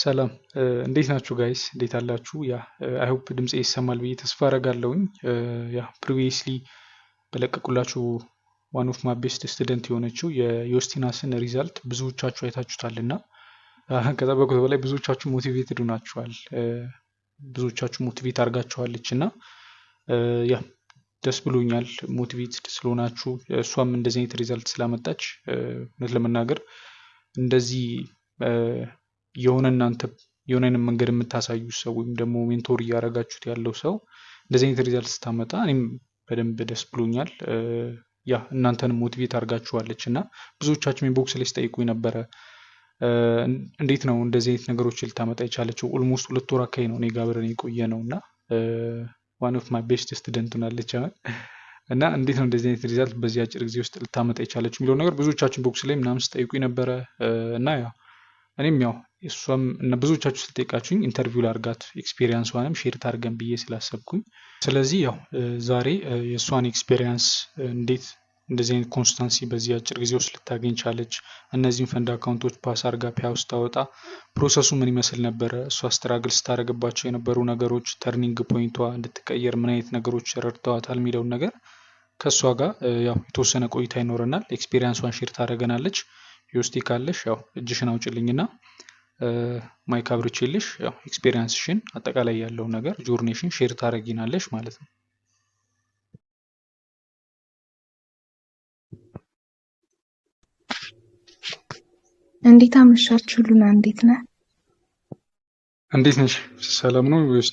ሰላም እንዴት ናችሁ ጋይስ? እንዴት አላችሁ? አይ ሆፕ ድምጼ ይሰማል ብዬ ተስፋ አደርጋለሁኝ። ፕሪቪየስሊ በለቀቁላችሁ ዋን ኦፍ ማይ ቤስት ስቱደንት የሆነችው የዮስቲናስን ሪዛልት ብዙዎቻችሁ አይታችሁታልና ከጠበቁት በላይ ብዙዎቻችሁ ሞቲቬትድ ሆናችኋል። ብዙዎቻችሁ ሞቲቬት አድርጋችኋለች እና ደስ ብሎኛል ሞቲቬትድ ስለሆናችሁ። እሷም እንደዚህ አይነት ሪዛልት ስላመጣች እውነት ለመናገር እንደዚህ እናንተ የሆነን መንገድ የምታሳዩ ሰው ወይም ደግሞ ሜንቶር እያደረጋችሁት ያለው ሰው እንደዚህ አይነት ሪዛልት ስታመጣ እኔም በደንብ ደስ ብሎኛል። እናንተንም ሞቲቬት አድርጋችኋለች እና ብዙዎቻችሁ ኢንቦክስ ላይ ስጠይቁኝ ነበረ እንዴት ነው እንደዚህ አይነት ነገሮችን ልታመጣ የቻለችው? ኦልሞስት 2 ወር አካባቢ ነው እኔ ጋር አብረን የቆየ ነው እና ዋን ኦፍ ማይ ቤስት ስቱደንት ሆናለች እና እንዴት ነው እንደዚህ አይነት ሪዛልት በዚህ አጭር ጊዜ ውስጥ ልታመጣ የቻለችው የሚለው ነገር ብዙዎቻችሁ ኢንቦክስ ላይ ምናምን ስጠይቁኝ ነበረ እና እኔም እሷም እና ብዙዎቻችሁ ስለጠየቃችሁኝ ኢንተርቪው ላርጋት ኤክስፒሪየንሷንም ሼር ታርገን ብዬ ስላሰብኩኝ ስለዚህ ዛሬ የእሷን ኤክስፒሪየንስ እንዴት እንደዚህ አይነት ኮንስታንሲ በዚህ አጭር ጊዜ ውስጥ ልታገኝ ቻለች፣ እነዚህን ፈንድ አካውንቶች ፓስ አርጋ ፒያ ውስጥ ታወጣ ፕሮሰሱ ምን ይመስል ነበረ፣ እሷ ስትራግል ስታደርግባቸው የነበሩ ነገሮች ተርኒንግ ፖይንቷ እንድትቀየር ምን አይነት ነገሮች ረድተዋታል የሚለውን ነገር ከእሷ ጋር የተወሰነ ቆይታ ይኖረናል። ኤክስፒሪየንሷን ሼር ታደርገናለች። ዮስቲ ካለሽ እጅሽን አውጭልኝና ማይክ አብርቼልሽ ኤክስፒሪየንስሽን አጠቃላይ ያለው ነገር ጆርኔሽን ሼር ታደርጊናለሽ ማለት ነው። እንዴት አመሻችሁ ሉና? እንዴት ነህ? እንዴት ነሽ? ሰላም ነው ወይስ?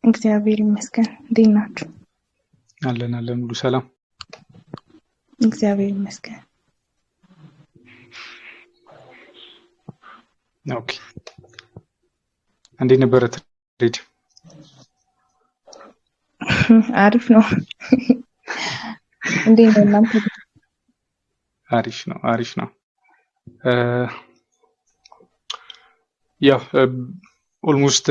እግዚአብሔር ይመስገን። እንዴት ናችሁ? አለን ሁሉ ሰላም እግዚአብሔር ይመስገን። ኦኬ እንዴት ነበረ ትሬድ? አሪፍ ነው። እንዴት ነው እናንተ? አሪፍ ነው። ኦልሞስት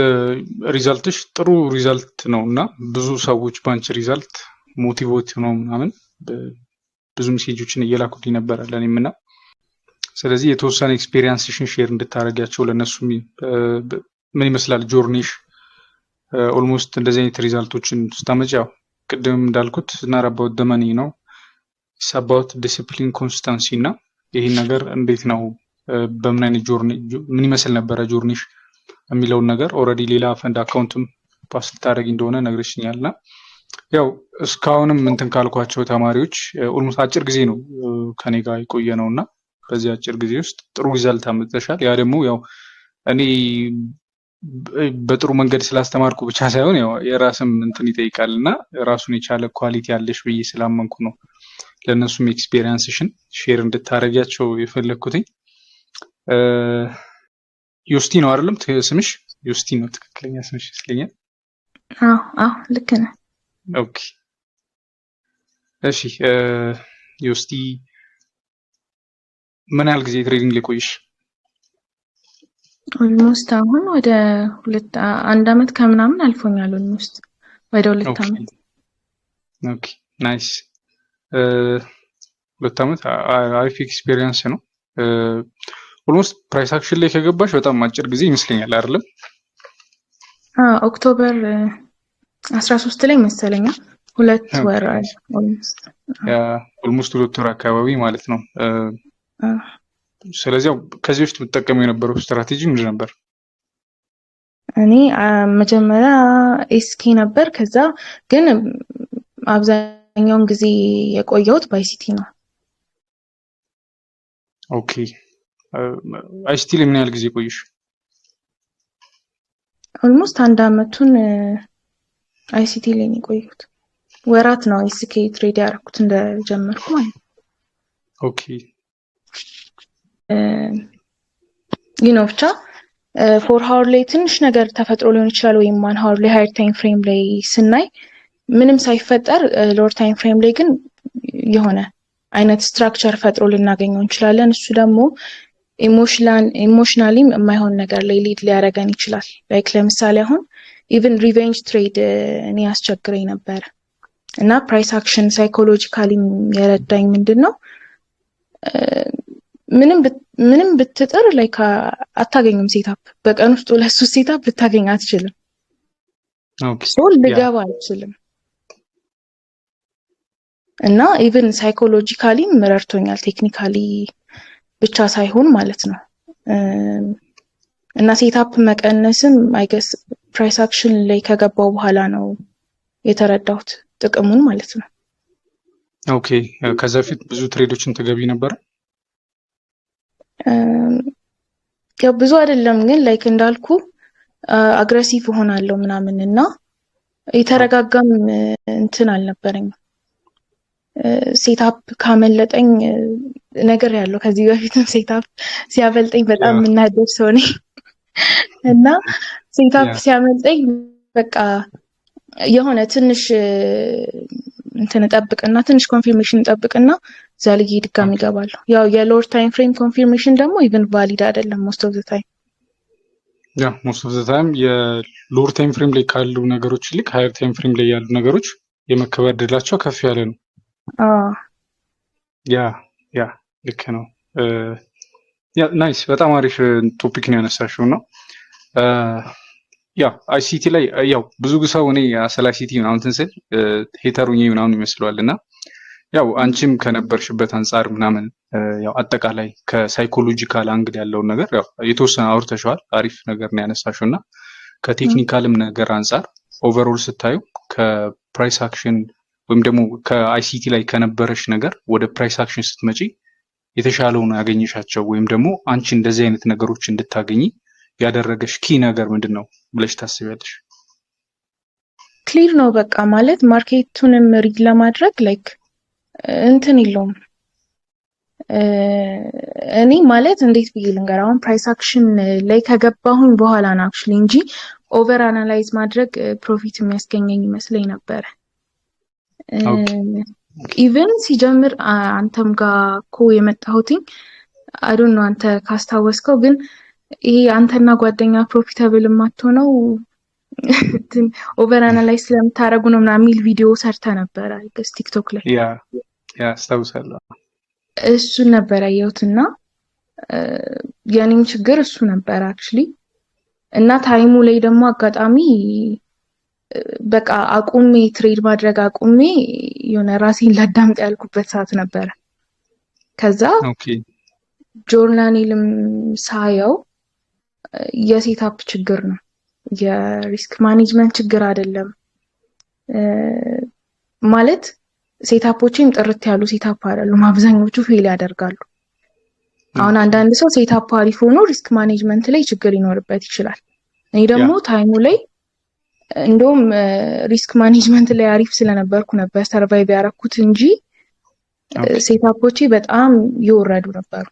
ሪዛልትሽ ጥሩ ሪዛልት ነው እና ብዙ ሰዎች ባንቺ ሪዛልት ሞቲቬት ነው ምናምን ብዙ ሜሴጆችን እየላኩልኝ ነበር ለኔም እና ስለዚህ የተወሰነ ኤክስፒሪየንስሽን ሼር እንድታረጋቸው ለነሱ ምን ይመስላል ጆርኒሽ ኦልሞስት እንደዚህ አይነት ሪዛልቶችን ስታመጪ ቅድም እንዳልኩት እናራባው ደመኒ ነው ሰባውት ዲሲፕሊን ኮንስታንሲ እና ይሄን ነገር እንዴት ነው በምን አይነት ጆርኒ ምን ይመስል ነበር ጆርኒሽ የሚለውን ነገር ኦሬዲ ሌላ ፈንድ አካውንትም ፓስ ልታደርጊ እንደሆነ ነግረሽኛልና እስካሁንም እንትን ካልኳቸው ተማሪዎች ኦልሞስት አጭር ጊዜ ነው ከኔ ጋር የቆየ ነውና በዚህ አጭር ጊዜ ውስጥ ጥሩ ሪዛልት አመጣሻል። ደግሞ እኔ በጥሩ መንገድ ስላስተማርኩ ብቻ ሳይሆን የራስም እንትን ይጠይቃልና ራሱን የቻለ ኳሊቲ ያለሽ ብዬ ስላመንኩ ነው ለነሱም ኤክስፒሪየንስሽን ሼር እንድታረጋቸው የፈለኩትኝ። ዮስቲ ነው አይደለም ስምሽ? ዮስቲ ነው ትክክለኛ ስምሽ ይመስለኛል። አዎ ልክ ነህ። ኦኬ እሺ ዮስቲ ምን ያህል ጊዜ ትሬዲንግ ላይ ቆይሽ? ኦልሞስት አሁን ወደ 1 አመት ከምናምን አልፎኛል። ኦልሞስት ወደ 2 አመት። ኦኬ ናይስ። 2 አመት አሪፍ ኤክስፒሪየንስ ነው። ኦልሞስት ፕራይስ አክሽን ላይ ከገባሽ በጣም አጭር ጊዜ ይመስለኛል አይደለም? ኦክቶበር 13 ላይ መሰለኛ 2 ወር ኦልሞስት 2 ወር አካባቢ ማለት ነው። ስለዚህ ከዚህ ውስጥ የምትጠቀመው የነበረው ስትራቴጂ ምንድን ነበር? እኔ መጀመሪያ ኤስኬ ነበር። ከዛ ግን አብዛኛውን ጊዜ የቆየሁት ባይሲቲ ነው። ኦኬ አይሲቲ ላይ ምን ያህል ጊዜ ቆይሽ? ኦልሞስት 1 አመቱን አይሲቲ ላይ ነው የቆየሁት። ወራት ነው ኤስኬ ትሬድ ያደረኩት እንደጀመርኩ ማለት ነው። ኦኬ ብቻ 4 ሃወር ላይ ትንሽ ነገር ተፈጥሮ ሊሆን ይችላል ወይም 1 ሃወር ላይ ሃየር ታይም ፍሬም ላይ ስናይ ምንም ሳይፈጠር ሎወር ታይም ፍሬም ላይ ግን የሆነ አይነት ስትራክቸር ፈጥሮ ልናገኘው እንችላለን። እሱ ደግሞ ኢሞሽናሊም የማይሆን ነገር ላይ ሊድ ሊያደርገን ይችላል። ላይክ ለምሳሌ አሁን ኢቭን ሪቬንጅ ትሬድ እኔ ያስቸግረኝ ነበር እና ፕራይስ አክሽን ሳይኮሎጂካሊ የረዳኝ ምንድነው ምንም ብትጥር ላይክ አታገኝም ሴታፕ። በቀን ውስጥ 2-3 ሴታፕ ልታገኝ አትችልም። ኦኬ ሶ ልገባ አልችልም። እና ኢቭን ሳይኮሎጂካሊም ረድቶኛል ቴክኒካሊ ብቻ ሳይሆን ማለት ነው። እና ሴታፕ መቀነስም አይገስ ፕራይስ አክሽን ላይ ከገባው በኋላ ነው የተረዳሁት ጥቅሙን ማለት ነው። ኦኬ ከዛ በፊት ብዙ ትሬዶችን ትገቢ ነበር? ያው ብዙ አይደለም ግን ላይክ እንዳልኩ አግሬሲቭ ሆናለሁ ምናምን እና የተረጋጋም እንትን አልነበረኝም። ሴታፕ ካመለጠኝ ነገር ያለው ከዚህ በፊትም ሴታፕ ሲያበልጠኝ በጣም የምናደድ ሰው ነኝ እና ሴታፕ ሲያመልጠኝ በቃ የሆነ ትንሽ እንትን ጠብቅና ትንሽ ኮንፊርሜሽን ጠብቅና ዛልጊ ድጋሚ ይገባለሁ። ያው የሎወር ታይም ፍሬም ኮንፊርሜሽን ደግሞ ኢቭን ቫሊድ አይደለም ሞስት ኦፍ ዘ ታይም። ሞስት ኦፍ ዘ ታይም የሎወር ታይም ፍሬም ላይ ካሉ ነገሮች ይልቅ ሃየር ታይም ፍሬም ላይ ያሉ ነገሮች የመከበር ዕድላቸው ከፍ ያለ ነው። ያ ልክ ነው። ናይስ በጣም አሪፍ ቶፒክ ነው ያነሳሽው ነው። አይሲቲ ላይ ያው ብዙ ሰው እኔ ስለ አይሲቲ ምናምን እንትን ስል ሄተሩኝ ምናምን ይመስለዋል እና ያው አንቺም ከነበርሽበት አንጻር ምናምን ያው አጠቃላይ ከሳይኮሎጂካል አንግል ያለውን ነገር ያው የተወሰነ አውርተሽዋል። አሪፍ ነገር ነው ያነሳሽው እና ከቴክኒካልም ነገር አንጻር ኦቨርኦል ስታዩ ከፕራይስ አክሽን ወይም ደግሞ ከአይሲቲ ላይ ከነበረሽ ነገር ወደ ፕራይስ አክሽን ስትመጪ የተሻለው ነው ያገኘሻቸው ወይም ደግሞ አንቺ እንደዚህ አይነት ነገሮች እንድታገኚ ያደረገሽ ኪ ነገር ምንድን ነው ብለሽ ታስቢያለሽ? ክሊር ነው በቃ ማለት ማርኬቱንም ሪድ ለማድረግ ላይክ እንትን የለውም። እኔ ማለት እንዴት ብዬ ልንገር፣ አሁን ፕራይስ አክሽን ላይ ከገባሁኝ በኋላ ነው አክቹሊ እንጂ ኦቨር አናላይዝ ማድረግ ፕሮፊት የሚያስገኘኝ ይመስለኝ ነበረ። ኢቨን ሲጀምር አንተም ጋር እኮ የመጣሁትኝ አይ ዶንት ኖ አንተ ካስታወስከው፣ ግን ይሄ አንተና ጓደኛ ፕሮፊታብል የማትሆነው ኦቨር አናላይዝ ስለምታረጉ ነው ምናምን የሚል ቪዲዮ ሰርተ ነበረ አይገስ ቲክቶክ ላይ። ያ አስታውሳለሁ። እሱን ነበር ያየሁትና የኔም ችግር እሱ ነበር አክቹሊ። እና ታይሙ ላይ ደግሞ አጋጣሚ በቃ አቁሜ ትሬድ ማድረግ አቁሜ የሆነ ራሴን ላዳምጥ ያልኩበት ሰዓት ነበረ። ከዛ ጆርናሊልም ሳየው የሴታፕ ችግር ነው፣ የሪስክ ማኔጅመንት ችግር አይደለም። ማለት ሴታፖችም ጥርት ያሉ ሴታፕ አይደሉም፣ አብዛኞቹ ፌል ያደርጋሉ። አሁን አንዳንድ ሰው ሴታፕ አሪፍ ሆኖ ሪስክ ማኔጅመንት ላይ ችግር ይኖርበት ይችላል። እኔ ደግሞ ታይሙ ላይ እንደውም ሪስክ ማኔጅመንት ላይ አሪፍ ስለነበርኩ ነበር ሰርቫይቭ ያደረኩት እንጂ ሴታፖቼ በጣም ይወረዱ ነበሩ።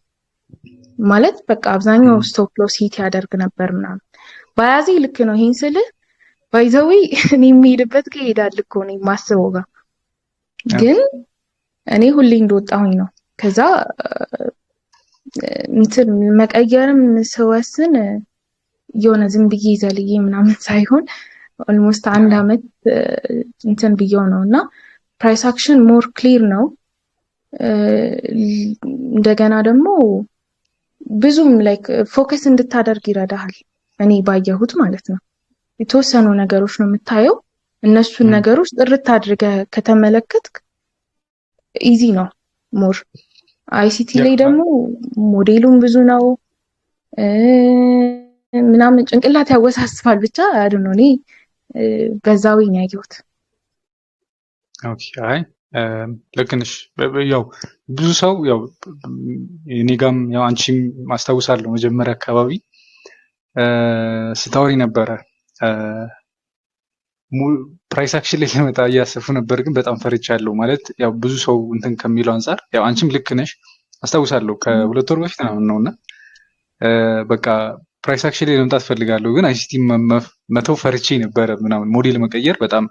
ማለት በቃ አብዛኛው ስቶፕ ሎስ ሂት ያደርግ ነበር ምናምን። ባያዚ ልክ ነው ይሄን ስል ባይዘዊ እኔ የሚሄድበት ከሄዳል እኮ ነው የማስበው ጋር፣ ግን እኔ ሁሌ እንደወጣሁኝ ነው። ከዛ እንትን መቀየርም ስወስን የሆነ ዝም ብዬ ዘልዬ ምናምን ሳይሆን ኦልሞስት 1 አመት እንትን ብየው ነው። እና ፕራይስ አክሽን ሞር ክሊር ነው። እንደገና ደግሞ ብዙም ላይክ ፎከስ እንድታደርግ ይረዳሃል። እኔ ባየሁት ማለት ነው። የተወሰኑ ነገሮች ነው የምታየው፣ እነሱን ነገሮች ጥርት አድርገህ ከተመለከትክ ኢዚ ነው ሞር። አይሲቲ ላይ ደግሞ ሞዴሉም ብዙ ነው ምናምን ጭንቅላት ያወሳስባል። ብቻ አይደል ነው እኔ በዛው ነው ያየሁት። ኦኬ አይ ልክ ነሽ። ያው ብዙ ሰው ያው እኔ ጋም ያው አንቺም ማስታወሳለሁ መጀመሪያ አካባቢ ስታወሪ ነበረ ፕራይስ አክሽን ላይ ለመጣ እያሰፉ ነበር፣ ግን በጣም ፈርቻለሁ። ማለት ያው ብዙ ሰው እንትን ከሚለው አንፃር ያው አንቺም ልክ ነሽ አስታውሳለሁ። ከ2 ወር በፊት ነውና በቃ ፕራይስ አክሽን ላይ ለመምጣት ፈልጋለሁ፣ ግን አይሲቲ መተው ፈርቼ ነበረ ምናምን ሞዴል መቀየር በጣም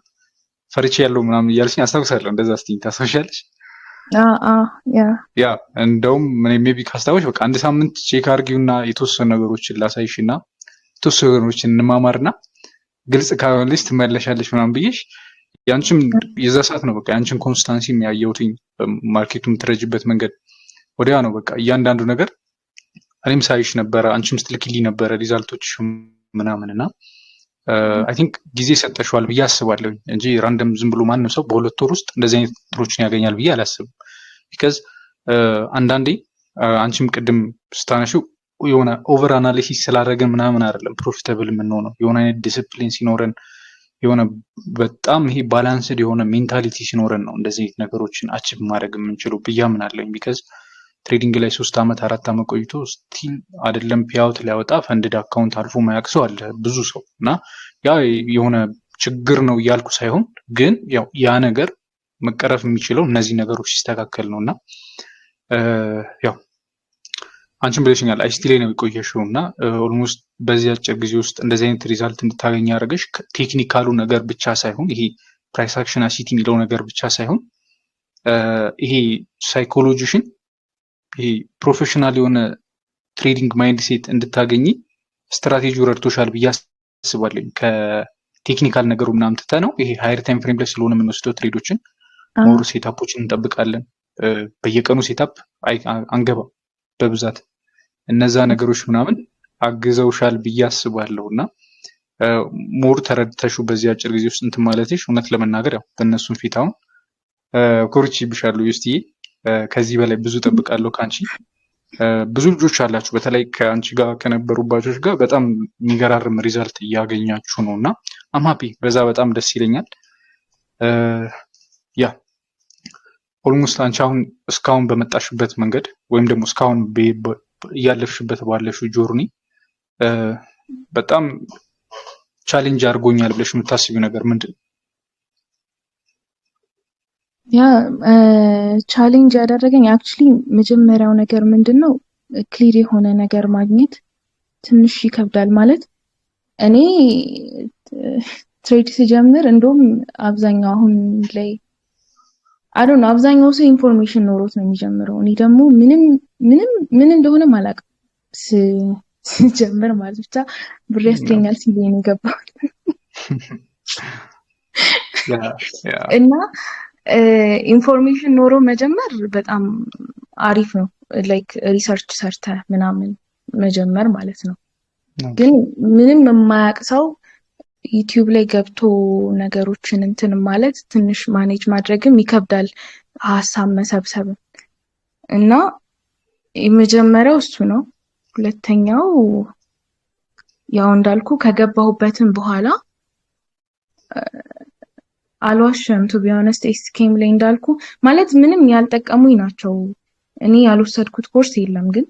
ፈርቼ ያለው ምናምን እያልሽኝ አስታውሳለሁ። እንደዛ እስቲ ታስታውሻለሽ? ያ እንደውም ሜቢ ካስታወሽ በቃ 1 ሳምንት ቼክ አድርጊውና የተወሰኑ ነገሮችን ላሳይሽና የተወሰኑ ነገሮችን እንማማርና ግልጽ ካልሆነልሽ ትመለሻለሽ ምናምን ብዬሽ፣ ያንቺም የዛ ሰዓት ነው በቃ ያንቺን ኮንስታንሲ የሚያየውትኝ ማርኬቱ የምትረጅበት መንገድ ወዲያ ነው በቃ እያንዳንዱ ነገር እኔም ሳይሽ ነበረ አንቺም ስትልኪልኝ ነበረ ሪዛልቶች ምናምን እና አይ ቲንክ ጊዜ ሰጠሽዋል ብዬ አስባለሁ እንጂ ራንደም ዝም ብሎ ማንም ሰው በ2 ወር ውስጥ እንደዚህ አይነት እንትኖችን ያገኛል ብዬ አላስብም። ቢካዝ አንዳንዴ አንቺም ቅድም ስታነሺው የሆነ ኦቨር አናሊሲስ ስላደረግን ምናምን አይደለም ፕሮፊታብል የምንሆነው የሆነ አይነት ዲስፕሊን ሲኖረን የሆነ በጣም ይሄ ባላንስድ የሆነ ሜንታሊቲ ሲኖረን ነው እንደዚህ አይነት ነገሮችን አቺቭ ማድረግ የምንችለው ብዬ አምናለሁ። ቢካዝ ትሬዲንግ ላይ 3 ዓመት 4 ዓመት ቆይቶ ስቲል አይደለም ፒያውት ሊያወጣ ፈንድድ አካውንት አልፎ ማያቅ ሰው አለ ብዙ ሰው እና ያ የሆነ ችግር ነው እያልኩ ሳይሆን ግን ያው ያ ነገር መቀረፍ የሚችለው እነዚህ ነገሮች ሲስተካከል ነው እና ያው አንቺም ብለሽኛል አይሲቲ ላይ ነው የቆየሽው እና ኦልሞስት በዚህ አጭር ጊዜ ውስጥ እንደዚህ አይነት ሪዛልት እንድታገኝ ያደረገሽ ቴክኒካሉ ነገር ብቻ ሳይሆን ይሄ ፕራይስ አክሽን አሲቲ የሚለው ነገር ብቻ ሳይሆን ይሄ ሳይኮሎጂሽን ይሄ ፕሮፌሽናል የሆነ ትሬዲንግ ማይንድ ሴት እንድታገኝ ስትራቴጂው ረድቶሻል ብዬ አስባለሁ። ከቴክኒካል ነገሩ ምናምን ትተህ ነው ይሄ ሃየር ታይም ፍሬም ላይ ስለሆነ የምንወስደው ትሬዶችን ሞር ሴታፖችን እንጠብቃለን። በየቀኑ ሴታፕ አንገባ በብዛት እነዛ ነገሮች ምናምን አግዘውሻል ብዬ አስባለሁ እና ሞር ተረድተሹ በዚህ አጭር ጊዜ ውስጥ እንትን ማለትሽ እውነት ለመናገር ያው በእነሱም ፊት አሁን ኮርቼብሻለሁ ዩስቲዬ። ከዚህ በላይ ብዙ ጠብቃለሁ ከአንቺ። ብዙ ልጆች አላችሁ በተለይ ከአንቺ ጋር ከነበሩ ባቾች ጋር በጣም የሚገራርም ሪዛልት እያገኛችሁ ነው እና አምሃፒ በዛ በጣም ደስ ይለኛል። ያ ኦልሞስት አንቺ አሁን እስካሁን በመጣሽበት መንገድ ወይም ደግሞ እስካሁን እያለፍሽበት ባለሽው ጆርኒ በጣም ቻሌንጅ አድርጎኛል ብለሽ የምታስቢው ነገር ምንድን ነው? ያ ቻሌንጅ ያደረገኝ አክቹሊ መጀመሪያው ነገር ምንድነው ክሊር የሆነ ነገር ማግኘት ትንሽ ይከብዳል። ማለት እኔ ትሬድ ሲጀምር እንደውም አብዛኛው አሁን ላይ አዶን አብዛኛው ሰው ኢንፎርሜሽን ኖሮት ነው የሚጀምረው። እኔ ደግሞ ምን እንደሆነ ማላቅ ሲጀምር ማለት ብቻ ብር ያስገኛል ሲል ነው የገባሁት እና ኢንፎርሜሽን ኖሮ መጀመር በጣም አሪፍ ነው። ላይክ ሪሰርች ሰርተ ምናምን መጀመር ማለት ነው። ግን ምንም የማያቅ ሰው ዩቲዩብ ላይ ገብቶ ነገሮችን እንትን ማለት ትንሽ ማኔጅ ማድረግም ይከብዳል፣ ሀሳብ መሰብሰብ እና የመጀመሪያው እሱ ነው። ሁለተኛው ያው እንዳልኩ ከገባሁበትም በኋላ አልዋሽም ቱ ቢ ኦነስት ኤስኬም ላይ እንዳልኩ ማለት ምንም ያልጠቀሙኝ ናቸው። እኔ ያልወሰድኩት ኮርስ የለም ግን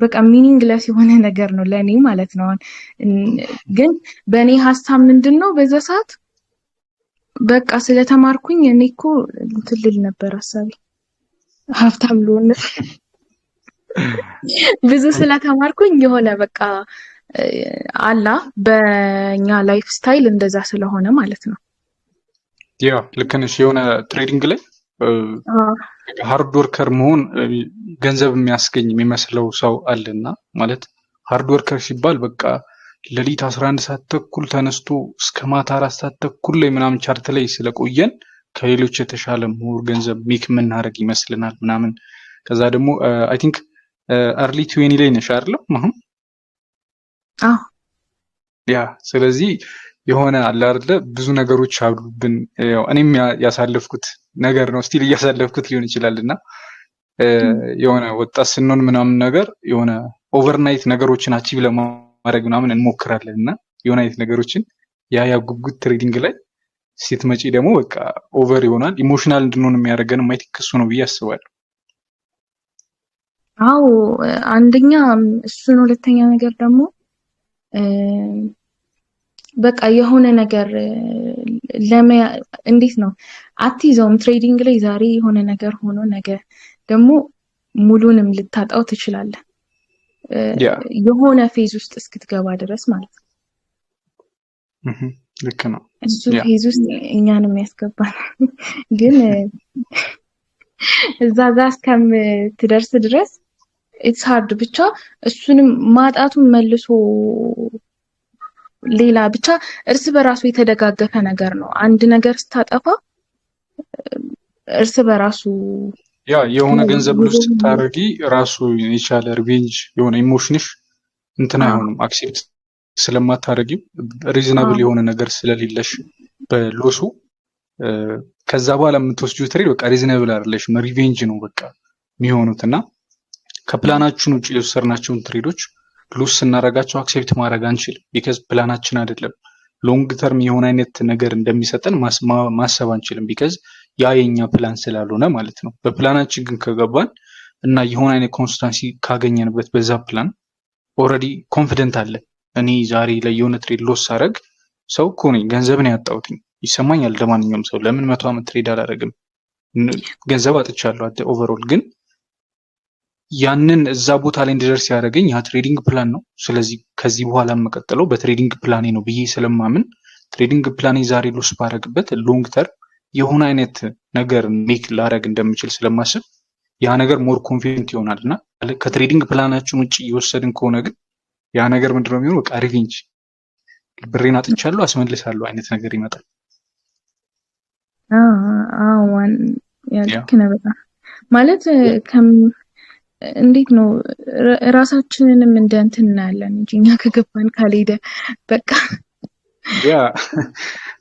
በቃ ሚኒንግለስ የሆነ ነገር ነው ለኔ ማለት ነው። ግን በእኔ ሀሳብ ምንድነው በዛ ሰዓት በቃ ስለተማርኩኝ እኔ እኮ ትልል ነበር ሀሳቤ ሀብታም ልሆን ብዙ ስለተማርኩኝ የሆነ በቃ አላ በእኛ ላይፍ ስታይል እንደዛ ስለሆነ ማለት ነው። ያ ልክ ነሽ። የሆነ ትሬዲንግ ላይ ሃርድ ወርከር መሆን ገንዘብ የሚያስገኝ የሚመስለው ሰው አለና ማለት ሃርድ ወርከር ሲባል በቃ ሌሊት 11 ሰዓት ተኩል ተነስቶ እስከ ማታ 4 ሰዓት ተኩል ላይ ምናምን ቻርት ላይ ስለቆየን ከሌሎች የተሻለ ሞር ገንዘብ ሜክ የምናደርግ ይመስልናል ምናምን። ከዛ ደግሞ አይ ቲንክ አርሊ 20 ላይ ነሽ አይደለም አሁን? ያ ስለዚህ የሆነ አለ አይደለ ብዙ ነገሮች አሉብን። ያው እኔም ያሳለፍኩት ነገር ነው ስቲል እያሳለፍኩት ሊሆን ይችላልና የሆነ ወጣት ስንሆን ምናምን ነገር የሆነ ኦቨርናይት ነገሮችን አቺቭ ለማድረግ ምናምን እንሞክራለን እና የሆነ አይነት ነገሮችን ያ ጉጉት ትሬዲንግ ላይ ስትመጪ ደግሞ በቃ ኦቨር ይሆናል። ኢሞሽናል እንድንሆን የሚያደርገን ማይቲክ እሱ ነው ብዬ አስባለሁ። አዎ አንደኛ እሱ ነው። ሁለተኛ ነገር ደግሞ በቃ የሆነ ነገር እንዴት ነው አትይዘውም። ትሬዲንግ ላይ ዛሬ የሆነ ነገር ሆኖ ነገ ደግሞ ሙሉንም ልታጣው ትችላለህ የሆነ ፌዝ ውስጥ እስክትገባ ድረስ ማለት ነው። ልክ ነው። እሱ ፌዝ ውስጥ እኛንም ያስገባል። ግን እዛ ጋር እስከምትደርስ ድረስ ኢትስ ሃርድ። ብቻ እሱንም ማጣቱን መልሶ ሌላ ብቻ እርስ በራሱ የተደጋገፈ ነገር ነው። አንድ ነገር ስታጠፋ እርስ በራሱ ያ የሆነ ገንዘብ ሉዝ ብዙ ስታደርጊ ራሱ የቻለ ሪቬንጅ የሆነ ኢሞሽንሽ እንትን አይሆንም አክሴፕት ስለማታደርጊው ሪዝናብል የሆነ ነገር ስለሌለሽ በሎሱ ከዛ በኋላ የምትወስጂው ትሬድ በቃ ሪዝናብል አይደለሽም፣ ሪቬንጅ ነው በቃ የሚሆኑት እና ከፕላናችን ውጭ የወሰድናቸውን ትሬዶች ሉስ ስናደርጋቸው አክሴፕት ማድረግ አንችልም። ቢካዝ ፕላናችን አይደለም። ሎንግ ተርም የሆነ አይነት ነገር እንደሚሰጠን ማሰብ አንችልም። ቢካዝ ያ የኛ ፕላን ስላልሆነ ማለት ነው። በፕላናችን ግን ከገባን እና የሆነ አይነት ኮንስታንሲ ካገኘንበት በዛ ፕላን ኦልሬዲ ኮንፊደንት አለ። እኔ ዛሬ ላይ የሆነ ትሬድ ሎስ ሳደርግ ሰው እኮ ነኝ፣ ገንዘብ ነው ያጣሁትኝ ይሰማኛል። ለማንኛውም ሰው ለምን 100 ዓመት ትሬድ አላደርግም? ገንዘብ አጥቻለሁ ኦቨርኦል ግን ያንን እዛ ቦታ ላይ እንዲደርስ ያደረገኝ ያ ትሬዲንግ ፕላን ነው። ስለዚህ ከዚህ በኋላ የምቀጥለው በትሬዲንግ ፕላኔ ነው ብዬ ስለማምን ትሬዲንግ ፕላኔ ዛሬ ሎስ ባደርግበት ሎንግ ተርም የሆነ አይነት ነገር ሜክ ላደርግ እንደምችል ስለማስብ ያ ነገር ሞር ኮንፊደንት ይሆናል እና ከትሬዲንግ ፕላናችን ውጭ እየወሰድን ከሆነ ግን ያ ነገር ምንድነው የሚሆነው? በቃ ሪቬንጅ፣ ብሬን አጥቻለሁ አስመልሳለሁ አይነት ነገር ይመጣል። አዋን ያልክ ነው በጣም ማለት እንዴት ነው ራሳችንንም እንደ እንትን እናያለን እንጂ እኛ ከገባን ካልሄደ በቃ ያ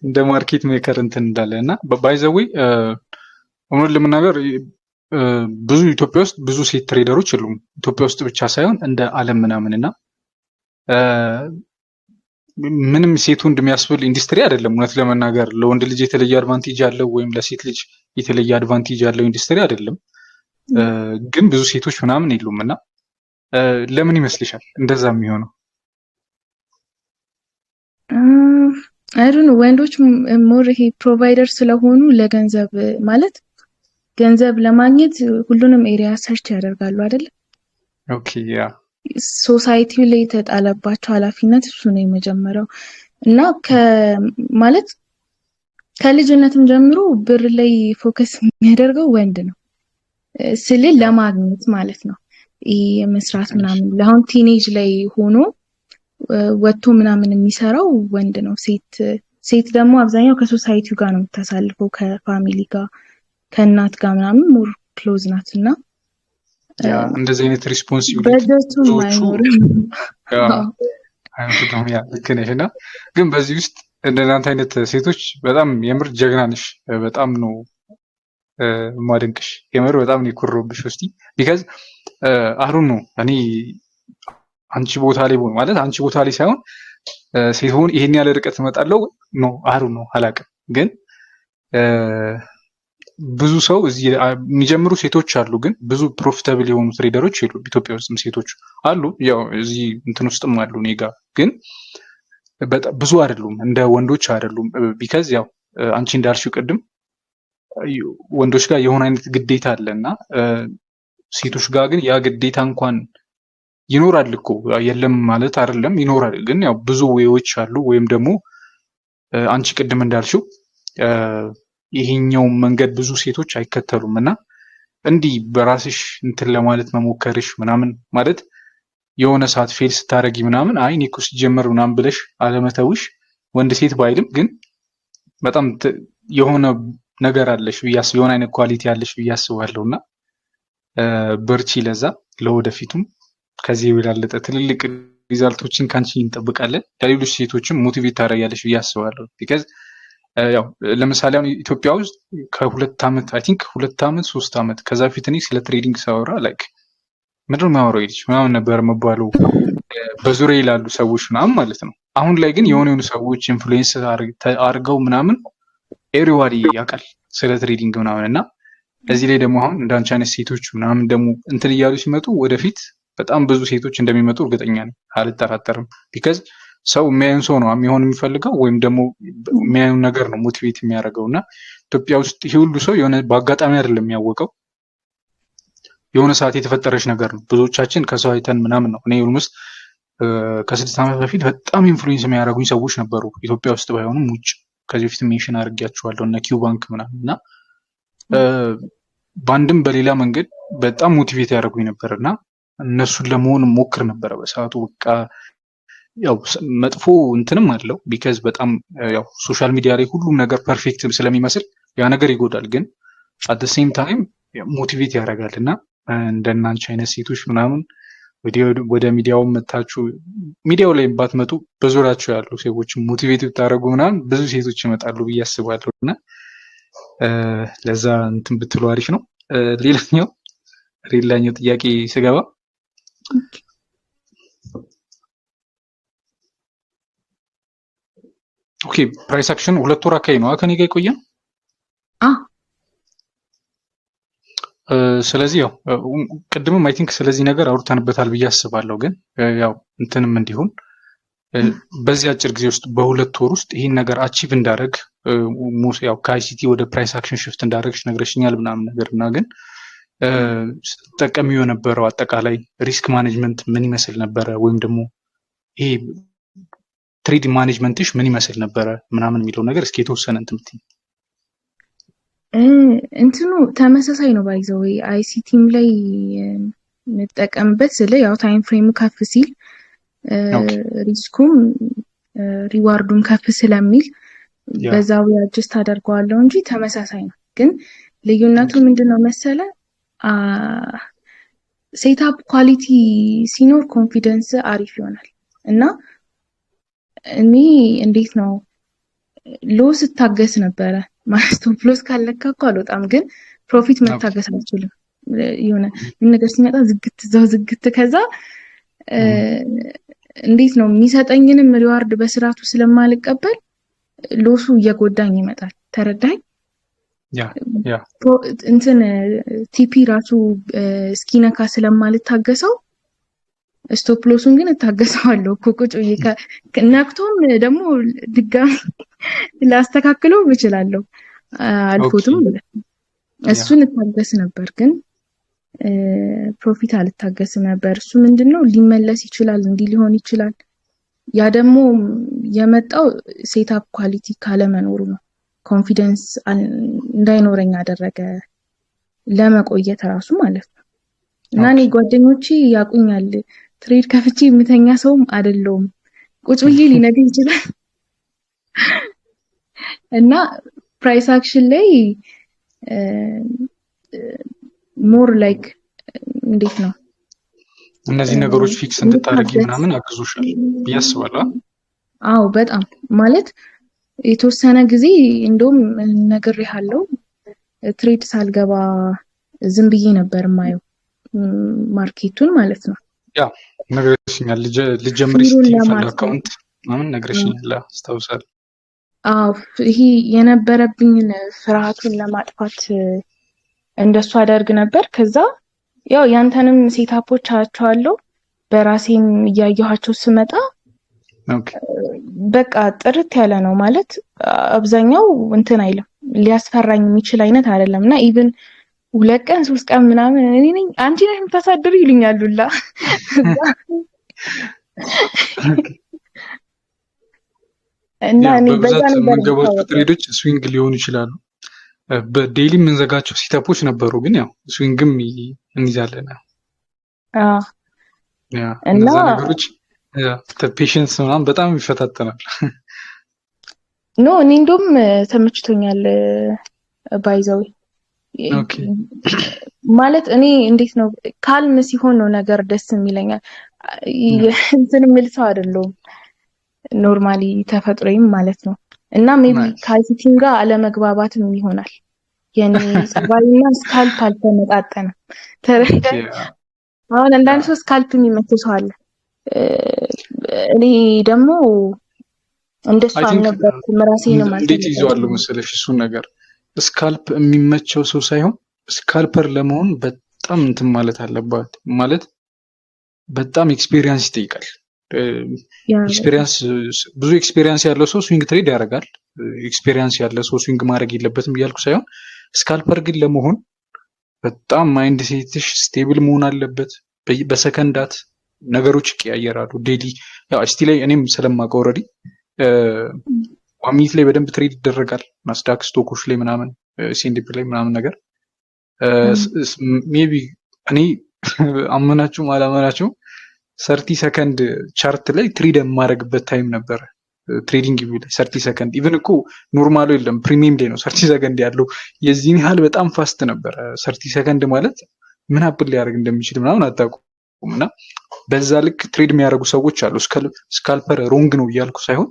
እንደ ማርኬት ሜከር እንትን እንዳለ እና ባይ ዘ ዌይ እውነት ለመናገር ብዙ ኢትዮጵያ ውስጥ ብዙ ሴት ትሬደሮች የሉም። ኢትዮጵያ ውስጥ ብቻ ሳይሆን እንደ ዓለም ምናምን እና ምንም ሴቱ እንደሚያስብል ኢንዱስትሪ አይደለም። እውነት ለመናገር ለወንድ ልጅ የተለየ አድቫንቴጅ አለው ወይም ለሴት ልጅ የተለየ አድቫንቴጅ ያለው ኢንዱስትሪ አይደለም። ግን ብዙ ሴቶች ምናምን የሉም እና ለምን ይመስልሻል እንደዛ የሚሆነው? አይዶን ወንዶች ሞር ይሄ ፕሮቫይደር ስለሆኑ ለገንዘብ ማለት ገንዘብ ለማግኘት ሁሉንም ኤሪያ ሰርች ያደርጋሉ አይደል? ኦኬ ያ ሶሳይቲው ላይ የተጣለባቸው ኃላፊነት እሱ ነው የመጀመሪያው እና ማለት ከልጅነትም ጀምሮ ብር ላይ ፎከስ የሚያደርገው ወንድ ነው ስል ለማግኘት ማለት ነው። የመስራት ምናምን ለአሁን ቲኔጅ ላይ ሆኖ ወጥቶ ምናምን የሚሰራው ወንድ ነው። ሴት ደግሞ አብዛኛው ከሶሳይቲው ጋር ነው የምታሳልፈው፣ ከፋሚሊ ጋር ከእናት ጋር ምናምን ሞር ክሎዝ ናት እና ያ እንደዚህ አይነት ሪስፖንሲቢሊቲ በጀቱም አይኖርም። ያ ልክ ነሽ እና ግን በዚህ ውስጥ እንደናንተ አይነት ሴቶች በጣም የምር ጀግና ነሽ። በጣም ነው ማደንቅሽ። የምር በጣም ነው የኮረብሽ ውስጥ ቢካዝ አሁን ነው እኔ አንቺ ቦታ ላይ ማለት አንቺ ቦታ ላይ ሳይሆን ሴት ሆን ይሄን ያለ ርቀት እመጣለሁ ነው አሁን ነው አላውቅም። ግን ብዙ ሰው እዚህ የሚጀምሩ ሴቶች አሉ፣ ግን ብዙ ፕሮፊታብል የሆኑ ትሬደሮች የሉ። ኢትዮጵያ ውስጥም ሴቶች አሉ፣ ያው እዚህ እንትን ውስጥም አሉ። እኔ ጋ ግን በጣም ብዙ አይደሉም፣ እንደ ወንዶች አይደሉም። ቢካዝ ያው አንቺ እንዳልሽው ቅድም ወንዶች ጋር የሆነ አይነት ግዴታ አለና ሴቶች ጋር ግን ያ ግዴታ እንኳን ይኖራል እኮ የለም ማለት አይደለም፣ ይኖራል። ግን ያው ብዙ ዌዎች አሉ፣ ወይም ደግሞ አንቺ ቅድም እንዳልሽው ይሄኛው መንገድ ብዙ ሴቶች አይከተሉም እና እንዲህ በራስሽ እንትን ለማለት መሞከርሽ ምናምን ማለት የሆነ ሰዓት ፌል ስታረጊ ምናምን አይ እኔ እኮ ሲጀመር ምናምን ብለሽ አለመተውሽ ወንድ ሴት ባይልም ግን በጣም የሆነ ነገር አለሽ ብያስ የሆነ አይነት ኳሊቲ አለሽ ብያስባለሁ እና በርቺ። ለዛ ለወደፊቱም ከዚህ የበላለጠ ትልልቅ ሪዛልቶችን ካንቺ እንጠብቃለን። ለሌሎች ሴቶችም ሞቲቬት ታደርጊያለሽ ብያስባለሁ። ቢካዝ ያው ለምሳሌ አሁን ኢትዮጵያ ውስጥ ከ2 ዓመት አይ ቲንክ 2 ዓመት 3 ዓመት ከዛ ፊት እኔ ስለ ትሬዲንግ ሳወራ ላይክ ምንድነው የሚያወራው ይልሽ ምናምን ነበር መባለው በዙሪያ ይላሉ ሰዎች ምናምን ማለት ነው። አሁን ላይ ግን የሆኑ ሰዎች ኢንፍሉዌንስ አድርገው ምናምን ኤሪዋዲ ያውቃል ስለ ትሬዲንግ ምናምን እና እዚህ ላይ ደግሞ አሁን እንዳንቺ አይነት ሴቶች ምናምን ደግሞ እንትን እያሉ ሲመጡ ወደፊት በጣም ብዙ ሴቶች እንደሚመጡ እርግጠኛ ነኝ፣ አልጠራጠርም። ቢካዝ ሰው የሚያዩን ሰው ነው የሚሆን የሚፈልገው ወይም ደግሞ የሚያዩን ነገር ነው ሞቲቬት የሚያደርገው እና ኢትዮጵያ ውስጥ ይሄ ሁሉ ሰው የሆነ በአጋጣሚ አይደለም የሚያወቀው፣ የሆነ ሰዓት የተፈጠረች ነገር ነው። ብዙዎቻችን ከሰው አይተን ምናምን ነው። እኔ ኦልሞስት ከ6 ዓመት በፊት በጣም ኢንፍሉዌንስ የሚያደርጉኝ ሰዎች ነበሩ ኢትዮጵያ ውስጥ ባይሆኑም ውጭ። ከዚህ በፊት ሜንሽን አድርጌያቸዋለሁ እና ኪው ባንክ ምናምን እና በአንድም በሌላ መንገድ በጣም ሞቲቬት ያደርጉኝ ነበር እና እነሱን ለመሆን ሞክር ነበረ በሰዓቱ። በቃ ያው መጥፎ እንትንም አለው ቢካዝ በጣም ያው ሶሻል ሚዲያ ላይ ሁሉም ነገር ፐርፌክት ስለሚመስል ያ ነገር ይጎዳል። ግን አት ዘ ሴም ታይም ሞቲቬት ያደርጋል እና እንደናንቺ አይነት ሴቶች ምናምን ወደ ሚዲያው መታችሁ ሚዲያው ላይ ባትመጡ በዙሪያቸው ያሉ ሴቶች ሞቲቬት ብታደርጉ ምናምን ብዙ ሴቶች ይመጣሉ ብዬ አስባለሁ እና ለዛ እንትን ብትሉ አሪፍ ነው። ሌላኛው ጥያቄ ስገባ ኦኬ ፕራይስ አክሽን 2 ወር አካባቢ ነው ከኔ ጋር የቆየ። ስለዚህ ያው ቅድምም አይ ቲንክ ስለዚህ ነገር አውርተንበታል ብዬ አስባለሁ። ግን ያው እንትንም እንዲሆን በዚህ አጭር ጊዜ ውስጥ በ2 ወር ውስጥ ይህን ነገር አቺቭ እንዳደረግ ያው ከአይሲቲ ወደ ፕራይስ አክሽን ሽፍት እንዳደረግሽ ነግረሽኛል ምናምን ነገር እና ግን ስትጠቀሚው የነበረው አጠቃላይ ሪስክ ማኔጅመንት ምን ይመስል ነበረ? ወይም ደግሞ ይሄ ትሬድ ማኔጅመንትሽ ምን ይመስል ነበረ ምናምን የሚለው ነገር እስኪ የተወሰነ እንትን ብትይ። እንትኑ ተመሳሳይ ነው ባይዘው አይሲቲም ላይ የምጠቀምበት ስለ ያው ታይም ፍሬሙ ከፍ ሲል ሪስኩም ሪዋርዱም ከፍ ስለሚል በዛው አጀስት አደርገዋለሁ እንጂ ተመሳሳይ ነው። ግን ልዩነቱ ምንድነው መሰለ ሴትአፕ ኳሊቲ ሲኖር ኮንፊደንስ አሪፍ ይሆናል እና እኔ እንዴት ነው ሎስ ታገስ ነበረ ማለት ነው። ሎስ ካለካኩ አልወጣም፣ ግን ፕሮፊት መታገስ አልችልም። የሆነ ምን ነገር ሲመጣ ዝግት ከዛ እንዴት ነው የሚሰጠኝንም ሪዋርድ በስርዓቱ ስለማልቀበል ሎሱ እየጎዳኝ ይመጣል። ተረዳኝ? ያ እንትን ቲፒ ራሱ እስኪነካ ስለማልታገሰው ስቶፕ ሎሱን ግን እታገሰዋለሁ እኮ ቁጭ ብዬ ነክቶም ደግሞ ድጋሚ ላስተካክለው እችላለሁ አልፎትም ማለት ነው። እሱን እታገስ ነበር፣ ግን ፕሮፊት አልታገስም ነበር። እሱ ምንድነው ሊመለስ ይችላል፣ እንዲህ ሊሆን ይችላል። ያ ደግሞ የመጣው ሴትአፕ ኳሊቲ ካለመኖሩ ነው። ኮንፊደንስ እንዳይኖረኝ አደረገ ለመቆየት ራሱ ማለት ነው። እና እኔ ጓደኞቼ ያቁኛል ትሬድ ከፍቼ የምተኛ ሰውም አይደለሁም። ቁጭ ብዬ ሊነግር ይችላል እና ፕራይስ አክሽን ላይ ሞር ላይክ እንዴት ነው እነዚህ ነገሮች ፊክስ እንድታደርጊ ምናምን አግዞሻል ብዬ አስባለሁ። አዎ በጣም ማለት የተወሰነ ጊዜ እንደውም ነግሬሃለሁ ትሬድ ሳልገባ ዝም ብዬ ነበር ማየው ማርኬቱን ማለት ነው። ያ ነግረሽኛል። ልጀምር ይችላል አካውንት ምናምን ነግረሽኛል አስታውሳለሁ። አዎ ይሄ የነበረብኝን ፍርሃቱን ለማጥፋት እንደሱ አደርግ ነበር። ከዛ ያው ያንተንም ሴታፖች አያቸዋለሁ በራሴም እያየኋቸው ስመጣ በቃ ጥርት ያለ ነው ማለት አብዛኛው እንትን አይልም ሊያስፈራኝ የሚችል አይነት አይደለም። እና ኢቭን 2 ቀን 3 ቀን ምናምን እኔ ነኝ አንቺ ነሽ የምታሳድሩ ይሉኛሉላ እና እኔ በዛ ነገር ትሬዶች ስዊንግ ሊሆኑ ይችላሉ። በዴይሊ የምንዘጋቸው ሲታፖች ነበሩ፣ ግን ያው ስዊንግም እንይዛለን። እና ነገሮች ፔሽንስ ምናምን በጣም ይፈታተናል። ኖ እኔ እንደውም ተመችቶኛል ባይዘው ማለት እኔ እንዴት ነው ካልም ሲሆን ነው ነገር ደስ የሚለኛል። እንትን የሚል ሰው አይደለሁም ኖርማሊ ተፈጥሮዬም ማለት ነው። እና ሜቢ ከአይሲቲም ጋር አለመግባባትም ይሆናል የኔ ጸባይና ስካልፕ አልተመጣጠንም። ተረዳኝ። አሁን አንዳንድ ሰው ስካልፕ የሚመቸው ሰው አለ። እኔ ደግሞ እንደሱ አልነበርኩም። ራሴን ማለት እንዴት ይዘዋለሁ መሰለሽ እሱን ነገር ስካልፕ የሚመቸው ሰው ሳይሆን ስካልፐር ለመሆን በጣም እንትን ማለት አለባት። ማለት በጣም ኤክስፒሪየንስ ይጠይቃል። ኤክስፒሪየንስ ብዙ ኤክስፒሪየንስ ያለው ሰው ስዊንግ ትሬድ ያደርጋል። ኤክስፒሪየንስ ያለው ሰው ስዊንግ ማድረግ የለበትም እያልኩ ሳይሆን ስካልፐር ግን ለመሆን በጣም ማይንድ ሴትሽ ስቴብል መሆን አለበት። በሰከንዳት ነገሮች ይቀያየራሉ። ዴሊ ያው እስቲ ላይ እኔም ስለማውቀው ኦልሬዲ ዋሚት ላይ በደንብ ትሬድ ይደረጋል። ናስዳክ ስቶኮች ላይ ምናምን ሲንዲፕ ላይ ምናምን ነገር ሜቢ እኔ አመናችሁም አላመናችሁም 30 ሰከንድ ቻርት ላይ ትሬድ የማደርግበት ታይም ነበረ። ትሬዲንግ ቪው ላይ 30 ሰከንድ ኢቭን እኮ ኖርማሉ የለም ፕሪሚየም ላይ ነው 30 ሰከንድ ያለው። የዚህን ያህል በጣም ፋስት ነበረ። 30 ሰከንድ ማለት ምን አፕል ሊያደርግ እንደሚችል ምናምን አታውቁም። እና በዛ ልክ ትሬድ የሚያደርጉ ሰዎች አሉ። ስካልፐር ሮንግ ነው እያልኩ ሳይሆን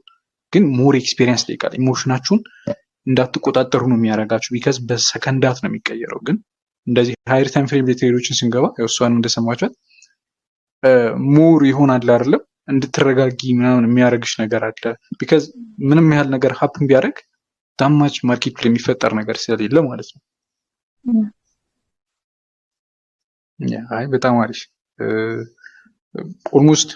ግን ሞር ኤክስፔሪየንስ ይጠይቃል። ኢሞሽናችሁን እንዳትቆጣጠሩ ነው የሚያደርጋችሁ። ቢካዝ በሰከንዳት ነው የሚቀየረው። ግን እንደዚህ ሃይር ታይም ፍሬም ትሬዶችን ስንገባ እሷንም እንደሰማችኋት ሞር ይሆናል አይደለም እንድትረጋጊ ምናምን የሚያደርግሽ ነገር አለ። ቢካዝ ምንም ያህል ነገር ሀፕን ቢያደርግ ታማች ማርኬት ላይ የሚፈጠር ነገር ስለሌለ ማለት ነው። አይ በጣም አሪፍ። ኦልሞስት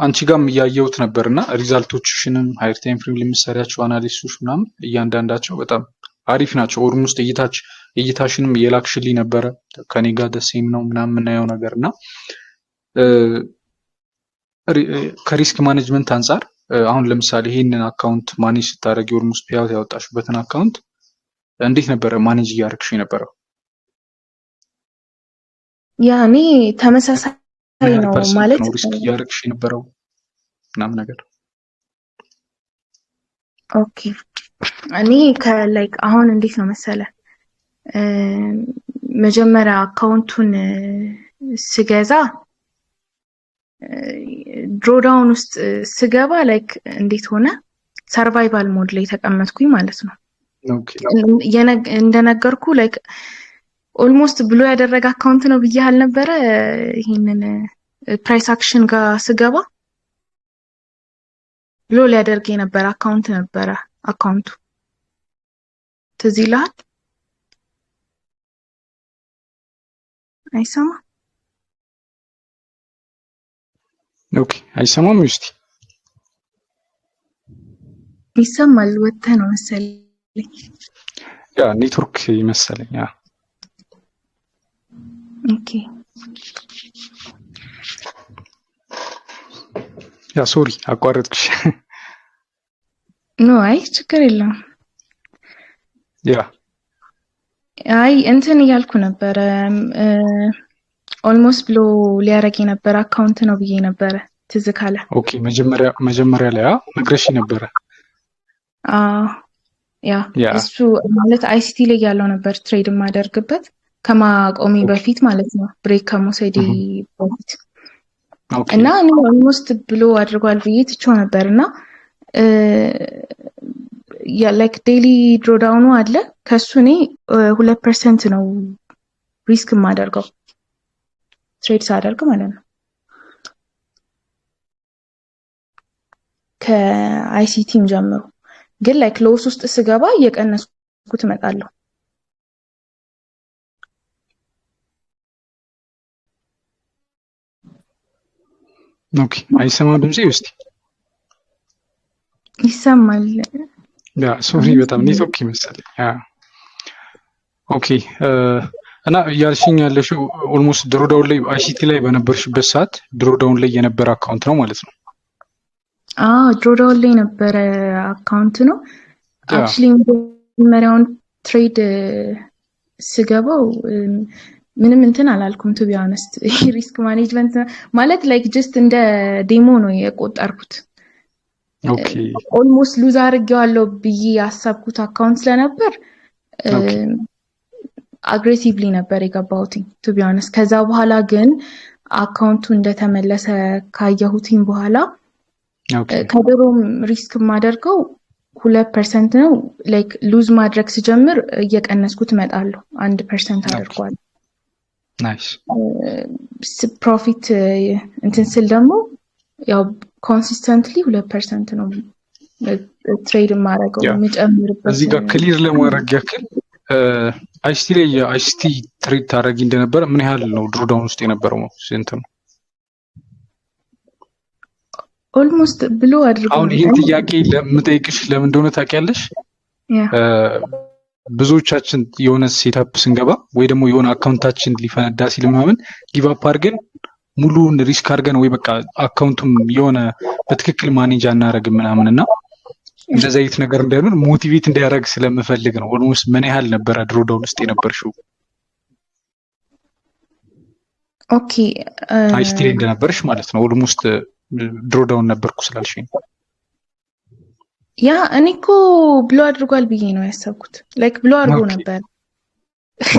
አንቺ ጋርም እያየሁት ነበር እና ሪዛልቶችሽንም ሃይር ታይም ፍሬም ለምሳሌያቸው አናሊሲሶች ምናምን እያንዳንዳቸው በጣም አሪፍ ናቸው። ኦልሞስት እይታሽንም እየላክሽልኝ ነበረ ከኔ ጋር ደሴም ነው ምናምን የምናየው ነገር እና ከሪስክ ማኔጅመንት አንጻር አሁን ለምሳሌ ይሄንን አካውንት ማኔጅ ስታደርጊ ኦልሞስት ፔይአውት ያወጣሽበትን አካውንት እንዴት ነበረ ማኔጅ እያደረግሽ የነበረው? ያኔ ተመሳሳይ ነው ማለት ነው ሪስክ እያደረግሽ የነበረው ምናምን ነገር? ኦኬ እኔ ከላይክ አሁን እንዴት ነው መሰለ መጀመሪያ አካውንቱን ስገዛ ድሮዳውን ውስጥ ስገባ ላይክ እንዴት ሆነ ሰርቫይቫል ሞድ ላይ ተቀመጥኩኝ ማለት ነው። ኦኬ እንደነገርኩ ላይክ ኦልሞስት ብሎ ያደረገ አካውንት ነው ብዬ ነበረ። ይሄንን ፕራይስ አክሽን ጋር ስገባ ብሎ ሊያደርግ የነበረ አካውንት ነበረ። አካውንቱ ትዝ ይልሃል? አይሰማ? ኦኬ አይሰማም? እስቲ ይሰማል። ወጥተህ ነው መሰለኝ። ያ ኔትወርክ ይመስለኝ። ያ ኦኬ ያ ሶሪ አቋረጥኩሽ። ኖ አይ ችግር የለም። ያ አይ እንትን እያልኩ ነበረ ኦልሞስት ብሎ ሊያደርግ የነበረ አካውንት ነው ብዬ ነበረ ትዝ ካለ። ኦኬ መጀመሪያ ላይ ነግረሽ ነበረ። ያ እሱ ማለት አይሲቲ ላይ ያለው ነበር ትሬድ የማደርግበት ከማቆሚ በፊት ማለት ነው፣ ብሬክ ከመውሰዴ በፊት እና እኔ ኦልሞስት ብሎ አድርጓል ብዬ ትቼው ነበር እና ላይክ ዴይሊ ድሮዳውኑ አለ ከሱ እኔ 2% ነው ሪስክ የማደርገው ትሬድ ሳደርግ ማለት ነው። ከአይሲቲም ጀምሮ ግን ላይክ ሎስ ውስጥ ስገባ እየቀነስኩት እመጣለሁ። ኦኬ አይሰማም ድምጼ? እስቲ ይሰማል። ያ ሶሪ በጣም ኔትወርክ ይመስላል። ያ ኦኬ እና እያልሽኝ ያለሽው ኦልሞስት ድሮዳውን ላይ አይሲቲ ላይ በነበርሽበት ሰዓት ድሮዳውን ላይ የነበረ አካውንት ነው ማለት ነው? ድሮዳውን ላይ የነበረ አካውንት ነው። አክቹሊ መጀመሪያውን ትሬድ ስገባው ምንም እንትን አላልኩም ቱ ቢ ኦነስት። ሪስክ ማኔጅመንት ማለት ላይክ ጀስት እንደ ዴሞ ነው የቆጠርኩት። ኦኬ ኦልሞስት ሉዝ አድርጌዋለሁ ብዬ ያሰብኩት አካውንት ስለነበር አግሬሲቭሊ ነበር የገባሁትኝ ቱ ቢ ኦነስት። ከዛ በኋላ ግን አካውንቱ እንደተመለሰ ካየሁትኝ በኋላ ከድሮም ሪስክ የማደርገው 2% ነው። ላይክ ሉዝ ማድረግ ስጀምር እየቀነስኩት እመጣለሁ። 1% አድርጓለሁ። ናይስ ፕሮፊት እንትን ስል ደግሞ ያው ኮንሲስተንትሊ 2% ነው ትሬድ የማደርገው የምጨምርበት። እዚህ ጋር ክሊር ለማድረግ ያክል አይሲቲ ላይ የአይሲቲ ትሬድ ታደርጊ እንደነበረ ምን ያህል ነው ድሮዳውን ውስጥ የነበረው? ስንት ነው? ኦልሞስት ብሎ አድርጎ። አሁን ይሄን ጥያቄ ለምጠይቅሽ ለምን እንደሆነ ታውቂያለሽ? ብዙዎቻችን የሆነ ሴታፕ ስንገባ ወይ ደግሞ የሆነ አካውንታችን ሊፈነዳ ሲል ምናምን ጊቭ አፕ አድርገን ሙሉን ሪስክ አድርገን ወይ በቃ አካውንቱም የሆነ በትክክል ማኔጅ አናደርግም ምናምን እና እንደዚህ አይነት ነገር እንዳይሆን ሞቲቬት እንዲያደርግ ስለምፈልግ ነው። ኦልሞስት ምን ያህል ነበረ ድሮዳውን ውስጥ የነበርሽው? ኦኬ አይሲቲ ላይ እንደነበርሽ ማለት ነው። ኦልሞስት ድሮዳውን ነበርኩ ስላልሽኝ ያ እኔ እኮ ብሎ አድርጓል ብዬ ነው ያሰብኩት። ላይክ ብሎ አድርጎ ኦኬ ነበር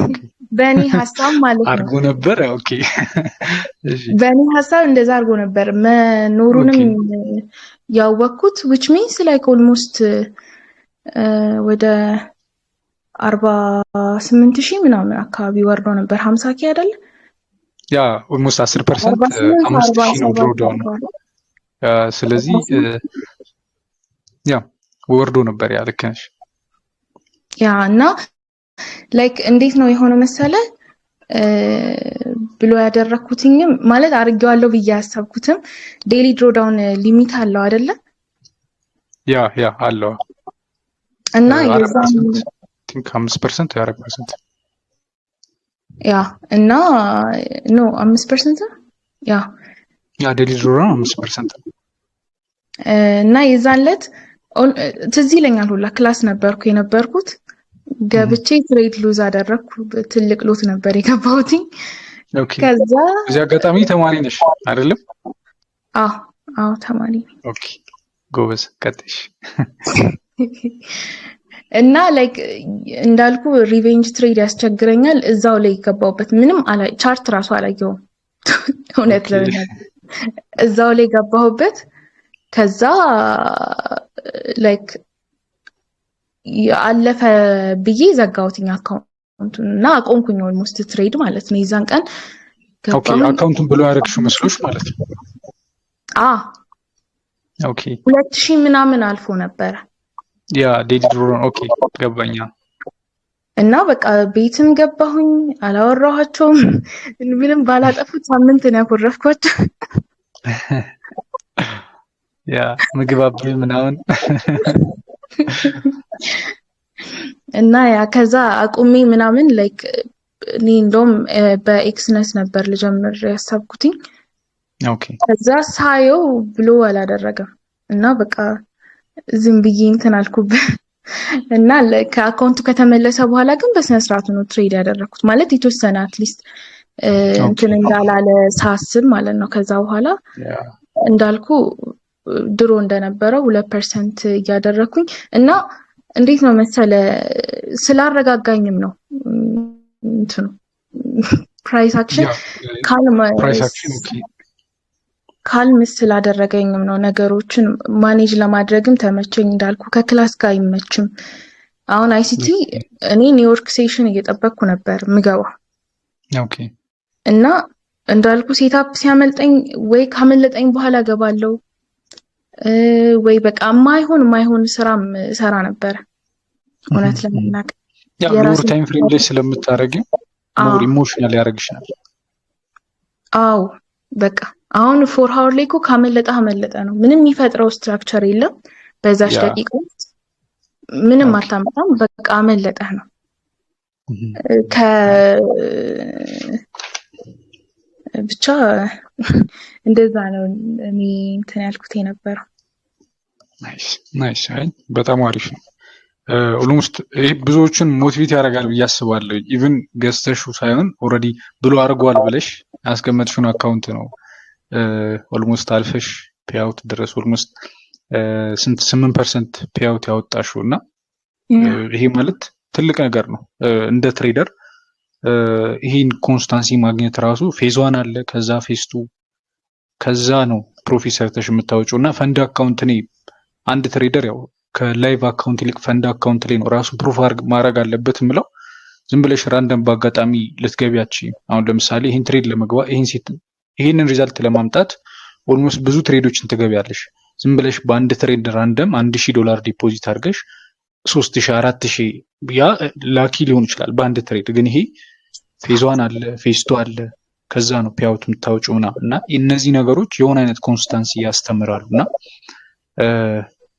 ኦኬ በእኔ ሀሳብ ማለት ነው። አድርጎ ነበር። ኦኬ እሺ በእኔ ሀሳብ እንደዛ አድርጎ ነበር ኦኬ መኖሩንም ያወቅኩት which means like almost ወደ 48,000 ምናምን አካባቢ ወርዶ ነበር። 50K አይደለ? ያ ኦልሞስት 10% 48 5,000 ነው 47 ድሮዳውን ነው። ስለዚህ 48 ያ ወርዶ ነበር። ያ ልክ ነሽ። ያ እና ላይክ እንዴት ነው የሆነ መሰለ ብሎ ያደረኩትኝም ማለት አድርጌዋለሁ ብዬ ያሰብኩትም ዴሊ ድሮዳውን ሊሚት አለው አይደለ? ያ አለው እና የዛን 5% ያ 4% ያ እና ኖ 5% ያ ዴሊ ድሮዳውን 5% እና የዛን ዕለት ትዝ ይለኛል ሁላ ክላስ ነበርኩ የነበርኩት ገብቼ ትሬድ ሉዝ አደረኩ። ትልቅ ሎት ነበር የገባሁት። ኦኬ ከዛ እዚህ አጋጣሚ ተማሪ ነሽ አይደለም? አዎ ተማሪ ነኝ። ኦኬ ጎበዝ ቀጥሽ። እና ላይክ እንዳልኩ ሪቬንጅ ትሬድ ያስቸግረኛል። እዛው ላይ ገባሁበት። ምንም ቻርት ራሱ አላየሁም እውነት ለመናገር እዛው ላይ ገባሁበት። ከዛ ላይክ አለፈ ብዬ ዘጋሁትኝ አካውንቱን እና አቆምኩኝ ኦልሞስት ትሬድ ማለት ነው። የዛን ቀን ኦኬ አካውንቱን ብሎ ያደረግሽው መስሎሽ ማለት ነው? ኦኬ 2,000 ምናምን አልፎ ነበረ ያ ዴሊ ድሮዳውን። ኦኬ ገባኛ። እና በቃ ቤትም ገባሁኝ አላወራኋቸውም። ምንም ባላጠፉት ሳምንት ነው ያኮረፍኳቸው። ያ ምግብ አብይ ምናምን እና ያ ከዛ አቁሜ ምናምን ላይክ እኔ እንደውም በኤክስነስ ነበር ልጀምር ያሰብኩትኝ። ኦኬ ከዛ ሳየው ብሎ አላደረገም እና በቃ ዝም ብዬ እንትን አልኩበት እና ከአካውንቱ ከተመለሰ በኋላ ግን በስነ ስርዓቱ ነው ትሬድ ያደረኩት ማለት የተወሰነ አትሊስት እንትን እንዳላለ ሳስብ ማለት ነው። ከዛ በኋላ እንዳልኩ ድሮ እንደነበረው 2% እያደረኩኝ እና እንዴት ነው መሰለ ስላረጋጋኝም ነው እንትኑ ፕራይስ አክሽን ካልም ስላደረገኝም ነው። ነገሮችን ማኔጅ ለማድረግም ተመቸኝ። እንዳልኩ ከክላስ ጋር አይመችም። አሁን አይሲቲ እኔ ኒውዮርክ ሴሽን እየጠበቅኩ ነበር ምገባው። ኦኬ እና እንዳልኩ ሴታፕ ሲያመልጠኝ ወይ ካመለጠኝ በኋላ ገባለው ወይ በቃ ማይሆን ስራም ሰራ ነበር እውነት ለመናገር። ያ ሞር ታይም ፍሬም ላይ ስለምታረጊው ሞር ኢሞሽናል ያረግሽናል። አዎ በቃ አሁን 4 ሃወር ላይ እኮ ካመለጠ ነው። ምንም የሚፈጥረው ስትራክቸር የለም። በዛች ደቂቃ ውስጥ ምንም አታመጣም። በቃ አመለጠህ ነው። ብቻ እንደዛ ነው እኔ እንትን ያልኩት የነበረው። ናይስ አይ በጣም አሪፍ ነው። ኦልሞስት ይሄ ብዙዎችን ሞቲቬት ያደርጋል ብዬ አስባለሁ። ኢቭን ገዝተሹ ሳይሆን ኦልሬዲ ብሎ አድርጓል ብለሽ ያስቀመጥሽውን አካውንት ነው ኦልሞስት አልፈሽ ፔአውት ድረስ ኦልሞስት 8% ፔአውት ያወጣሽው እና ይሄ ማለት ትልቅ ነገር ነው እንደ ትሬደር። ይሄን ኮንስታንሲ ማግኘት ራሱ ፌዝ 1 አለ፣ ከዛ ፌዝ 2 ከዛ ነው ፕሮፊት ሰርተሽ የምታወጪው። እና ፈንድ አካውንት እኔ አንድ ትሬደር ያው ከላይቭ አካውንት ይልቅ ፈንድ አካውንት ላይ ነው ራሱ ፕሩፍ ማድረግ አለበት የምለው። ዝም ብለሽ ራንደም በአጋጣሚ ልትገቢያች። አሁን ለምሳሌ ይሄን ትሬድ ለመግባት ይሄንን ሪዛልት ለማምጣት ኦልሞስት ብዙ ትሬዶችን ትገቢያለሽ። ዝም ብለሽ በአንድ ትሬድ ራንደም $1,000 ዲፖዚት አድርገሽ 3,000 4,000 ያ ላኪ ሊሆን ይችላል በአንድ ትሬድ። ግን ይሄ ፌዝ 1 አለ፣ ፌዝ 2 አለ፣ ከዛ ነው ፔአውት የምታወጪው እና እነዚህ ነገሮች የሆነ አይነት ኮንስታንሲ ያስተምራሉ። እና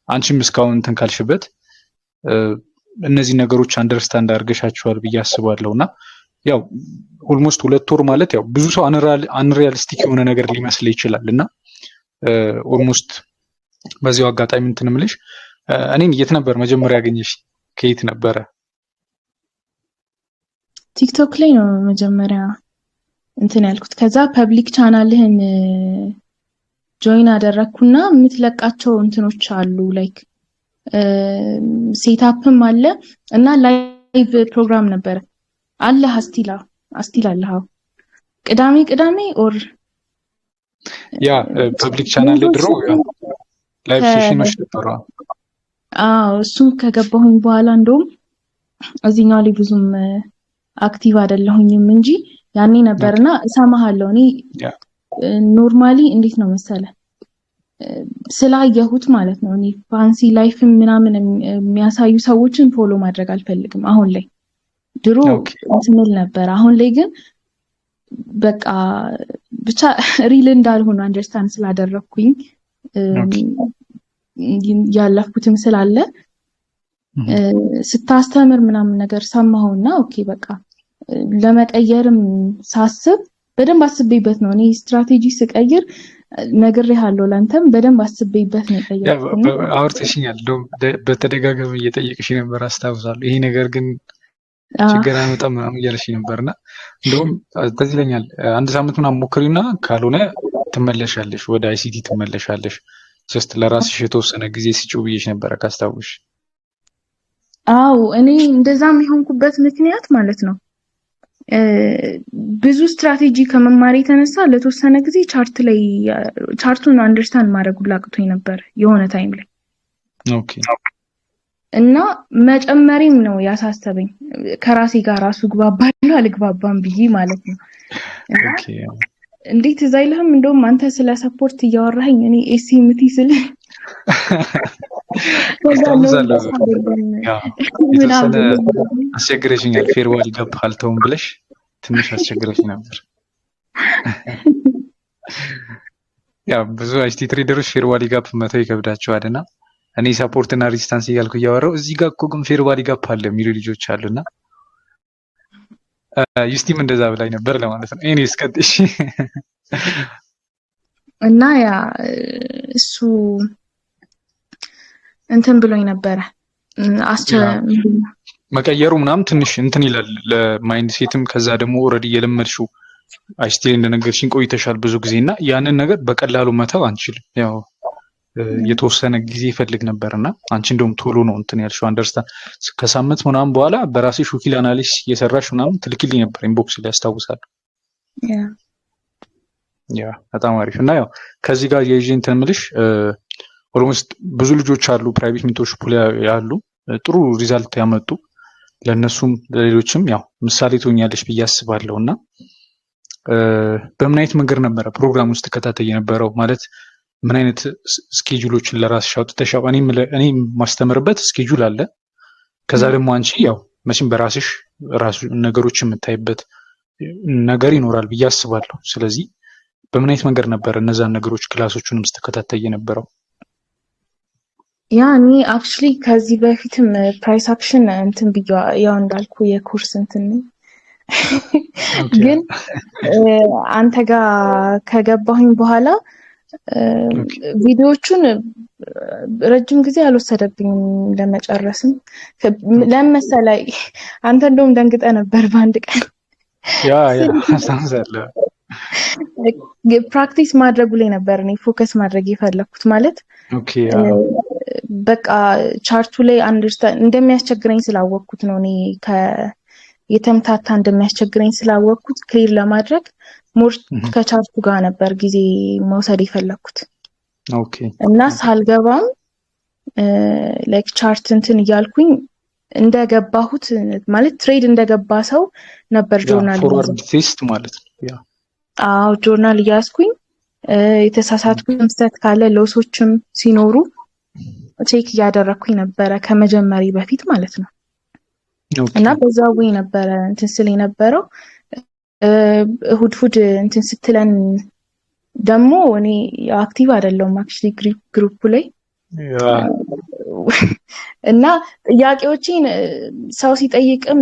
አንቺም እስካሁን እንትን ካልሽበት እነዚህ ነገሮች አንደርስታንድ አድርገሻቸዋል ብዬ አስባለሁ። እና ያው ኦልሞስት 2 ወር ማለት ያው ብዙ ሰው አንሪያሊስቲክ የሆነ ነገር ሊመስል ይችላል። እና ኦልሞስት በዚያው አጋጣሚ እንትን እምልሽ እኔን የት ነበር መጀመሪያ ያገኘሽ? ከየት ነበረ? ቲክቶክ ላይ ነው መጀመሪያ እንትን ያልኩት። ከዛ ፐብሊክ ቻናልህን ጆይን አደረኩና የምትለቃቸው እንትኖች አሉ ላይክ ሴታፕም አለ እና ላይቭ ፕሮግራም ነበር አለ አስቲል አለ ቅዳሜ ኦር ያ ፐብሊክ ቻናል ድሮ ላይቭ ሴሽኖች ነበሩ። እሱም ከገባሁኝ በኋላ እንደውም እዚህኛው ላይ ብዙም አክቲቭ አይደለሁኝም እንጂ ያኔ ነበርና እሰማሃለሁ። እኔ ኖርማሊ እንዴት ነው መሰለ ስላየሁት ማለት ነው። እኔ ፋንሲ ላይፍ ምናምን የሚያሳዩ ሰዎችን ፎሎ ማድረግ አልፈልግም አሁን ላይ። ድሮ እንስምል ነበር። አሁን ላይ ግን በቃ ብቻ ሪል እንዳልሆነ አንደርስታንድ ስላደረኩኝ ያለፍኩትም ስላለ ስታስተምር ምናምን ነገር ሰማሁና ኦኬ በቃ ለመቀየርም ሳስብ በደንብ አስቤበት ነው። እኔ ስትራቴጂ ስቀይር ነግሬሃለሁ፣ ለአንተም በደንብ አስቤበት ነው የቀየርኩት። አውርተሽኛል፣ እንደውም በተደጋጋሚ እየጠየቅሽ ነበር አስታውሳለሁ። ይሄ ነገር ግን ችግር አይመጣም ምናምን እያለሽ ነበርና እንደውም ትዝ ይለኛል አንድ ሳምንት ምናምን ሞክሪና ካልሆነ ትመለሻለሽ፣ ወደ አይሲቲ ትመለሻለሽ፣ ጀስት ለራስሽ የተወሰነ ጊዜ ስጪው ብዬሽ ነበረ ካስታውሽ። አዎ እኔ እንደዛም የሆንኩበት ምክንያት ማለት ነው ብዙ ስትራቴጂ ከመማር የተነሳ ለተወሰነ ጊዜ ቻርቱን አንደርስታንድ ማድረግ ላቅቶኝ ነበር የሆነ ታይም ላይ። ኦኬ እና መጨመሪም ነው ያሳሰበኝ ከራሴ ጋር ራሱ ግባባለሁ አልግባባም ብዬ ማለት ነው። ኦኬ እንዴት እዛ አይልህም? እንደውም አንተ ስለ ሰፖርት እያወራኸኝ እኔ ኤስኤምቲ ስለ አስቸግረሽኛል። ፌርዋል ገብቷል ተውም ብለሽ ትንሽ አስቸግረሽ ነበር። ያው ብዙ አይሲቲ ትሬደሮች ፌርዋል ጋፕ መተው ይከብዳቸዋልና እኔ ሰፖርት እና ሬዚስታንስ እያልኩ እያወራሁ እዚህ ጋር እኮ ግን ፌርዋል ጋፕ አለ የሚሉ ልጆች አሉና ዩስቲም እንደዛ ብላኝ ነበር ለማለት ነው። እኔ እስከጥሽ እና ያ እሱ እንትን ብሎኝ ነበረ መቀየሩ ምናምን ትንሽ እንትን ይላል ለማይንድ ሴትም። ከዛ ደግሞ ኦልሬዲ የለመድሽው አይሲቲ እንደነገርሽኝ ቆይተሻል ብዙ ጊዜና ያንን ነገር በቀላሉ መተው አንችልም። ያው የተወሰነ ጊዜ ይፈልግ ነበርና አንቺ እንደውም ቶሎ ነው እንትን ያልሽው አንደርስታንድ። ከሳምንት ምናምን በኋላ በራስሽ ዊኪሊ አናሊሲስ እየሰራሽ ምናምን ትልክልኝ ነበር ኢንቦክስ ላይ ያስታውሳለሁ። ያ በጣም አሪፍ። እና ያው ከዚህ ጋር የይዤ እንትን የምልሽ ኦልሞስት ብዙ ልጆች አሉ ፕራይቬት ሜንቶርሺፕ ላይ ያሉ ጥሩ ሪዛልት ያመጡ፣ ለነሱም ለሌሎችም ያው ምሳሌ ትሆኛለሽ ብዬ አስባለሁ። እና በምን አይነት መንገድ ነበረ ፕሮግራም ውስጥ ተከታተይ የነበረው? ማለት ምን አይነት ስኬጁሎችን ለራስሽ አውጥተሽ? እኔ ማስተምርበት ስኬጁል አለ። ከዛ ደግሞ አንቺ ያው መቼም በራስሽ ነገሮች የምታይበት ነገር ይኖራል ብዬ አስባለሁ። ስለዚህ በምን አይነት መንገድ ነበረ እነዛን ነገሮች ክላሶቹንም ስትከታተይ የነበረው? ያ እኔ አክቹሊ ከዚህ በፊትም ፕራይስ አክሽን እንትን ብዬ ያው እንዳልኩ የኮርስ እንትን ግን አንተ ጋር ከገባሁኝ በኋላ ቪዲዮቹን ረጅም ጊዜ አልወሰደብኝም ለመጨረስም። ለምሳሌ አንተ እንደውም ደንግጠ ነበር በአንድ ቀን። ያ አሳንዛለሁ። ፕራክቲስ ማድረጉ ላይ ነበር እኔ ፎከስ ማድረግ የፈለኩት። ማለት ኦኬ በቃ ቻርቱ ላይ አንደርስታንድ እንደሚያስቸግረኝ ስላወቅኩት ነው። እኔ የተምታታ እንደሚያስቸግረኝ ስላወቅኩት ክሊር ለማድረግ ሞር ከቻርቱ ጋር ነበር ጊዜ መውሰድ የፈለኩት። ኦኬ እና ሳልገባም ላይክ ቻርት እንትን እያልኩኝ እንደገባሁት ማለት ትሬድ እንደገባ ሰው ነበር ጆርናል ፎርዋርድ ቴስት ማለት ነው። ያ አዎ ጆርናል እያስኩኝ የተሳሳትኩኝ ስህተት ካለ ሎሶችም ሲኖሩ ቼክ እያደረኩኝ ነበረ ከመጀመሪ በፊት ማለት ነው። እና በዛው ወይ ነበረ እንትን ስለ የነበረው እሁድ እንትን ስትለን ደግሞ እኔ አክቲቭ አይደለሁም አክቹሊ ግሩፕ ላይ እና ጥያቄዎችን ሰው ሲጠይቅም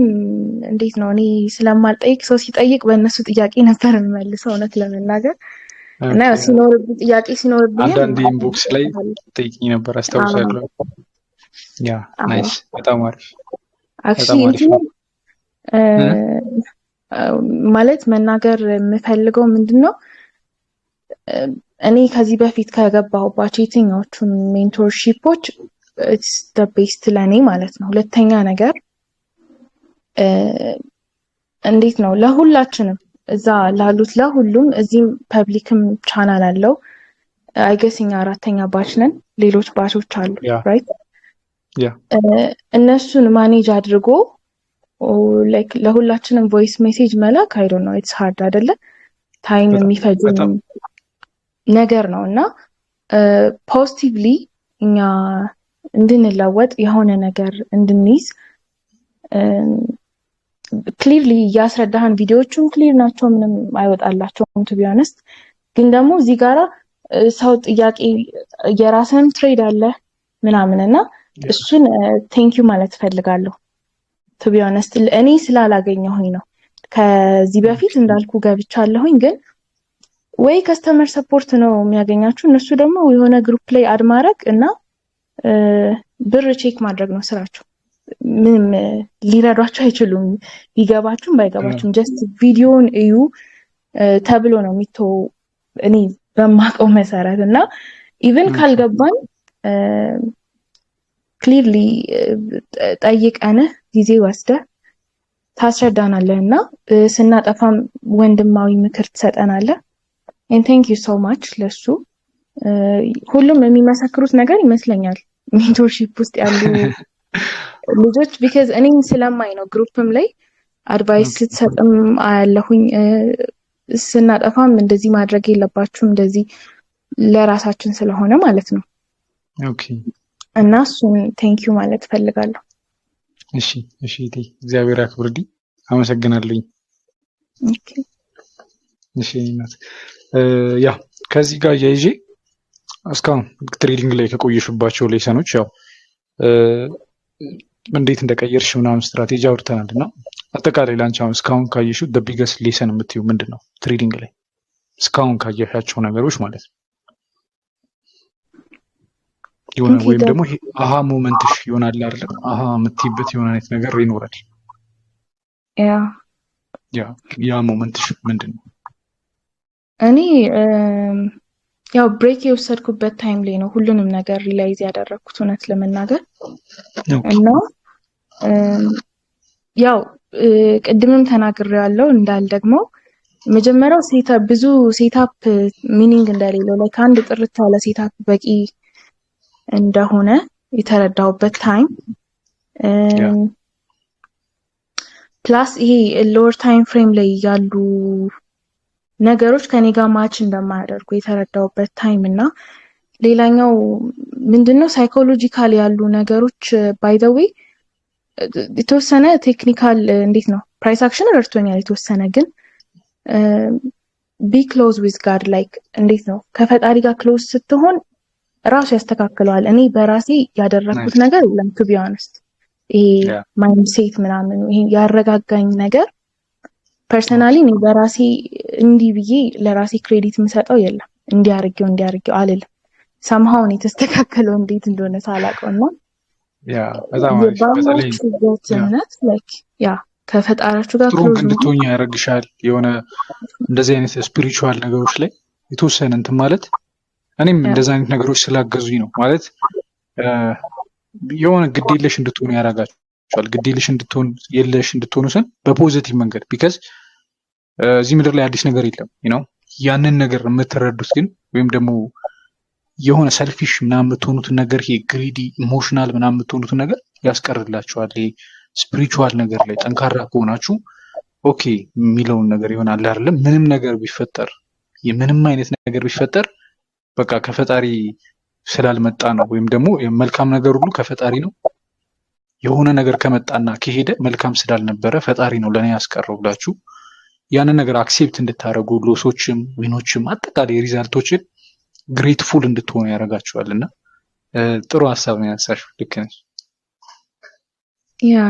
እንዴት ነው እኔ ስለማልጠይቅ ሰው ሲጠይቅ በእነሱ ጥያቄ ነበር የምመልሰው እውነት ለመናገር። እና ጥያቄ ሲኖርብኝ አንዳንድ ኢንቦክስ ላይ ጠይቅኝ ነበር አስታውሳለሁ። ያ ናይስ፣ በጣም አሪፍ። አክቹሊ ማለት መናገር የምፈልገው ምንድነው እኔ ከዚህ በፊት ከገባሁባቸው የትኛዎቹም ሜንቶርሺፖች ኢትስ ዘ ቤስት ለኔ ማለት ነው። ሁለተኛ ነገር እንዴት ነው ለሁላችንም እዛ ላሉት ለሁሉም እዚህም ፐብሊክም ቻናል አለው አይገስኛ አራተኛ ባች ነን ሌሎች ባቾች አሉ ራይት እነሱን ማኔጅ አድርጎ ላይክ ለሁላችንም ቮይስ ሜሴጅ መላክ አይ ዶንት ኖ ኢትስ ሃርድ አይደለ ታይም የሚፈጅ ነገር ነው እና ፖዚቲቭሊ እኛ እንድንለወጥ የሆነ ነገር እንድንይዝ ክሊርሊ ያስረዳህን ቪዲዮዎቹም ክሊር ናቸው ምንም አይወጣላቸውም ቱ ቢ ኦነስት ግን ደግሞ እዚህ ጋራ ሰው ጥያቄ የራስን ትሬድ አለ ምናምንና እሱን ቴንክ ዩ ማለት ፈልጋለሁ ቱ ቢ ኦነስት እኔ ስላላገኘሁኝ ነው ከዚህ በፊት እንዳልኩ ገብቻለሁኝ ግን ወይ ከስተመር ሰፖርት ነው የሚያገኛችሁ እነሱ ደግሞ የሆነ ግሩፕ ላይ አድ ማድረግ እና ብር ቼክ ማድረግ ነው ስራቸው ምንም ሊረዷቸው አይችሉም ቢገባችሁም ባይገባችሁም ጀስት ቪዲዮን እዩ ተብሎ ነው የሚተው እኔ በማቀው መሰረት እና ኢቭን ካልገባን ክሊርሊ ጠይቀን ጊዜ ወስደ ታስረዳናለህና ስናጠፋም ወንድማዊ ምክር ትሰጠናለህ and thank you so much ለሱ ሁሉም የሚመሰክሩት ነገር ይመስለኛል ሜንቶርሺፕ ውስጥ ያሉ ልጆች because እኔም ስለማይ ነው ግሩፕም ላይ አድቫይስ ስትሰጥም አያለሁኝ ስናጠፋም እንደዚህ ማድረግ የለባችሁም እንደዚህ ለራሳችን ስለሆነ ማለት ነው ኦኬ እና እሱን ቴንክ ዩ ማለት ፈልጋለሁ እሺ እግዚአብሔር ያክብርልኝ አመሰግናለሁ ኦኬ እሺ እናት ያ ከዚህ ጋር ያይዤ እስካሁን ትሬዲንግ ላይ ከቆየሽባቸው ሌሰኖች ያው እንዴት እንደቀየርሽ ምናምን ስትራቴጂ አውርተናልና አጠቃላይ ላንቺ አሁን እስካሁን ካየሽው the biggest lesson የምትይው ምንድነው ትሬዲንግ ላይ እስካሁን ካየሻቸው ነገሮች ማለት ነው የሆነ ወይም ደግሞ አሃ ሞመንትሽ ይሆናል አይደል አሃ የምትይበት የሆነ አይነት ነገር ይኖራል ያ ሞመንትሽ ምንድነው እኔ ያው ብሬክ የወሰድኩበት ታይም ላይ ነው ሁሉንም ነገር ሪላይዝ ያደረኩት እውነት ለመናገር እና ያው ቅድምም ተናግሬያለሁ እንዳል ደግሞ መጀመሪያው ሴታፕ ብዙ ሴታፕ ሚኒንግ እንደሌለው ላይ ከአንድ ጥርት ያለ ሴታፕ በቂ እንደሆነ የተረዳሁበት ታይም ፕላስ ይሄ ሎወር ታይም ፍሬም ላይ ያሉ ነገሮች ከኔ ጋር ማች እንደማያደርጉ የተረዳሁበት ታይም እና ሌላኛው ምንድነው ሳይኮሎጂካል ያሉ ነገሮች ባይ ዘ ዌይ የተወሰነ ቴክኒካል እንዴት ነው ፕራይስ አክሽን ረድቶኛል የተወሰነ ግን ቢ ክሎዝ ዊዝ ጋድ ላይክ እንዴት ነው ከፈጣሪ ጋር ክሎዝ ስትሆን ራሱ ያስተካክለዋል እኔ በራሴ ያደረኩት ነገር የለም ቱ ቢ ኦነስት ይሄ ማይንድሴት ምናምን ይሄ ያረጋጋኝ ነገር ፐርሰናሊ እኔ በራሴ እንዲህ ብዬ ለራሴ ክሬዲት የምሰጠው የለም እንዲያርገው አልልም somehow ነው የተስተካከለው እንዴት እንደሆነ ሳላውቀውና በጣም ላይክ ከፈጣሪያችሁ ጋር ክሎዝ እንድትሆኚ ያደርግሻል የሆነ እንደዚህ አይነት ስፒሪቹዋል ነገሮች ላይ የተወሰነ እንትን ማለት እኔም እንደዛ አይነት ነገሮች ስላገዙኝ ነው ማለት የሆነ ግዴለሽ እንድትሆኑ ያደርጋችኋል ግዴለሽ እንድትሆኑ ስን በፖዚቲቭ መንገድ ቢካዝ እዚህ ምድር ላይ አዲስ ነገር የለም ያንን ነገር የምትረዱት ግን ወይም ደግሞ የሆነ ሰልፊሽ ምናምን የምትሆኑትን ነገር ይሄ ግሪዲ ኢሞሽናል ምናምን የምትሆኑትን ነገር ያስቀርላችኋል ይሄ ስፒሪቹዋል ነገር ላይ ጠንካራ ከሆናችሁ ኦኬ የሚለውን ነገር ይሆናል አይደለም ምንም ነገር ቢፈጠር የምንም አይነት ነገር ቢፈጠር በቃ ከፈጣሪ ስላልመጣ ነው ወይም ደግሞ መልካም ነገር ሁሉ ከፈጣሪ ነው የሆነ ነገር ከመጣና ከሄደ መልካም ስላልነበረ ፈጣሪ ነው ለኔ ያስቀረው ብላችሁ ያንን ነገር አክሴፕት እንድታረጉ ሎሶችም ዊኖችም አጠቃላይ ሪዛልቶችን ግሬትፉል እንድትሆኑ ያደርጋችኋልና ጥሩ ሐሳብ ነው ያሳሽው ልክ ነሽ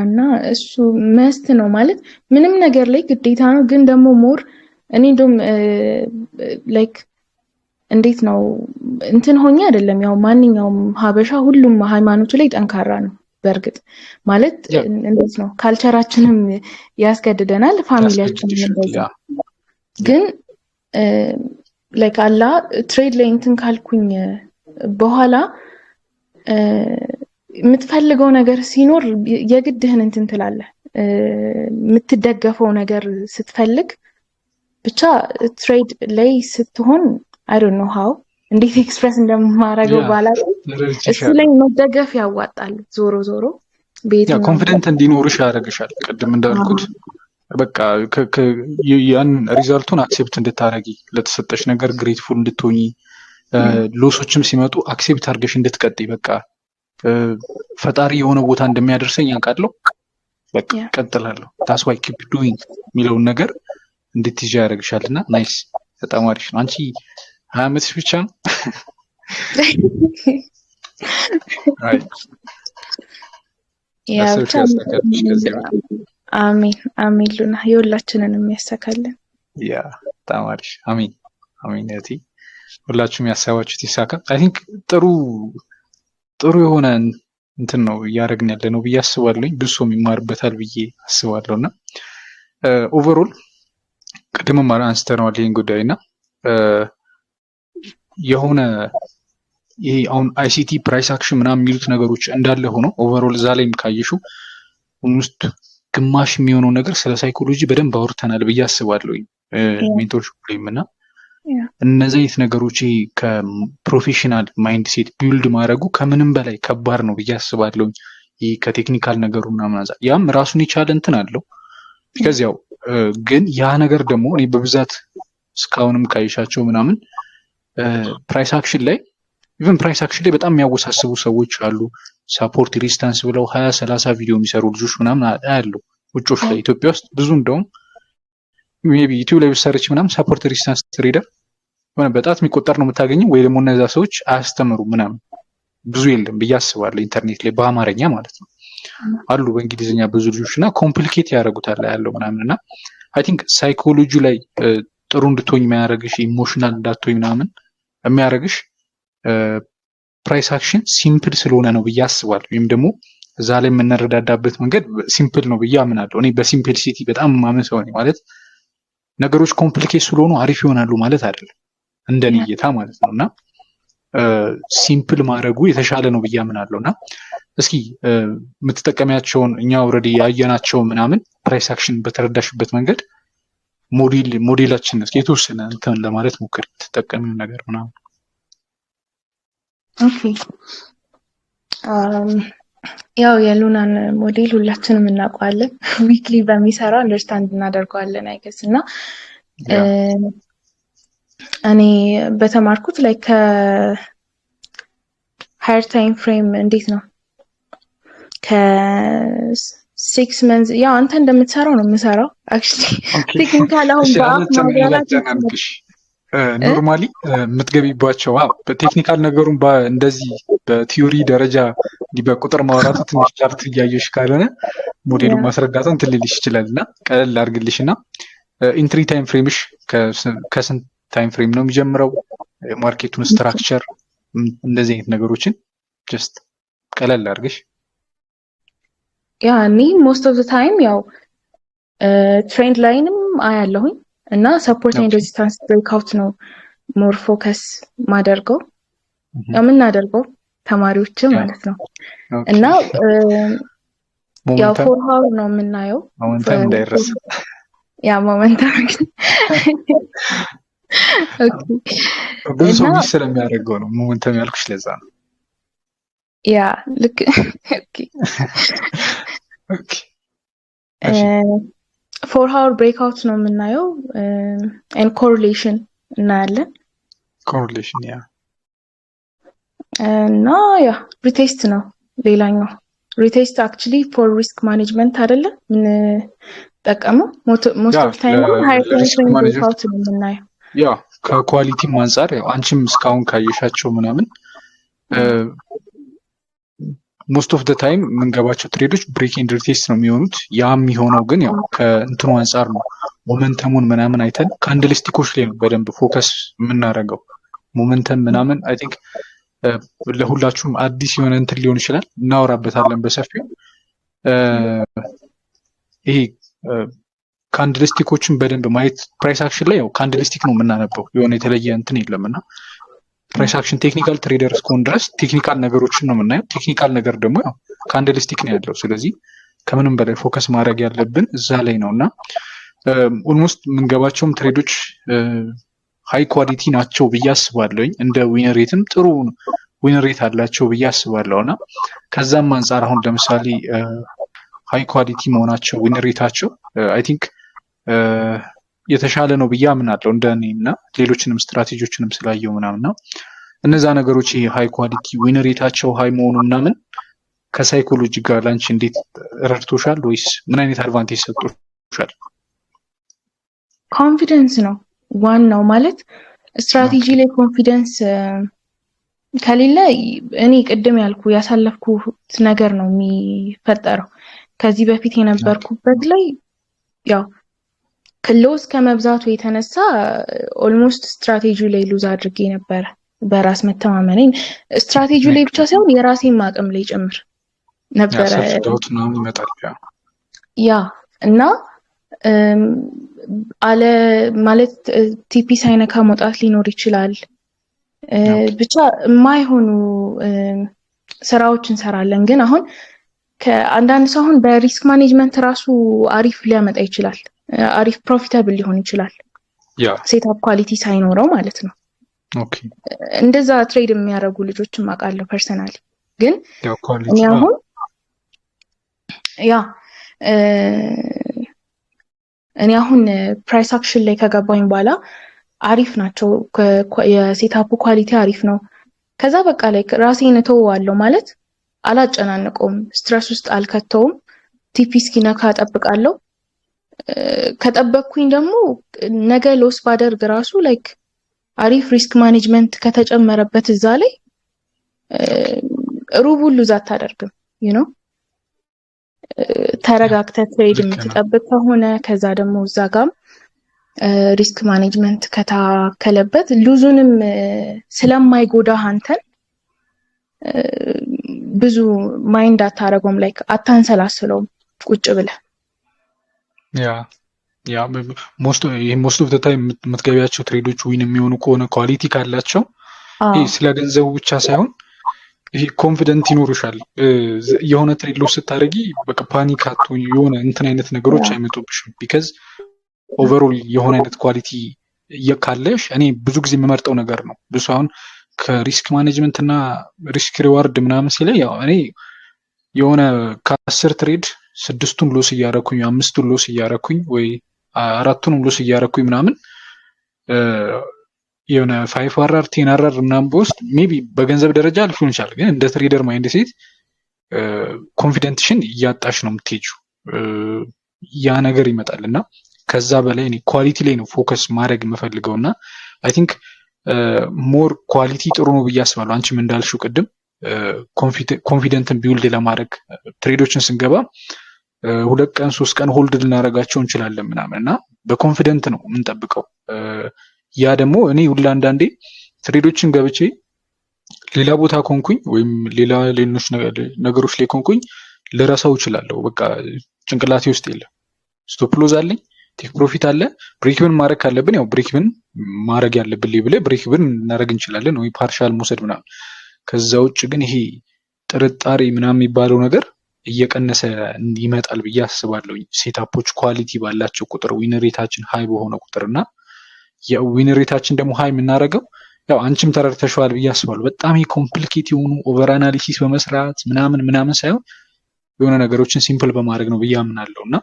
እና እሱ መስት ነው ማለት ምንም ነገር ላይ ግዴታ ነው ግን ደግሞ ሞር እኔ እንደውም ላይክ እንዴት ነው እንትን ሆኜ አይደለም ያው ማንኛውም ሀበሻ ሁሉም ሃይማኖቱ ላይ ጠንካራ ነው በርግጥ ማለት እንዴት ነው ካልቸራችንም ያስገድደናል ፋሚሊያችንም እንደዛ ግን ላይክ አላ ትሬድ ላይ እንትን ካልኩኝ በኋላ የምትፈልገው ነገር ሲኖር የግድህን እንትን ትላለህ። የምትደገፈው ነገር ስትፈልግ ብቻ ትሬድ ላይ ስትሆን አይ ዶንት ኖ ሃው እንዴት ኤክስፕረስ እንደማደርገው ባላውቅም እሱ ላይ መደገፍ ያዋጣል። ዞሮ ዞሮ ያ ኮንፊደንት እንዲኖርሽ ያደርግሻል። ቅድም እንዳልኩት በቃ ያን ሪዛልቱን አክሴፕት እንድታረጊ ለተሰጠሽ ነገር ግሬትፉል እንድትሆኚ ሎሶችም ሲመጡ አክሴፕት አድርገሽ እንድትቀጥይ በቃ ፈጣሪ የሆነ ቦታ እንደሚያደርሰኝ ያውቃለሁ፣ በቃ ቀጥላለሁ ታስ ዋይ ኪፕ ዱዊንግ የሚለውን ነገር እንድትይዣ ያደርግሻልና ናይስ፣ በጣም አሪፍ ነው። አንቺ 20 ዓመትሽ ብቻ ነው። አሜን አሜን ሉና የሁላችንንም ያሳካልን። ያ በጣም አሪፍ አሜን አሜን። እህቴ ሁላችሁም ያሳባችሁት ይሳካ። አይ ቲንክ ጥሩ የሆነ እንትን ነው እያደረግን ያለ ነው ብዬ አስባለሁ። ብዙ ሰው ይማርበታል ብዬ አስባለሁ እና ኦቨርኦል ቅድምም አንስተነዋል ይህን ጉዳይ እና የሆነ ይሄ አሁን አይሲቲ ፕራይስ አክሽን ምናምን የሚሉት ነገሮች እንዳለ ሆኖ ኦቨርኦል እዛ ላይም ካየሽው ውስጥ ግማሽ የሚሆነው ነገር ስለ ሳይኮሎጂ በደንብ አውርተናል ብዬ አስባለሁ ሜንቶርሺፕ ላይም እና እነዚህ አይነት ነገሮች ከፕሮፌሽናል ማይንድ ሴት ቢልድ ማድረጉ ከምንም በላይ ከባድ ነው ብዬ አስባለሁ። ይህ ከቴክኒካል ነገሩ ምናምን አንፃር ያም ራሱን የቻለ እንትን አለው። ቢካዝ ያው ግን ያ ነገር ደግሞ እኔ በብዛት እስካሁንም ካይሻቸው ምናምን ፕራይስ አክሽን ላይ ኢቨን ፕራይስ አክሽን ላይ በጣም የሚያወሳስቡ ሰዎች አሉ። ሳፖርት ሪስታንስ ብለው 20-30 ቪዲዮ የሚሰሩ ልጆች ምናምን አያለው ውጮች ላይ። ኢትዮጵያ ውስጥ ብዙ እንደውም ሜቢ ዩቲዩብ ላይ ሰርች ምናምን ሳፖርት ሪስታንስ ትሬደር ሆነ በጣት የሚቆጠር ነው የምታገኘው፣ ወይ ደግሞ እነዛ ሰዎች አያስተምሩ ምናምን ብዙ የለም ብዬ አስባለሁ። ኢንተርኔት ላይ በአማርኛ ማለት ነው አሉ፣ በእንግሊዝኛ ብዙ ልጆች እና ኮምፕሊኬት ያደርጉታል ያለው ምናምን እና አይ ቲንክ ሳይኮሎጂ ላይ ጥሩ እንድትሆኝ የሚያደርግሽ ኢሞሽናል እንዳትሆኝ ምናምን የሚያደርግሽ ፕራይስ አክሽን ሲምፕል ስለሆነ ነው ብዬ አስባለሁ። ወይም ደግሞ እዛ ላይ የምንረዳዳበት መንገድ ሲምፕል ነው ብዬ አምናለሁ። እኔ በሲምፕሊሲቲ በጣም ማመን ሰው ነኝ። ማለት ነገሮች ኮምፕሊኬት ስለሆኑ አሪፍ ይሆናሉ ማለት አይደለም፣ እንደኔ እይታ ማለት ነው እና ሲምፕል ማድረጉ የተሻለ ነው ብዬ አምናለሁ። እና እስኪ የምትጠቀሚያቸውን እኛ ኦልሬዲ ያየናቸው ምናምን ፕራይስ አክሽን በተረዳሽበት መንገድ ሞዴላችን እስኪ የተወሰነ እንትን ለማለት ሞክሪ፣ የምትጠቀሚው ነገር ምናምን። ኦኬ ያው የሉናን ሞዴል ሁላችንም እናውቀዋለን። ዊክሊ በሚሰራው አንደርስታንድ እናደርገዋለን አይገስ እና እኔ በተማርኩት ላይ ከሃየር ታይም ፍሬም እንዴት ነው ከ6 months ያው አንተ እንደምትሰራው ነው የምሰራው። አክቹሊ ቴክኒካል አሁን በአፕ ኖርማሊ የምትገቢባቸው በቴክኒካል ነገሩን እንደዚህ በቲዮሪ ደረጃ በቁጥር ማውራቱ ትንሽ ቻርት እያየሽ ካልሆነ ሞዴሉን ማስረዳቱን እንትን ሊልሽ ይችላል እና ቀለል አድርግልሽ እና ኢንትሪ ታይም ፍሬምሽ ከስንት ታይም ፍሬም ነው የሚጀምረው? ማርኬቱን ስትራክቸር፣ እንደዚህ አይነት ነገሮችን ጀስት ቀለል አድርገሽ። ያ እኔ ሞስት ኦፍ ዘ ታይም ያው ትሬንድ ላይንም አያለሁኝ እና ሰፖርት ኤንድ ሬዚስታንስ ብሬክአውት ነው ሞር ፎከስ ማደርገው የምናደርገው ተማሪዎች ማለት ነው። እና ያው ፎር ሃወር ነው የምናየው። ሞመንተም እንዳይረሳ ያ ሞመንተም ብዙ ሰው ሚስ ስለሚያደርገው ነው ሞመንተም ያልኩሽ፣ ለዛ ነው። ያ ልክ ኦኬ ፎር ሃወር ብሬክአውት ነው የምናየው ኤንድ ኮሪሌሽን እናያለን። ኮሪሌሽን ያ እና ያ ሪቴስት ነው ሌላኛው። ሪቴስት አክቹሊ ፎር ሪስክ ማኔጅመንት አይደለም ምን ተጠቀመው ሞስት ኦፍ ታይም ሃይ ፍሬም ብሬክአውት ነው የምናየው። ያ ከኳሊቲም አንፃር ያው አንቺም እስካሁን ካየሻቸው ምናምን ሞስት ኦፍ ዘ ታይም የምንገባቸው ትሬዶች ብሬክ ኤንድ ሪቴስት ነው የሚሆኑት። ያ የሚሆነው ግን ያው ከእንትኑ አንፃር ነው። ሞመንተሙን ምናምን አይተን ካንድልስቲኮች ላይ ነው በደንብ ፎከስ የምናደርገው። ሞመንተም ምናምን አይ ቲንክ ለሁላችሁም አዲስ የሆነ እንትን ሊሆን ይችላል፣ እናወራበታለን በሰፊው። ይሄ ካንድልስቲኮችን በደንብ ማየት ፕራይስ አክሽን ላይ ያው ካንድልስቲክ ነው የምናነበው፣ የሆነ የተለየ እንትን የለም እና ፕራይስ አክሽን ቴክኒካል ትሬደር እስከሆን ድረስ ቴክኒካል ነገሮችን ነው የምናየው። ቴክኒካል ነገር ደግሞ ያው ካንድልስቲክ ነው ያለው። ስለዚህ ከምንም በላይ ፎከስ ማድረግ ያለብን እዛ ላይ ነው እና ኦልሞስት የምንገባቸውም ትሬዶች ሃይ ኳሊቲ ናቸው ብዬ አስባለሁኝ። እንደ ዊነር ሬትም ጥሩ ዊነር ሬት አላቸው ብዬ አስባለሁ እና ከዛም አንጻር አሁን ለምሳሌ ሃይ ኳሊቲ መሆናቸው ዊነር ሬታቸው አይ ቲንክ የተሻለ ነው ብዬ አምናለሁ እንደ እኔ እና ሌሎችንም ስትራቴጂዎችንም ስላየው ምናምን ነው። እነዛ ነገሮች ይሄ ሃይ ኳሊቲ ዊነር ሬታቸው ሃይ መሆኑ ምናምን ከሳይኮሎጂ ጋር ላንቺ እንዴት ረድቶሻል ወይስ ምን አይነት አድቫንቴጅ ሰጥቶሻል? ኮንፊደንስ ነው ዋናው። ማለት ስትራቴጂ ላይ ኮንፊደንስ ከሌለ እኔ ቅድም ያልኩ ያሳለፍኩት ነገር ነው የሚፈጠረው። ከዚህ በፊት የነበርኩበት ላይ ያው ክሎስ ከመብዛቱ የተነሳ ኦልሞስት ስትራቴጂ ላይ ሉዝ አድርጌ ነበር። በራስ መተማመኔን ስትራቴጂ ላይ ብቻ ሳይሆን የራሴን አቅም ላይ ጭምር ነበረ ያ እና አለ ማለት ቲፒ ሳይነካ መውጣት ሊኖር ይችላል። ብቻ የማይሆኑ ስራዎች እንሰራለን። ግን አሁን ከአንዳንድ ሰው አሁን በሪስክ ማኔጅመንት ራሱ አሪፍ ሊያመጣ ይችላል። አሪፍ ፕሮፊታብል ሊሆን ይችላል ሴትአፕ ኳሊቲ ሳይኖረው ማለት ነው። እንደዛ ትሬድ የሚያደርጉ ልጆችም አውቃለሁ ፐርሰናሊ። ግን እኔ አሁን እኔ አሁን ፕራይስ አክሽን ላይ ከገባኝ በኋላ አሪፍ ናቸው። የሴትአፕ ኳሊቲ አሪፍ ነው። ከዛ በቃ ላይ ራሴን እተወዋለሁ ማለት አላጨናንቀውም፣ ስትረስ ውስጥ አልከተውም። ቲፒ እስኪነካ እጠብቃለሁ። ከጠበቅኩኝ ደግሞ ነገ ሎስ ባደርግ ራሱ ላይክ አሪፍ ሪስክ ማኔጅመንት ከተጨመረበት እዛ ላይ ሩቡን ሉዝ አታደርግም። ተረጋግተህ ትሬድ የምትጠብቅ ከሆነ ከዛ ደግሞ እዛ ጋም ሪስክ ማኔጅመንት ከታከለበት ሉዙንም ስለማይጎዳህ አንተን ብዙ ማይንድ አታረገውም፣ ላይክ አታንሰላስለውም ቁጭ ብለህ ያ ሞስት ኦፍ ዘ ታይም የምትገቢያቸው ትሬዶች ዊን የሚሆኑ ከሆነ ኳሊቲ ካላቸው ይሄ ስለ ገንዘቡ ብቻ ሳይሆን ይሄ ኮንፊደንት ይኖርሻል። የሆነ ትሬድ ሎስ ስታደርጊ በቃ ፓኒክ አትሆኝ፣ የሆነ እንትን አይነት ነገሮች አይመጡብሽም። ቢካዝ ኦቨርኦል የሆነ አይነት ኳሊቲ ካለሽ እኔ ብዙ ጊዜ የምመርጠው ነገር ነው። ብዙ አሁን ከሪስክ ማኔጅመንት እና ሪስክ ሪዋርድ ምናምን ሲለኝ ያው እኔ የሆነ ከ10 ትሬድ 6ቱን ሎስ እያረኩኝ 5ቱን ሎስ እያረኩኝ ወይ 4ቱንም ሎስ እያረኩኝ ምናምን የሆነ 5RR 10RR ምናምን በውስጥ ሜቢ በገንዘብ ደረጃ ሊሆን ይችላል። ግን እንደ ትሬደር ማይንድ ሴት ኮንፊደንትሽን እያጣሽ ነው የምትሄጂው። ያ ነገር ይመጣል እና ከዛ በላይ እኔ ኳሊቲ ላይ ነው ፎከስ ማድረግ የምፈልገው እና አይ ቲንክ ሞር ኳሊቲ ጥሩ ነው ብዬ አስባለሁ። አንቺም እንዳልሽው ቅድም ኮንፊደንትን ቢውልድ ለማድረግ ትሬዶችን ስንገባ 2 ቀን 3 ቀን ሆልድ ልናደርጋቸው እንችላለን ምናምን እና በኮንፊደንት ነው የምንጠብቀው። ያ ደግሞ እኔ ሁላ አንዳንዴ ትሬዶችን ገብቼ ሌላ ቦታ ኮንኩኝ ወይም ሌላ ሌሎች ነገሮች ላይ ኮንኩኝ ልረሳው እችላለሁ። በቃ ጭንቅላቴ ውስጥ የለም። ስቶፕ ሎዝ አለኝ፣ ቴክ ፕሮፊት አለ። ብሬክብን ማድረግ ካለብን ያው ብሬክብን ማድረግ ያለብን ላይ ብለ ብሬክብን እናደርግ እንችላለን ወይ ፓርሻል መውሰድ ምናምን። ከዛ ውጭ ግን ይሄ ጥርጣሬ ምናምን የሚባለው ነገር እየቀነሰ ይመጣል ብዬ አስባለሁ። ሴታፖች ኳሊቲ ባላቸው ቁጥር ዊነር ሬታችን ሃይ በሆነ ቁጥር እና የዊነር ሬታችን ደግሞ ሃይ የምናደርገው ያው አንቺም ተረድተሽዋል ብዬ አስባለሁ። በጣም ኮምፕሊኬት የሆኑ ኦቨር አናሊሲስ በመስራት ምናምን ሳይሆን የሆነ ነገሮችን ሲምፕል በማድረግ ነው ብዬ አምናለሁ እና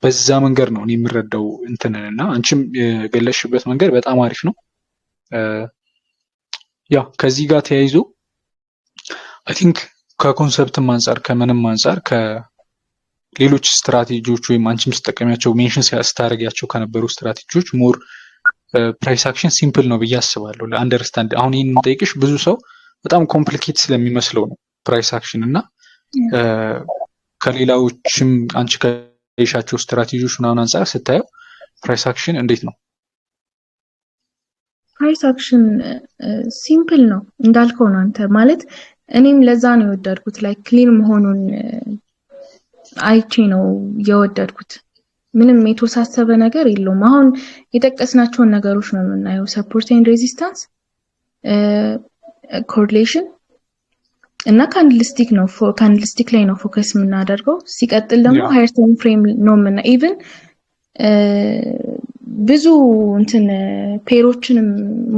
በዛ መንገድ ነው እኔ የምረዳው እንትንን እና አንቺም የገለሽበት መንገድ በጣም አሪፍ ነው። ያው ከዚህ ጋር ተያይዞ አይ ቲንክ ከኮንሰፕትም አንጻር ከምንም አንጻር ከሌሎች ስትራቴጂዎች ወይም አንቺም ስትጠቀሚያቸው ሜንሽን ስታደርጊያቸው ከነበሩ ስትራቴጂዎች ሞር ፕራይስ አክሽን ሲምፕል ነው ብዬ አስባለሁ ለአንደርስታንድ። አሁን ይህን የምጠይቅሽ ብዙ ሰው በጣም ኮምፕሊኬት ስለሚመስለው ነው ፕራይስ አክሽን እና ከሌላዎችም አንቺ ከሌሻቸው ስትራቴጂዎች ምናምን አንጻር ስታየው ፕራይስ አክሽን እንዴት ነው? ፕራይስ አክሽን ሲምፕል ነው እንዳልከው ነው አንተ ማለት እኔም ለዛ ነው የወደድኩት። ላይክ ክሊን መሆኑን አይቼ ነው የወደድኩት። ምንም የተወሳሰበ ነገር የለውም። አሁን የጠቀስናቸውን ነገሮች ነው የምናየው፣ ሰፖርት ኤንድ ሬዚስታንስ ኮሪሌሽን እና ካንድልስቲክ ነው ካንድልስቲክ ላይ ነው ፎከስ የምናደርገው። ሲቀጥል ደግሞ ሃየር ታይም ፍሬም ነው እና ኢቭን ብዙ እንትን ፔሮችንም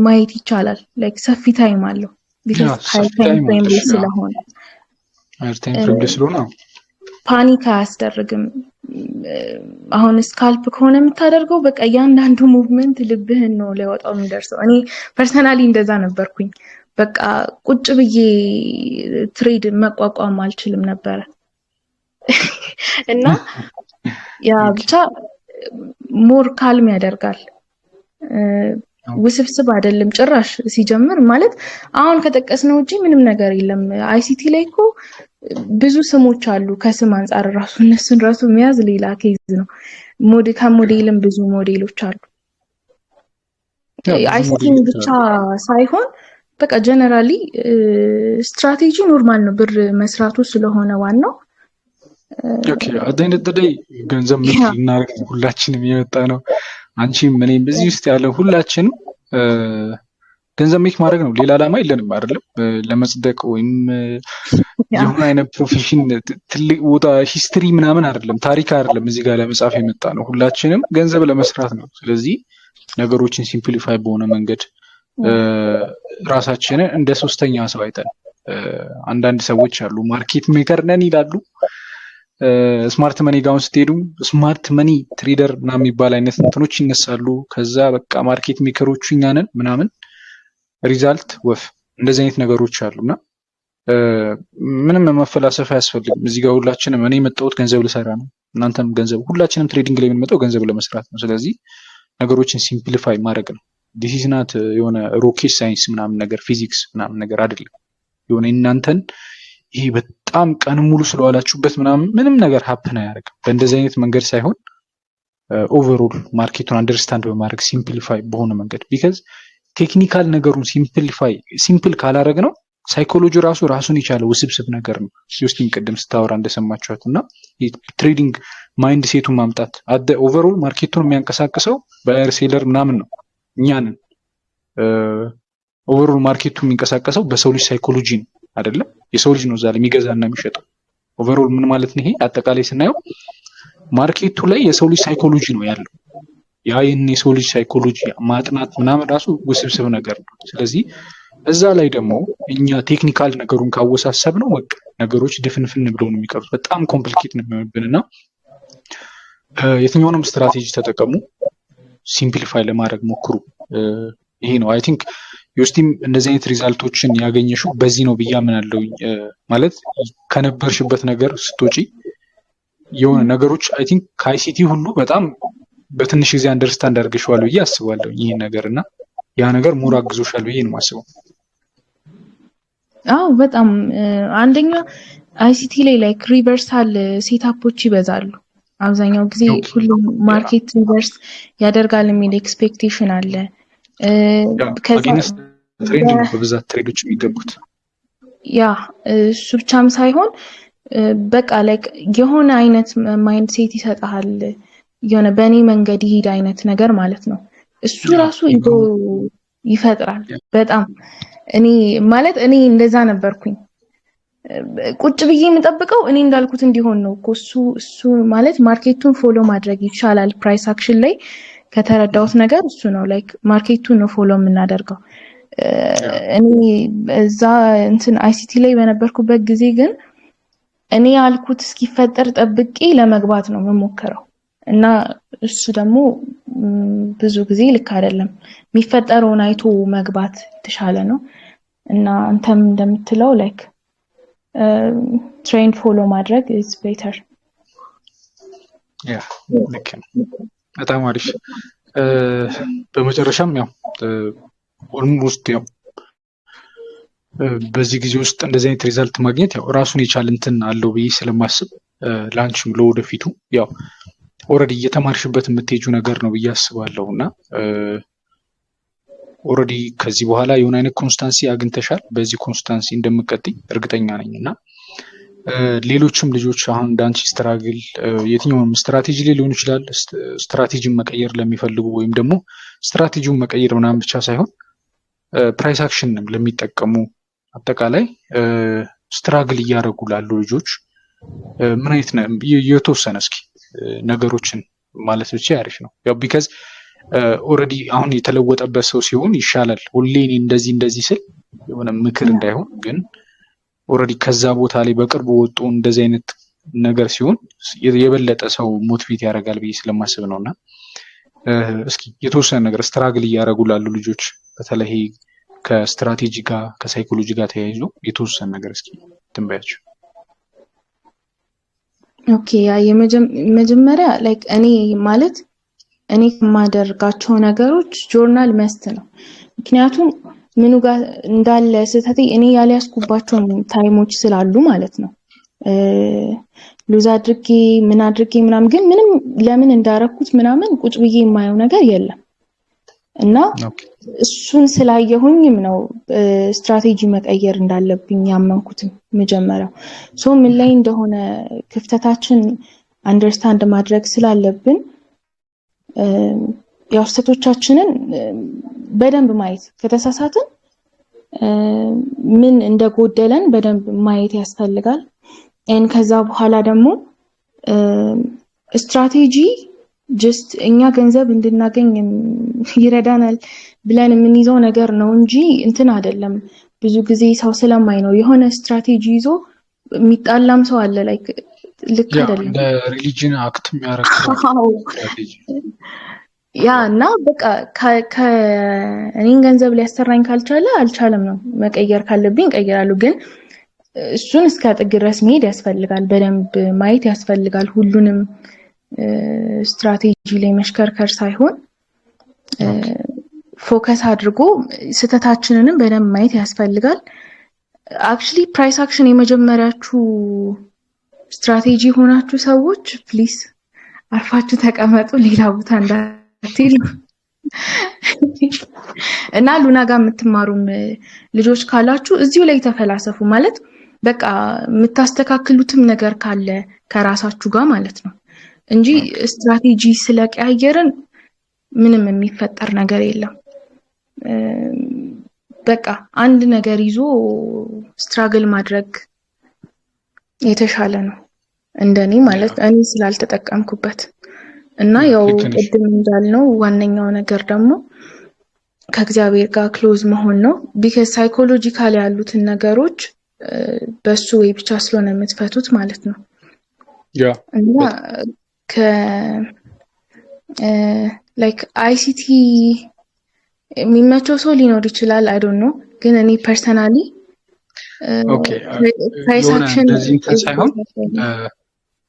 ማየት ይቻላል። ላይክ ሰፊ ታይም አለው ቢካዝ ሃየር ታይም ፍሬም ላይ ስለሆነ ሃየር ታይም ፍሬም ላይ ስለሆነ ፓኒክ አያስደርግም። አሁን ስካልፕ ከሆነ የምታደርገው በቃ እያንዳንዱ ሙቭመንት ልብህን ነው ሊያወጣው የሚደርሰው። እኔ ፐርሰናሊ እንደዛ ነበርኩኝ። በቃ ቁጭ ብዬ ትሬድ መቋቋም አልችልም ነበረ እና ያ ብቻ ሞር ካልም ያደርጋል። ውስብስብ አይደለም ጭራሽ ሲጀምር። ማለት አሁን ከጠቀስነው ውጪ ምንም ነገር የለም። አይሲቲ ላይ እኮ ብዙ ስሞች አሉ። ከስም አንጻር ራሱ እነሱን ራሱ መያዝ ሌላ ኬዝ ነው። ከሞዴልም ብዙ ሞዴሎች አሉ። አይሲቲ ብቻ ሳይሆን በቃ ጀነራሊ ስትራቴጂ ኖርማል ነው። ብር መስራቱ ስለሆነ ዋናው ኦኬ አደንደደይ ገንዘብ ምን እናረግ ሁላችንም የመጣ ነው። አንቺም እኔም በዚህ ውስጥ ያለው ሁላችንም ገንዘብ ሜክ ማድረግ ነው። ሌላ ዓላማ የለንም አይደለም። ለመጽደቅ ወይም የሆነ አይነት ፕሮፌሽን ትልቅ ቦታ ሂስትሪ ምናምን አይደለም፣ ታሪክ አይደለም እዚህ ጋር ለመጻፍ የመጣ ነው። ሁላችንም ገንዘብ ለመስራት ነው። ስለዚህ ነገሮችን ሲምፕሊፋይ በሆነ መንገድ ራሳችንን እንደ ሶስተኛ ሰው አይተን አንዳንድ ሰዎች አሉ ማርኬት ሜከር ነን ይላሉ። ስማርት መኒ ጋውን ስትሄዱ ስማርት መኒ ትሬደር ምናምን የሚባል አይነት እንትኖች ይነሳሉ። ከዛ በቃ ማርኬት ሜከሮቹ እኛ ነን ምናምን ሪዛልት ወፍ እንደዚህ አይነት ነገሮች አሉና ምንም መፈላሰፍ አያስፈልግም። እዚህ ጋር ሁላችንም እኔ የመጣሁት ገንዘብ ልሰራ ነው፣ እናንተም ገንዘብ፣ ሁላችንም ትሬዲንግ ላይ የምንመጣው ገንዘብ ለመስራት ነው። ስለዚህ ነገሮችን ሲምፕሊፋይ ማድረግ ነው። ዲስ ኢዝ ናት የሆነ ሮኬት ሳይንስ ምናምን ነገር ፊዚክስ ምናምን ነገር አይደለም። የሆነ እናንተን ይሄ በጣም ቀን ሙሉ ስለዋላችሁበት ምንም ነገር ሀፕን አያደርግም። በእንደዚህ አይነት መንገድ ሳይሆን ኦቨርኦል ማርኬቱን አንደርስታንድ በማድረግ ሲምፕሊፋይ በሆነ መንገድ ቢካዝ ቴክኒካል ነገሩን ሲምፕል ካላረግ ነው ሳይኮሎጂ ራሱን የቻለ ውስብስብ ነገር ነው። ዩስቲን ቅድም ስታወራ እንደሰማችኋት እና ትሬዲንግ ማይንድ ሴቱን ማምጣት አደ ኦቨርኦል ማርኬቱን የሚያንቀሳቅሰው ባየር ሴለር ምናምን ነው እኛንን። ኦቨርኦል ማርኬቱ የሚንቀሳቀሰው በሰው ልጅ ሳይኮሎጂ ነው አይደለም። የሰው ልጅ ነው እዛ ላይ የሚገዛና የሚሸጠው። ኦቨርኦል ምን ማለት ነው? ይሄ አጠቃላይ ስናየው ማርኬቱ ላይ የሰው ልጅ ሳይኮሎጂ ነው ያለው። ያ የሰው ልጅ ሳይኮሎጂ ማጥናት ምናምን ራሱ ውስብስብ ነገር ነው። ስለዚህ እዛ ላይ ደግሞ እኛ ቴክኒካል ነገሩን ካወሳሰብ ነው በቃ ነገሮች ድፍንፍን ብለው ነው የሚቀሩት። በጣም ኮምፕሊኬት ነው የሚሆንብንና የትኛውንም ስትራቴጂ ተጠቀሙ፣ ሲምፕሊፋይ ለማድረግ ሞክሩ። ይሄ ነው አይ ቲንክ ዮስቲም እንደዚህ አይነት ሪዛልቶችን ያገኘሽው በዚህ ነው ብዬ አምናለሁ። ማለት ከነበርሽበት ነገር ስትወጪ የሆነ ነገሮች አይ ቲንክ ከአይሲቲ ሁሉ በጣም በትንሽ ጊዜ አንደርስታንድ አድርገሽዋል ብዬ አስባለሁ ይሄን ነገር እና ያ ነገር ሞር አግዞሻል ብዬ ነው የማስበው። አዎ በጣም አንደኛ አይሲቲ ላይ ላይክ ሪቨርሳል ሴታፖች ይበዛሉ። አብዛኛው ጊዜ ሁሉም ማርኬት ሪቨርስ ያደርጋል የሚል ኤክስፔክቴሽን አለ። ከዛ ትሬንድ ነው በብዛት ትሬዶች የሚገቡት። ያ እሱ ብቻም ሳይሆን በቃ ላይክ የሆነ አይነት ማይንድ ሴት ይሰጣል። የሆነ በእኔ መንገድ ይሄድ አይነት ነገር ማለት ነው። እሱ ራሱ ኢጎ ይፈጥራል በጣም። እኔ እንደዛ ነበርኩኝ። ቁጭ ብዬ የምጠብቀው እኔ እንዳልኩት እንዲሆን ነው እኮ እሱ ማለት ማርኬቱን ፎሎ ማድረግ ይቻላል። ፕራይስ አክሽን ላይ ከተረዳሁት ነገር እሱ ነው። ላይክ ማርኬቱን ነው ፎሎ የምናደርገው። እኔ እዛ እንትን አይሲቲ ላይ በነበርኩበት ጊዜ ግን እኔ ያልኩት እስኪፈጠር ጠብቄ ለመግባት ነው የምሞክረው እና እሱ ደግሞ ብዙ ጊዜ ልክ አይደለም። የሚፈጠረውን አይቶ መግባት የተሻለ ነው እና አንተም እንደምትለው ላይክ ትሬንድ ፎሎ ማድረግ is better። ያ ልክ ነው። በጣም አሪፍ። በመጨረሻም ያው ኦልሞስት ያው በዚህ ጊዜ ውስጥ እንደዚህ አይነት ሪዛልት ማግኘት ያው ራሱን የቻለ እንትን አለው ብዬ ስለማስብ ላንቺም ለወደፊቱ ያው ኦልሬዲ እየተማርሽበት የምትሄጂው ነገር ነው ብዬ አስባለሁ እና ኦልሬዲ ከዚህ በኋላ የሆነ አይነት ኮንስታንሲ አግኝተሻል። በዚህ ኮንስታንሲ እንደምትቀጥይ እርግጠኛ ነኝ እና ሌሎችም ልጆች አሁን እንዳንቺ ስትራግል የትኛውም ስትራቴጂ ላይ ሊሆን ይችላል ስትራቴጂን መቀየር ለሚፈልጉ ወይም ደግሞ ስትራቴጂውን መቀየር ምናምን ብቻ ሳይሆን ፕራይስ አክሽንም ለሚጠቀሙ አጠቃላይ ስትራግል እያደረጉ ላሉ ልጆች ምን አይነት የተወሰነ እስኪ ነገሮችን ማለት ብቻ አሪፍ ነው። ያው ቢካዝ ኦልሬዲ አሁን የተለወጠበት ሰው ሲሆን ይሻላል። ሁሌ እኔ እንደዚህ ስል የሆነ ምክር እንዳይሆን፣ ግን ኦልሬዲ ከዛ ቦታ ላይ በቅርቡ ወጡ እንደዚህ አይነት ነገር ሲሆን የበለጠ ሰው ሞቲቬት ያደርጋል ብዬ ስለማስብ ነውና እስኪ የተወሰነ ነገር ስትራግል እያደረጉ ላሉ ልጆች በተለይ ከስትራቴጂ ጋር ከሳይኮሎጂ ጋር ተያይዞ የተወሰነ ነገር እስኪ ትንበያቸው። ኦኬ ያ የመጀመሪያ ላይክ እኔ ከማደርጋቸው ነገሮች ጆርናል መስት ነው። ምክንያቱም ምኑ ጋር እንዳለ ስህተቴ እኔ ያልያዝኩባቸው ታይሞች ስላሉ ማለት ነው። ሉዝ አድርጌ ምናምን ግን ምንም ለምን እንዳረኩት ምናምን ቁጭ ብዬ የማየው ነገር የለም እና እሱን ስላየሁኝም ነው ስትራቴጂ መቀየር እንዳለብኝ ያመንኩትም መጀመሪያው። ምን ላይ እንደሆነ ክፍተታችን አንደርስታንድ ማድረግ ስላለብን ያው ስህተቶቻችንን በደንብ ማየት፣ ከተሳሳትን ምን እንደጎደለን በደንብ ማየት ያስፈልጋል። ከዛ በኋላ ደግሞ ስትራቴጂ ጀስት እኛ ገንዘብ እንድናገኝ ይረዳናል ብለን የምንይዘው ነገር ነው እንጂ እንትን አይደለም። ብዙ ጊዜ ሰው ስለማይ ነው የሆነ ስትራቴጂ ይዞ የሚጣላም ሰው አለ። ላይክ ልክ አይደለም። ለሪሊጅን አክት የሚያደርግ ስትራቴጂ ያ እና በቃ እኔን ገንዘብ ሊያሰራኝ ካልቻለ አልቻለም ነው። መቀየር ካለብኝ ቀይራለሁ፣ ግን እሱን እስከ ጥግ ድረስ መሄድ ያስፈልጋል። በደንብ ማየት ያስፈልጋል። ሁሉንም ስትራቴጂ ላይ መሽከርከር ሳይሆን ፎከስ አድርጎ ስህተታችንንም በደንብ ማየት ያስፈልጋል። አክቹሊ ፕራይስ አክሽን የመጀመሪያችሁ ስትራቴጂ ሆናችሁ ሰዎች ፕሊስ አርፋችሁ ተቀመጡ፣ ሌላ ቦታ እንዳትሄዱ። እና ሉና ጋር የምትማሩም ልጆች ካላችሁ እዚሁ ላይ ተፈላሰፉ። ማለት በቃ የምታስተካክሉትም ነገር ካለ ከራሳችሁ ጋር ማለት ነው እንጂ ስትራቴጂ ስለቀያየርን ምንም የሚፈጠር ነገር የለም። በቃ አንድ ነገር ይዞ ስትራግል ማድረግ የተሻለ ነው እንደኔ ማለት እኔ ስላልተጠቀምኩበት። እና ያው ቅድም እንዳልነው ዋነኛው ነገር ደግሞ ከእግዚአብሔር ጋር ክሎዝ መሆን ነው። ቢካዝ ሳይኮሎጂካሊ ያሉትን ነገሮች በሱ ወይ ብቻ ስለሆነ የምትፈቱት ማለት ነው። እና ላይክ አይሲቲ የሚመቸው ሰው ሊኖር ይችላል። አይ ዶንት ኖ፣ ግን እኔ ፐርሰናሊ ፕራይስ አክሽን ሳይሆን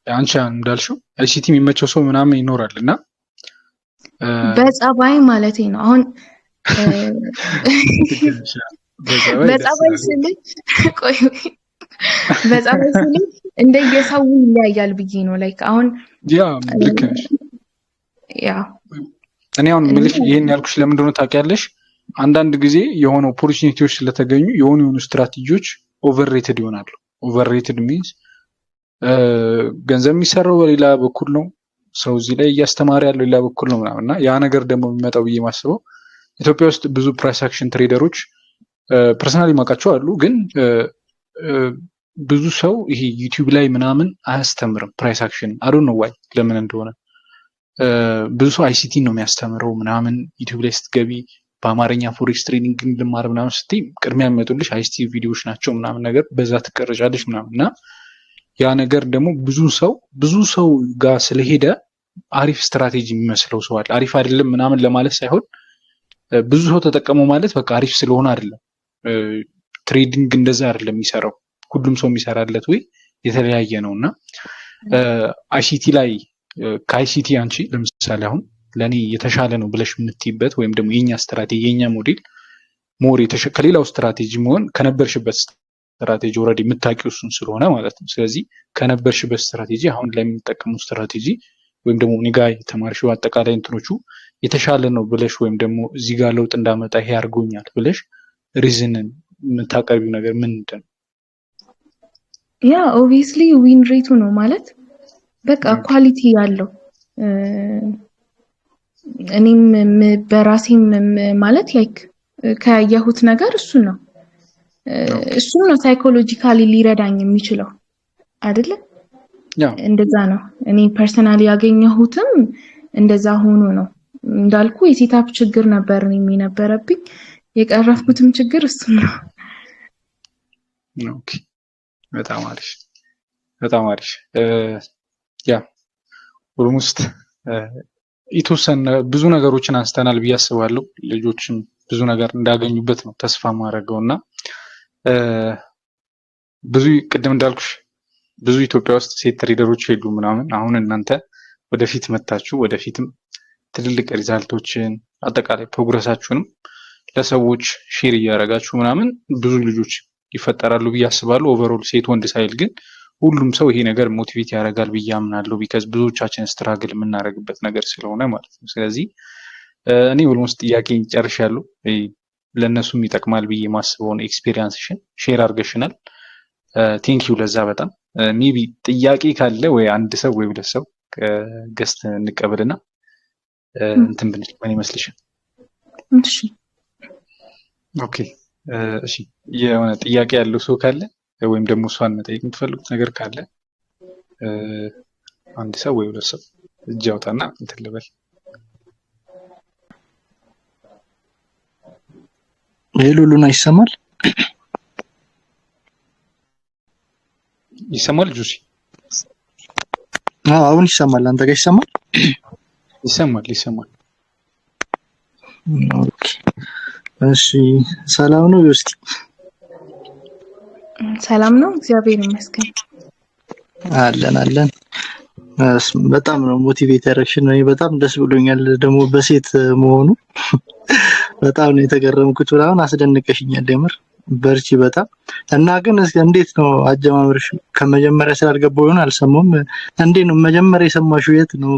አንቺ እንዳልሽው አይሲቲ የሚመቸው ሰው ምናምን ይኖራል እና በጸባይ ማለት ነው። አሁን በጸባይ ስልህ እንደየሰው ይለያያል ብዬ ነው። ላይክ አሁን ልክ ነሽ። እኔ አሁን የምልሽ ይሄን ያልኩሽ ለምንድን ነው ታውቂያለሽ? አንዳንድ ጊዜ የሆነ ኦፖርቹኒቲዎች ስለተገኙ የሆኑ ስትራቴጂዎች ኦቨርሬትድ ይሆናሉ። ኦቨርሬትድ ሚንስ ገንዘብ የሚሰራው በሌላ በኩል ነው፣ ሰው እዚህ ላይ እያስተማረ ያለው ሌላ በኩል ነው ምናምን እና ያ ነገር ደግሞ የሚመጣው ብዬ ማስበው ኢትዮጵያ ውስጥ ብዙ ፕራይስ አክሽን ትሬደሮች ፐርሰናሊ ማውቃቸው አሉ፣ ግን ብዙ ሰው ይሄ ዩቲዩብ ላይ ምናምን አያስተምርም ፕራይስ አክሽን። አይ ዶንት ኖ ዋይ ለምን እንደሆነ። ብዙ ሰው አይሲቲ ነው የሚያስተምረው ምናምን። ዩቲዩብ ላይ ስትገቢ በአማርኛ ፎሬክስ ትሬዲንግ ልማር ምናምን ስትይ ቅድሚያ የሚመጡልሽ አይሲቲ ቪዲዮዎች ናቸው ምናምን ነገር፣ በዛ ትቀረጫለሽ ምናምን እና ያ ነገር ደግሞ ብዙ ሰው ጋር ስለሄደ አሪፍ ስትራቴጂ የሚመስለው ሰው አለ። አሪፍ አይደለም ምናምን ለማለት ሳይሆን ብዙ ሰው ተጠቀመው ማለት በቃ አሪፍ ስለሆነ አይደለም። ትሬዲንግ እንደዛ አይደለም የሚሰራው። ሁሉም ሰው የሚሰራለት ወይ የተለያየ ነው እና አይሲቲ ላይ ከአይሲቲ አንቺ ለምሳሌ አሁን ለኔ የተሻለ ነው ብለሽ የምትይበት ወይም ደግሞ የኛ ስትራቴጂ የኛ ሞዴል ሞር ከሌላው ስትራቴጂ መሆን ከነበርሽበት ስትራቴጂ ኦልሬዲ የምታውቂው እሱን ስለሆነ ማለት ነው። ስለዚህ ከነበርሽበት ስትራቴጂ አሁን ላይ የምትጠቀሙ ስትራቴጂ ወይም ደግሞ እኔ ጋር የተማርሽው አጠቃላይ እንትኖቹ የተሻለ ነው ብለሽ ወይም ደግሞ እዚህ ጋር ለውጥ እንዳመጣ ይሄ አድርጎኛል ብለሽ ሪዝንን የምታቀርቢው ነገር ምንድን ነው? ያ ኦብቪየስሊ ዊን ሬቱ ነው ማለት በቃ ኳሊቲ ያለው እኔም በራሴም ማለት ላይክ ከያየሁት ነገር እሱ ነው ሳይኮሎጂካሊ ሊረዳኝ የሚችለው አይደለ? እንደዛ ነው። እኔ ፐርሰናሊ ያገኘሁትም እንደዛ ሆኖ ነው። እንዳልኩ የሴታፕ ችግር ነበር የነበረብኝ። የቀረፍኩትም ችግር እሱ ነው። ኦኬ፣ በጣም አሪፍ በጣም አሪፍ። ያ ኦልሞስት የተወሰነ ብዙ ነገሮችን አንስተናል ብዬ አስባለሁ። ልጆችም ብዙ ነገር እንዳገኙበት ነው ተስፋ ማድረገውና ብዙ ቅድም እንዳልኩሽ ብዙ ኢትዮጵያ ውስጥ ሴት ትሬደሮች ሄዱ ምናምን። አሁን እናንተ ወደፊት መታችሁ ወደፊትም ትልልቅ ሪዛልቶችን አጠቃላይ ፕሮግረሳችሁንም ለሰዎች ሼር እያደረጋችሁ ምናምን ብዙ ልጆች ይፈጠራሉ ብዬ አስባለሁ። ኦቨርኦል ሴት ወንድ ሳይል ግን ሁሉም ሰው ይሄ ነገር ሞቲቬት ያደርጋል ብዬ አምናለሁ። ቢካዝ ብዙዎቻችን ስትራግል የምናደርግበት ነገር ስለሆነ ማለት ነው። ስለዚህ እኔ ኦልሞስት ጥያቄን ጨርሻለሁ። ለእነሱም ይጠቅማል ብዬ ማስበውን ኤክስፔሪንስሽን ሼር አድርገሽናል። ቴንኪዩ ለዛ በጣም ሜቢ ጥያቄ ካለ ወይ አንድ ሰው ወይ ሁለት ሰው ገስት እንቀበልና እንትን ብንል ምን ይመስልሻል? እሺ ኦኬ እሺ። የሆነ ጥያቄ ያለው ሰው ካለ ወይም ደግሞ እሷን መጠየቅ የምትፈልጉት ነገር ካለ አንድ ሰው ወይ ሁለት ሰው እጅ አውጣና እንትን ልበል። ሉሉና ይሰማል? ይሰማል ጁሲ? አሁን ይሰማል። አንተ ጋር ይሰማል? ይሰማል። ኦኬ እሺ። ሰላም ነው ዮስቲ? ሰላም ነው፣ እግዚአብሔር ይመስገን። አለን። በጣም ነው ሞቲቬት ያደረግሽን። እኔ በጣም ደስ ብሎኛል ደግሞ በሴት መሆኑ በጣም ነው የተገረምኩት። ብላውን አስደንቀሽኛል የምር። በርቺ በጣም እና ግን እንዴት ነው አጀማመርሽ? ከመጀመሪያ ስላልገባው ይሆን አልሰማም። እንዴት ነው መጀመሪያ የሰማሽው? የት ነው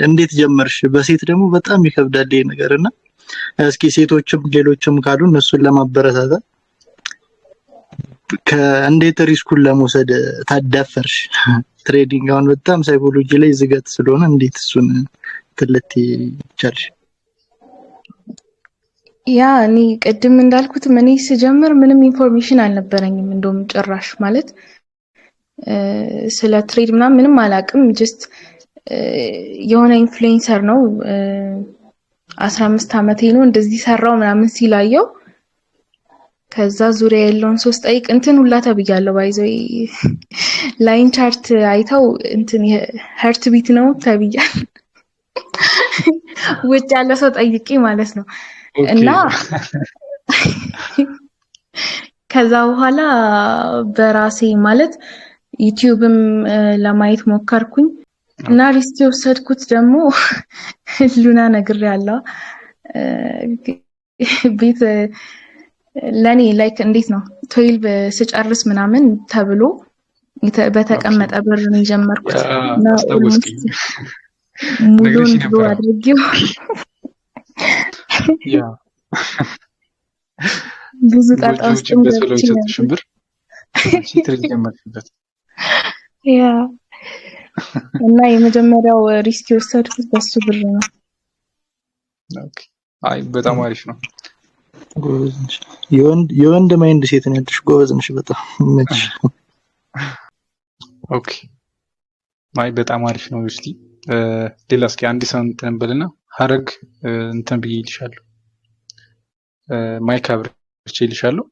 እንዴት ጀመርሽ? በሴት ደግሞ በጣም ይከብዳል ይሄ ነገርና እስኪ ሴቶችም ሌሎችም ካሉ እነሱን ለማበረታታት ከእንዴት ሪስኩን ለመውሰድ ታዳፈርሽ? ትሬዲንግ አሁን በጣም ሳይኮሎጂ ላይ ዝገት ስለሆነ እንዴት እሱን ትልት ይቻልሽ? ያ እኔ ቅድም እንዳልኩት እኔ ስጀምር ምንም ኢንፎርሜሽን አልነበረኝም። እንደውም ጭራሽ ማለት ስለ ትሬድ ምንም አላውቅም። ጀስት የሆነ ኢንፍሉዌንሰር ነው 15 ዓመቴ ነው እንደዚህ ሰራው ምናምን ሲላየው ከዛ ዙሪያ ያለውን ሶስት ጠይቅ እንትን ሁላ ተብያለሁ። ባይዘው ላይን ቻርት አይተው እንትን ሀርት ቢት ነው ተብያለሁ። ውጭ ያለ ሰው ጠይቄ ማለት ነው። እና ከዛ በኋላ በራሴ ማለት ዩቲዩብም ለማየት ሞከርኩኝ እና ሪስክ የወሰድኩት ደግሞ ሉና ነግሬያለሁ። ቤት ለኔ ላይክ እንዴት ነው 12 ስጨርስ ምናምን ተብሎ በተቀመጠ ብር ነው የጀመርኩት እና ሙሉን ብሎ አድርጌው ያ ብዙ ጣጣ ውስጥ ሽብር ትሬድ ጀመርኩበት። ያ እና የመጀመሪያው ሪስክ የወሰድኩት በሱ ብር ነው። ኦኬ አይ በጣም አሪፍ ነው። ጎበዝ ነሽ። የወንድ ማይንድ ሴት ነው ያለሽ። ጎበዝ ነሽ በጣም ነሽ። ኦኬ ማይ በጣም አሪፍ ነው። እስቲ ሌላ እስኪ አንድ ሰው እንትን በልና ሀረግ እንትን ብዬ ይልሻለሁ። ማይክ አብርቼ ይልሻለሁ።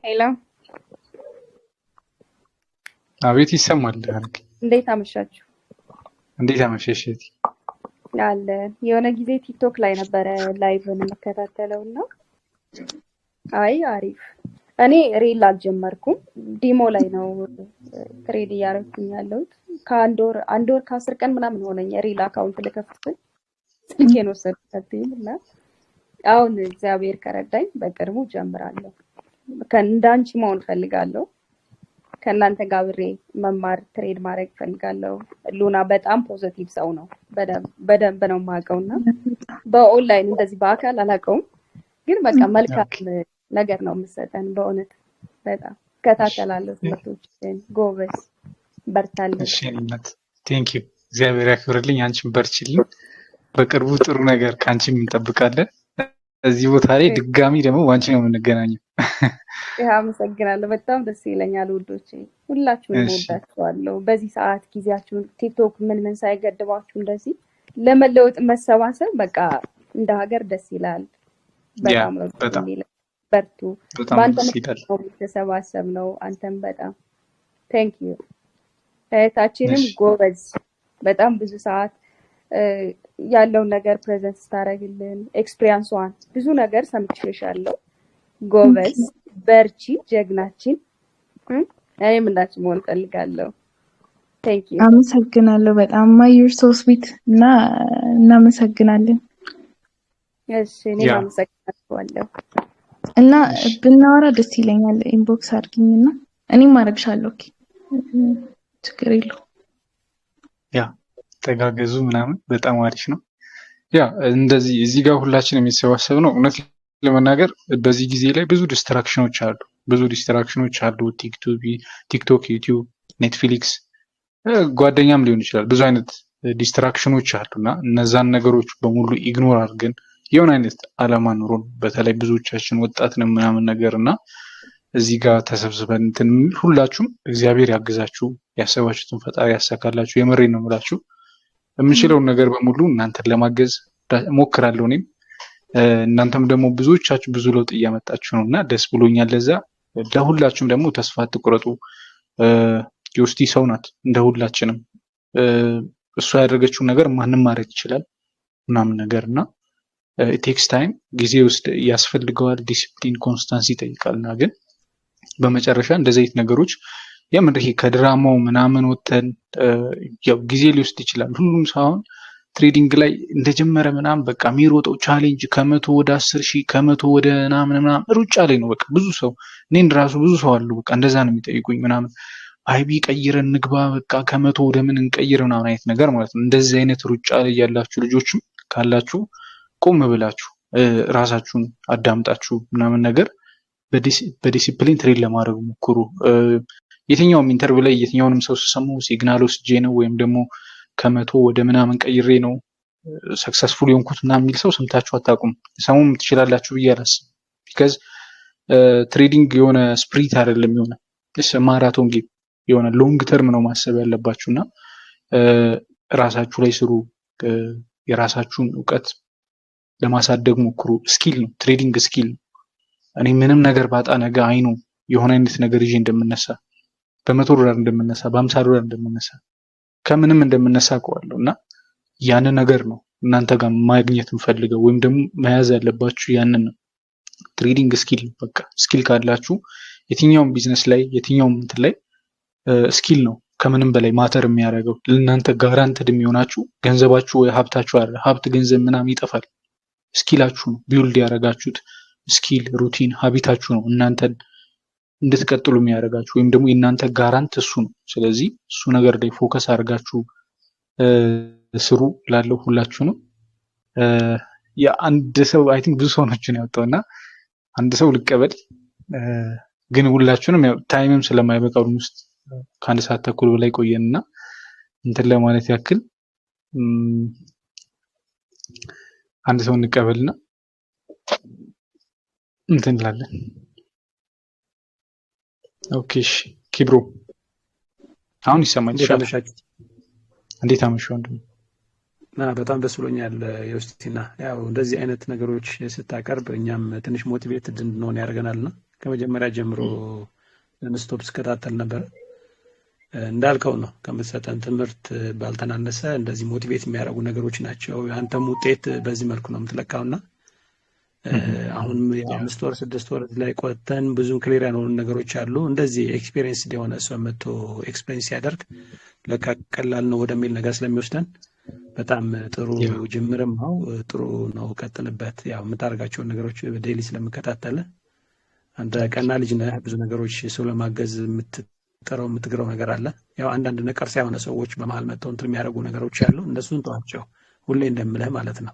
ሄሎ አቤት ይሰማል። ሀረግ እንዴት አመሻችሁ? እንዴት አመሸሽ? አለ የሆነ ጊዜ ቲክቶክ ላይ ነበረ ላይቭን የምከታተለውና አይ አሪፍ። እኔ ሪል አልጀመርኩም፣ ዲሞ ላይ ነው ትሬድ እያደረኩኝ ያለሁት። አንድ ወር ከ10 ቀን ምናምን ሆነኝ ሪል አካውንት ልከፍት ስልኬን ወሰድኩት እና አሁን እግዚአብሔር ከረዳኝ በቅርቡ ጀምራለሁ። ከእንዳንቺ መሆን ፈልጋለሁ። ከእናንተ ጋር አብሬ መማር ትሬድ ማድረግ ፈልጋለሁ። ሉና በጣም ፖዚቲቭ ሰው ነው። በደንብ ነው የማውቀውና በኦንላይን እንደዚህ በአካል አላውቀውም፣ ግን በቃ መልካም ነገር ነው የምትሰጠን በእውነት በጣም እከታተላለሁ ትምህርቶችን። ጎበዝ በርታለን። እሺ እናት ቴንክ ዩ እግዚአብሔር ያክብርልኝ። አንቺም በርችልኝ። በቅርቡ ጥሩ ነገር ከአንቺም እንጠብቃለን። እዚህ ቦታ ላይ ድጋሚ ደግሞ ዋንቺ ነው የምንገናኘው። አመሰግናለሁ። በጣም ደስ ይለኛል ውዶቼ፣ ሁላችሁንም ወዳችኋለሁ። በዚህ ሰዓት ጊዜያችሁን ቲክቶክ ምን ሳይገድባችሁ እንደዚህ ለመለወጥ መሰባሰብ በቃ እንደ ሀገር ደስ ይላል። በጣም ነው የሚለው። በርቱ። በአንተ ነው የተሰባሰብ ነው። አንተም በጣም ቴንክ ዩ። እህታችንም ጎበዝ፣ በጣም ብዙ ሰዓት ያለውን ነገር ፕሬዘንት ስታደርግልን ኤክስፒሪየንሷን ብዙ ነገር ሰምቼሻለሁ። ጎበዝ በርቺ፣ ጀግናችን። እኔም እንዳንቺ መሆን ፈልጋለሁ። ቴንክ ዩ። አመሰግናለሁ በጣም ማዩር ሶ ስዊት እና እናመሰግናለን። እሺ እኔም አመሰግናለሁ። እና ብናወራ ደስ ይለኛል። ኢንቦክስ አድርጊኝና እኔም አደርግሻለሁ። ኦኬ ችግር የለውም። ያ ተጋገዙ ምናምን በጣም አሪፍ ነው። ያ እንደዚህ እዚህ ጋር ሁላችንም የሚሰባሰብ ነው። እውነት ለመናገር በዚህ ጊዜ ላይ ብዙ ዲስትራክሽኖች አሉ። ቲክቶክ፣ ዩቲዩብ፣ ኔትፍሊክስ፣ ጓደኛም ሊሆን ይችላል። ብዙ አይነት ዲስትራክሽኖች አሉና እነዛን ነገሮች በሙሉ ኢግኖር አድርገን የሆነ አይነት አላማ ኑሮን በተለይ ብዙዎቻችን ወጣት ነን ምናምን ነገር እና እዚህ ጋር ተሰብስበን እንትን ሁላችሁም እግዚአብሔር ያግዛችሁ፣ ያሰባችሁትን ፈጣሪ ያሳካላችሁ። የምሬ ነው የምላችሁ። የምንችለውን ነገር በሙሉ እናንተን ለማገዝ ሞክራለሁ እኔም። እናንተም ደግሞ ብዙዎቻችሁ ብዙ ለውጥ እያመጣችሁ ነው እና ደስ ብሎኛል። ለዛ ለሁላችሁም ደግሞ ተስፋ አትቁረጡ። ዮስቲ ሰው ናት እንደ ሁላችንም። እሷ ያደረገችውን ነገር ማንም ማድረግ ይችላል ምናምን ነገር እና ቴክስ ታይም ጊዜ ውስጥ ያስፈልገዋል። ዲሲፕሊን፣ ኮንስታንሲ ይጠይቃልና ግን በመጨረሻ እንደዚህ አይነት ነገሮች የምር ይሄ ከድራማው ምናምን ወተን ያው ጊዜ ሊወስድ ይችላል። ሁሉም ሰው አሁን ትሬዲንግ ላይ እንደጀመረ ምናምን በቃ የሚሮጠው ቻሌንጅ ከ100 ወደ 10,000 ከ100 ወደ ምናምን ሩጫ ላይ ነው። በቃ ብዙ ሰው እኔን ራሱ ብዙ ሰው አሉ በቃ እንደዛ ነው የሚጠይቁኝ ምናምን አይቢ ቀይረን ንግባ በቃ ከ100 ወደ ምን እንቀይር ምናምን አይነት ነገር ማለት ነው። እንደዚህ አይነት ሩጫ ላይ ያላችሁ ልጆችም ካላችሁ ቆም ብላችሁ ራሳችሁን አዳምጣችሁ ምናምን ነገር በዲሲፕሊን ትሬድ ለማድረግ ሞክሩ። የትኛውም ኢንተርቪው ላይ የትኛውንም ሰው ሲሰሙ ሲግናል ወስጄ ነው ወይም ደግሞ ከ100 ወደ ምናምን ቀይሬ ነው ሰክሰስፉል የሆንኩት ምናምን የሚል ሰው ሰምታችሁ አታውቁም። ሰሙም ትችላላችሁ ብዬ አላስብም። ቢካዝ ትሬዲንግ የሆነ ስፕሪት አይደለም፣ የሆነ ማራቶን ጌም የሆነ ሎንግ ተርም ነው ማሰብ ያለባችሁና ራሳችሁ ላይ ስሩ። የራሳችሁን እውቀት ለማሳደግ ሞክሩ። ስኪል ነው ትሬዲንግ፣ ስኪል ነው። እኔ ምንም ነገር ባጣ ነገ አይኑ የሆነ አይነት ነገር ይዤ እንደምነሳ $100 እንደምነሳ $50 እንደምነሳ ከምንም እንደምነሳ አውቀዋለሁ እና ያንን ነገር ነው እናንተ ጋር ማግኘት የምፈልገው ወይም ደግሞ መያዝ ያለባችሁ ያንን ነው። ትሬዲንግ ስኪል ነው። በቃ ስኪል ካላችሁ የትኛውም ቢዝነስ ላይ የትኛውም እንትን ላይ ስኪል ነው ከምንም በላይ ማተር የሚያደርገው። ለእናንተ ጋራንትድ የሚሆናችሁ ገንዘባችሁ ወይ ሀብታችሁ አይደል። ሀብት ገንዘብ ምናምን ይጠፋል። ስኪላችሁ ነው ቢውልድ ያደረጋችሁት ስኪል፣ ሩቲን፣ ሀቢታችሁ ነው እናንተን እንድትቀጥሉ የሚያደርጋችሁ ወይም ደግሞ የእናንተ ጋራንት እሱ ነው። ስለዚህ እሱ ነገር ላይ ፎከስ አድርጋችሁ ስሩ ላለው ሁላችሁ ነው። የአንድ ሰው አይ ቲንክ ብዙ ሰው ናችሁ ያወጣውና አንድ ሰው ልቀበል ግን ሁላችሁንም ያው ታይምም ስለማይበቃው ውስጥ ከአንድ ሰዓት ተኩል በላይ ቆየንና እንትን ለማለት ያክል አንድ ሰው እንቀበልና እንትን እንላለን። ኦኬ እሺ ኪብሮ አሁን ይሰማል? እንዴት አመሻው? በጣም ደስ ብሎኛል ዮስቲና። ያው እንደዚህ አይነት ነገሮች ስታቀርብ እኛም ትንሽ ሞቲቬትድ እንድንሆን ያደርገናልና ከመጀመሪያ ጀምሮ ስቶፕ ስከታተል ነበር። እንዳልከው ነው ከምትሰጠን ትምህርት ባልተናነሰ እንደዚህ ሞቲቬት የሚያደርጉ ነገሮች ናቸው። አንተም ውጤት በዚህ መልኩ ነው የምትለካውና አሁንም የ5 ወር 6 ወር ላይ ቆተን ብዙ ክሊር ያልሆኑ ነገሮች አሉ። እንደዚህ ኤክስፒሪየንስ የሆነ ሰው መጥቶ ኤክስፕሌን ሲያደርግ ለካ ቀላል ነው ወደሚል ነገር ስለሚወስደን በጣም ጥሩ ጅምርም ነው። ጥሩ ነው፣ ቀጥልበት። ያው የምታደርጋቸውን ነገሮች ዴይሊ ስለምከታተል አንተ ቀና ልጅ ነህ። ብዙ ነገሮች ሰው ለማገዝ የምትግረው ነገር አለ። ያው አንዳንድ ነቀርሳ የሆነ ሰዎች በመሀል መጥተው እንትን የሚያደርጉ ነገሮች አሉ። እነሱን ተዋቸው፣ ሁሌ እንደምልህ ማለት ነው።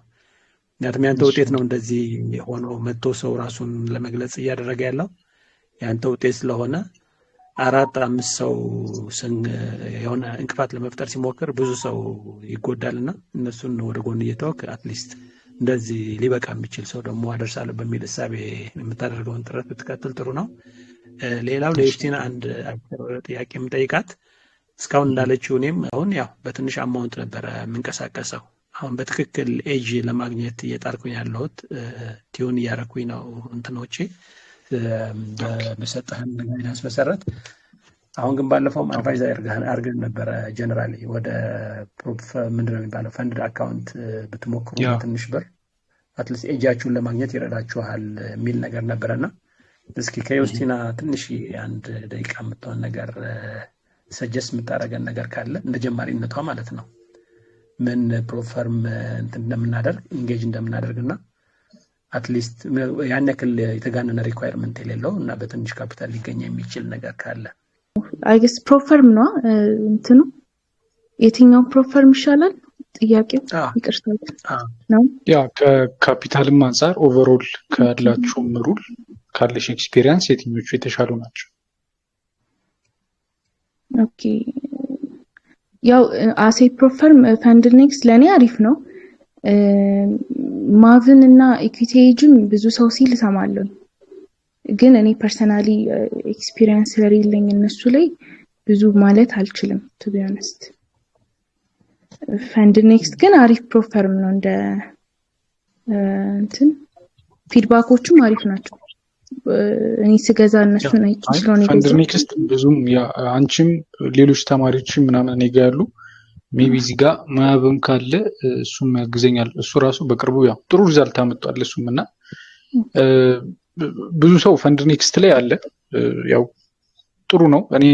ምክንያቱም ያንተ ውጤት ነው እንደዚህ ሆኖ መጥቶ ሰው ራሱን ለመግለጽ እያደረገ ያለው ያንተ ውጤት ስለሆነ 4-5 ሰው የሆነ እንቅፋት ለመፍጠር ሲሞክር ብዙ ሰው ይጎዳልና እነሱን ወደ ጎን እየተወክ አትሊስት እንደዚህ ሊበቃ የሚችል ሰው ደግሞ አደርሳለሁ በሚል እሳቤ የምታደርገውን ጥረት ብትቀጥል ጥሩ ነው። ሌላው ለዩስቲና አንድ ጥያቄ የምጠይቃት እስካሁን እንዳለችው እኔም አሁን ያው በትንሽ አማውንት ነበረ የምንቀሳቀሰው። አሁን በትክክል ኤጅ ለማግኘት እየጣርኩኝ ያለሁት ቲዩን እያረኩኝ ነው እንትኖቼ በሰጠህን ጋይዳንስ መሰረት። አሁን ግን ባለፈውም አድቫይዝ አድርገን ነበረ ጀነራሊ ወደ ምንድነው የሚባለው ፈንድ አካውንት ብትሞክሩ ትንሽ ብር አትሊስት ኤጃችሁን ለማግኘት ይረዳችኋል የሚል ነገር ነበረና እስኪ ከዩስቲና ትንሽ አንድ ደቂቃ የምትሆን ነገር ሰጀስት የምታደርገን ነገር ካለ እንደ ጀማሪነቷ ማለት ነው ምን ፕሮፈርም እንደምናደርግ ኢንጌጅ እንደምናደርግና አትሊስት ያን ያክል የተጋነነ ሪኳየርመንት የሌለው እና በትንሽ ካፒታል ሊገኝ የሚችል ነገር ካለ አይ ገስ ፕሮፈርም ነው እንትኑ የትኛው ፕሮፈርም ይሻላል? ጥያቄው ይቅርታ ነው። ያ ከካፒታልም አንፃር ኦቨርኦል ካላችሁ ምሩል ካለሽ ኤክስፒሪየንስ የትኞቹ የተሻሉ ናቸው? ኦኬ ያው አሴ ፕሮፈርም ፈንድ ኔክስት ለኔ አሪፍ ነው። ማቭን እና ኢኩዊቲ ኤጅም ብዙ ሰው ሲል ሰማለሁ፣ ግን እኔ ፐርሰናሊ ኤክስፒሪየንስ ስለሌለኝ እነሱ ላይ ብዙ ማለት አልችልም ቱ ቢ ኦነስት። ፈንድ ኔክስት ግን አሪፍ ፕሮፈርም ነው። እንደ እንትን ፊድባኮቹም አሪፍ ናቸው። እኔ ስገዛ እነሱን አይቼ ስለሆነ ፈንድ ኔክስት ብዙም አንቺም ሌሎች ተማሪዎችም ምናምን እኔ ጋር ያሉ ሜቢ እዚህ ጋር ማያብም ካለ እሱም ያግዘኛል። እሱ ራሱ በቅርቡ ያው ጥሩ ሪዛልት አመጣል እሱም እና ብዙ ሰው ፈንድ ኔክስት ላይ አለ። ያው ጥሩ ነው። እኔ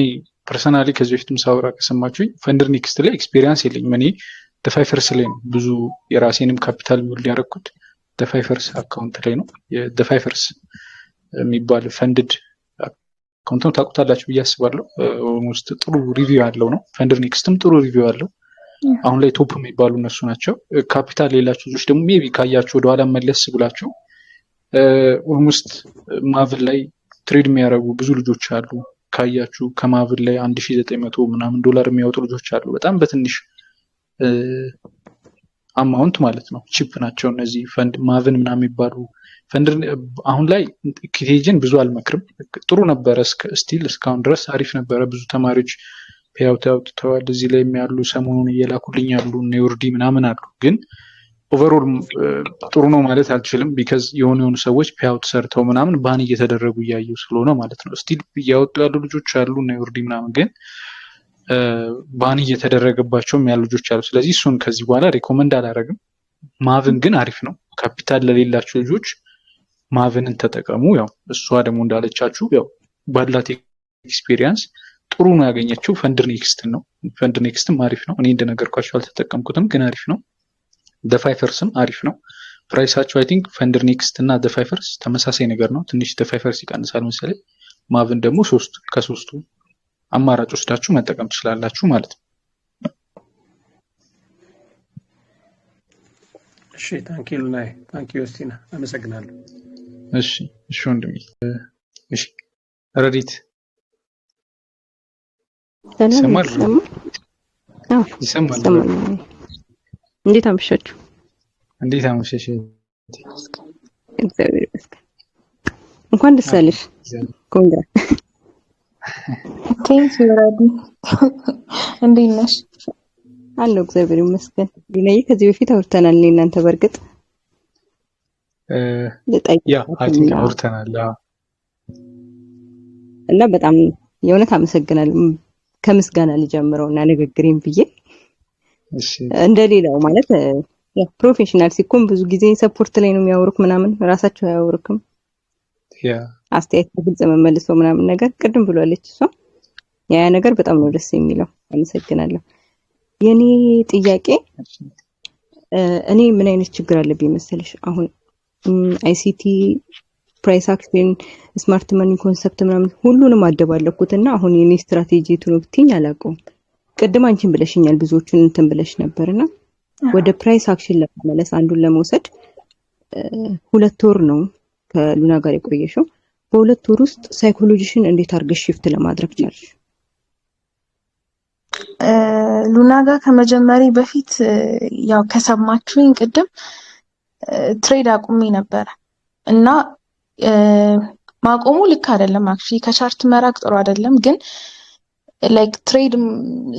ፐርሰናሊ ከዚህ በፊትም ሳወራ ከሰማችሁኝ ፈንድ ኔክስት ላይ ኤክስፒሪየንስ የለኝም። እኔ ደፋይፈርስ ላይ ነው ብዙ የራሴንም ካፒታል ቢልድ ያደረኩት ደፋይፈርስ አካውንት ላይ ነው። የደፋይፈርስ የሚባል ፈንድድ አካውንት ነው፣ ታውቁታላችሁ ብዬ አስባለሁ። ኦልሞስት ጥሩ ሪቪው ያለው ነው። ፈንድ ኔክስትም ጥሩ ሪቪው ያለው አሁን ላይ ቶፕ የሚባሉ እነሱ ናቸው። ካፒታል የሌላችሁ ልጆች ደግሞ ሜቢ ካያችሁ ወደኋላ መለስ ብላችሁ ኦልሞስት ማቭል ላይ ትሬድ የሚያደርጉ ብዙ ልጆች አሉ። ካያችሁ ከማቭል ላይ 1900 ምናምን ዶላር የሚያወጡ ልጆች አሉ። በጣም በትንሽ አማውንት ማለት ነው። ቺፕ ናቸው እነዚህ ፈንድ ማቭን ምናምን የሚባሉ ፈንድ። አሁን ላይ ኢኩዊቲን ብዙ አልመክርም። ጥሩ ነበረ ስቲል እስካሁን ድረስ አሪፍ ነበረ። ብዙ ተማሪዎች ፔአውት አውጥተዋል። እዚህ ላይ የሚያሉ ሰሞኑን እየላኩልኝ ያሉ ኔውርዲ ምናምን አሉ። ግን ኦቨርኦል ጥሩ ነው ማለት አልችልም። ቢካዝ የሆኑ ሰዎች ፔአውት ሰርተው ምናምን ባን እየተደረጉ እያየው ስለሆነ ማለት ነው። ስቲል እያወጡ ያሉ ልጆች አሉ ኔውርዲ ምናምን፣ ግን ባን እየተደረገባቸውም ያሉ ልጆች አሉ። ስለዚህ እሱን ከዚህ በኋላ ሪኮመንድ አላደርግም። ማቭን ግን አሪፍ ነው። ካፒታል ለሌላቸው ልጆች ማቭንን ተጠቀሙ። ያው እሷ ደግሞ እንዳለቻችሁ ያው ባላት ኤክስፒሪየንስ ጥሩ ነው ያገኘችው ፈንድ ኔክስትን ነው። ፈንድ ኔክስትም አሪፍ ነው። እኔ እንደነገርኳችሁ አልተጠቀምኩትም፣ ግን አሪፍ ነው። ደፋይፈርስም አሪፍ ነው። ፕራይሳቸው አይ ቲንክ ፈንድ ኔክስት እና ደፋይፈርስ ተመሳሳይ ነገር ነው። ትንሽ ደፋይፈርስ ይቀንሳል መሰለኝ። ማቭን ደግሞ ከሶስቱ አማራጭ ወስዳችሁ መጠቀም ትችላላችሁ ማለት ነው። እሺ ታንኪዩ ላይ ታንኪዩ ዩስቲና አመሰግናለሁ። እሺ ወንድሜ። እሺ ረዲት ይሰማል? ይሰማል። እንዴት አመሻችሁ? እንዴት አመሸሽ? እግዚአብሔር ይመስገን። እንኳን ደስ አለሽ። ኮንግራ ቴንክ ዩ ረዲ። እንዴት ነሽ? አለሁ እግዚአብሔር ይመስገን። ዱናዬ ከዚህ በፊት አውርተናል እኔ እናንተ በርግጥ ያ አይ ቲንክ አውርተናል እና በጣም የእውነት አመሰግናለሁ። ከምስጋና ልጀምረውና ንግግሬን ብዬ እንደሌላው ማለት ያው ፕሮፌሽናል ሲኮን ብዙ ጊዜ ሰፖርት ላይ ነው የሚያወሩክ ምናምን ራሳቸው አያወሩክም። አስተያየት በግልጽ መመልሰው ምናምን ነገር ቅድም ብሏለች እሷ። ያ ነገር በጣም ነው ደስ የሚለው። አመሰግናለሁ። የኔ ጥያቄ እኔ ምን አይነት ችግር አለብኝ መሰለሽ? አሁን አይሲቲ ፕራይስ አክሽን ስማርት መኒ ኮንሰፕት ምናምን ሁሉንም አደባለኩትና አሁን የኔ ስትራቴጂ ትኖርትኝ አላውቀውም። ቅድም አንቺን ብለሽኛል ብዙዎቹን እንትን ብለሽ ነበርና ወደ ፕራይስ አክሽን ለመመለስ አንዱን ለመውሰድ 2 ወር ነው ከሉና ጋር የቆየሽው። በሁለት ወር ውስጥ ሳይኮሎጂሽን እንዴት አድርገሽ ሽፍት ለማድረግ ቻልሽ? ሉና ጋር ከመጀመሪ በፊት ያው ከሰማችሁኝ ቅድም ትሬድ አቁሜ ነበረ እና ማቆሙ ልክ አይደለም። አክቹሊ ከቻርት መራቅ ጥሩ አይደለም፣ ግን ላይክ ትሬድ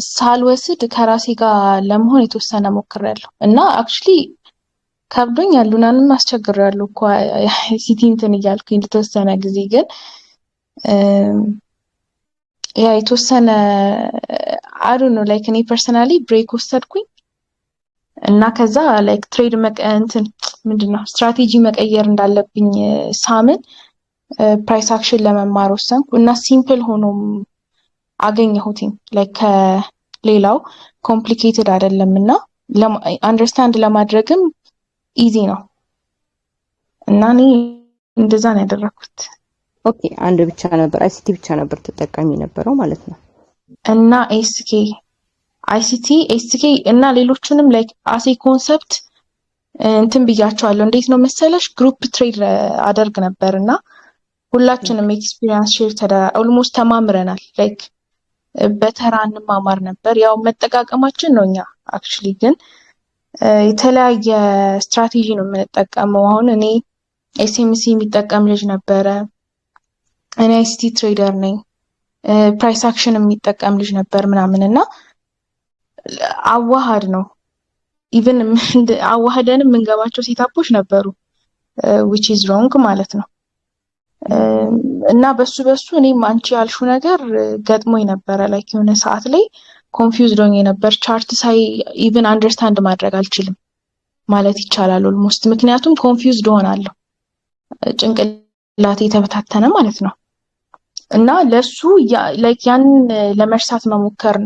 ሳልወስድ ከራሴ ጋር ለመሆን የተወሰነ ሞክሬያለሁ እና አክቹሊ ከብዶኛል። ሉናንም አስቸግሬያለሁ እኮ ሲቲ እንትን እያልኩኝ ለተወሰነ ጊዜ፣ ግን ያ የተወሰነ አይ ዶንት ኖ ላይክ እኔ ፐርሰናሊ ብሬክ ወሰድኩኝ እና ከዛ ላይክ ትሬድ እንትን ምንድነው ስትራቴጂ መቀየር እንዳለብኝ ሳምን ፕራይስ አክሽን ለመማር ወሰንኩ እና ሲምፕል ሆኖም አገኘሁትኝ። ላይክ ከሌላው ኮምፕሊኬትድ አይደለም እና አንደርስታንድ ለማድረግም ኢዚ ነው እና እኔ እንደዛ ነው ያደረኩት። ኦኬ፣ አንድ ብቻ ነበር አይሲቲ ብቻ ነበር ተጠቃሚ ነበረው ማለት ነው። እና ኤስኬ አይሲቲ ኤስኬ እና ሌሎችንም ላይክ አሴ ኮንሰፕት እንትን ብያቸዋለሁ። እንዴት ነው መሰለሽ ግሩፕ ትሬድ አደርግ ነበርና ሁላችንም ኤክስፒሪየንስ ሼር ኦልሞስት ተማምረናል። ላይክ በተራ እንማማር ነበር። ያው መጠቃቀማችን ነው እኛ አክቹሊ፣ ግን የተለያየ ስትራቴጂ ነው የምንጠቀመው። አሁን እኔ ኤስኤምሲ የሚጠቀም ልጅ ነበረ፣ እኔ አይሲቲ ትሬደር ነኝ፣ ፕራይስ አክሽን የሚጠቀም ልጅ ነበር ምናምን እና አዋሃድ ነው ኢቭን አዋሃደንም የምንገባቸው ሴታፖች ነበሩ which is wrong ማለት ነው። እና በሱ እኔም አንቺ ያልሹ ነገር ገጥሞኝ ነበረ። ላይክ የሆነ ሰዓት ላይ ኮንፊውዝድ ሆኜ ነበር። ቻርት ሳይ ኢቭን አንደርስታንድ ማድረግ አልችልም ማለት ይቻላል ኦልሞስት፣ ምክንያቱም ኮንፊውዝድ ሆናለሁ፣ ጭንቅላቴ ተበታተነ ማለት ነው። እና ለሱ ላይክ ያን ለመርሳት መሞከር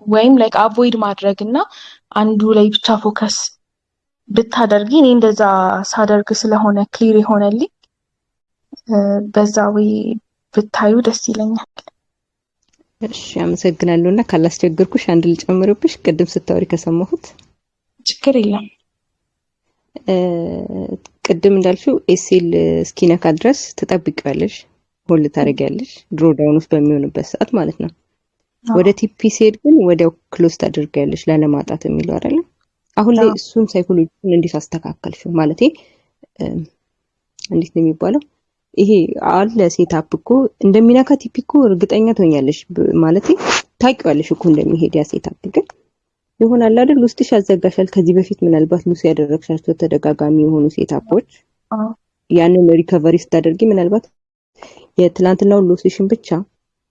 ወይም ላይክ አቮይድ ማድረግ እና አንዱ ላይ ብቻ ፎከስ ብታደርጊ፣ እኔ እንደዛ ሳደርግ ስለሆነ ክሊር የሆነልኝ በዛ ወይ ብታዩ ደስ ይለኛል። እሺ አመሰግናለሁ። እና ካላስቸገርኩሽ አንድ ልጨምርብሽ፣ ቅድም ስታወሪ ከሰማሁት። ችግር የለም። ቅድም እንዳልሽው ኤስኤል እስኪነካ ድረስ ትጠብቂያለሽ፣ ሆልድ ታደርጊያለሽ፣ ድሮ ዳውን ውስጥ በሚሆንበት ሰዓት ማለት ነው። ወደ ቲፒ ሲሄድ ግን ወዲያው ክሎዝ ታደርጊያለሽ ላለማጣት የሚለው አይደለም። አሁን ላይ እሱን ሳይኮሎጂን እንዴት አስተካከልሽው? ማለቴ እንዴት ነው የሚባለው? ይሄ አለ ሴታፕ እኮ እንደሚነካ ቲፒ እኮ እርግጠኛ ትሆኛለሽ፣ ማለቴ ታውቂዋለሽ እኮ እንደሚሄድ ያ ሴታፕ። ግን ይሆናል አይደል ውስጥሽ ያዘጋሻል። ከዚህ በፊት ምናልባት ሉሲ ያደረግሻቸው ተደጋጋሚ የሆኑ ሴታፖች ያንን ሪከቨሪ ስታደርጊ ምናልባት የትላንትናው ሎሴሽን ብቻ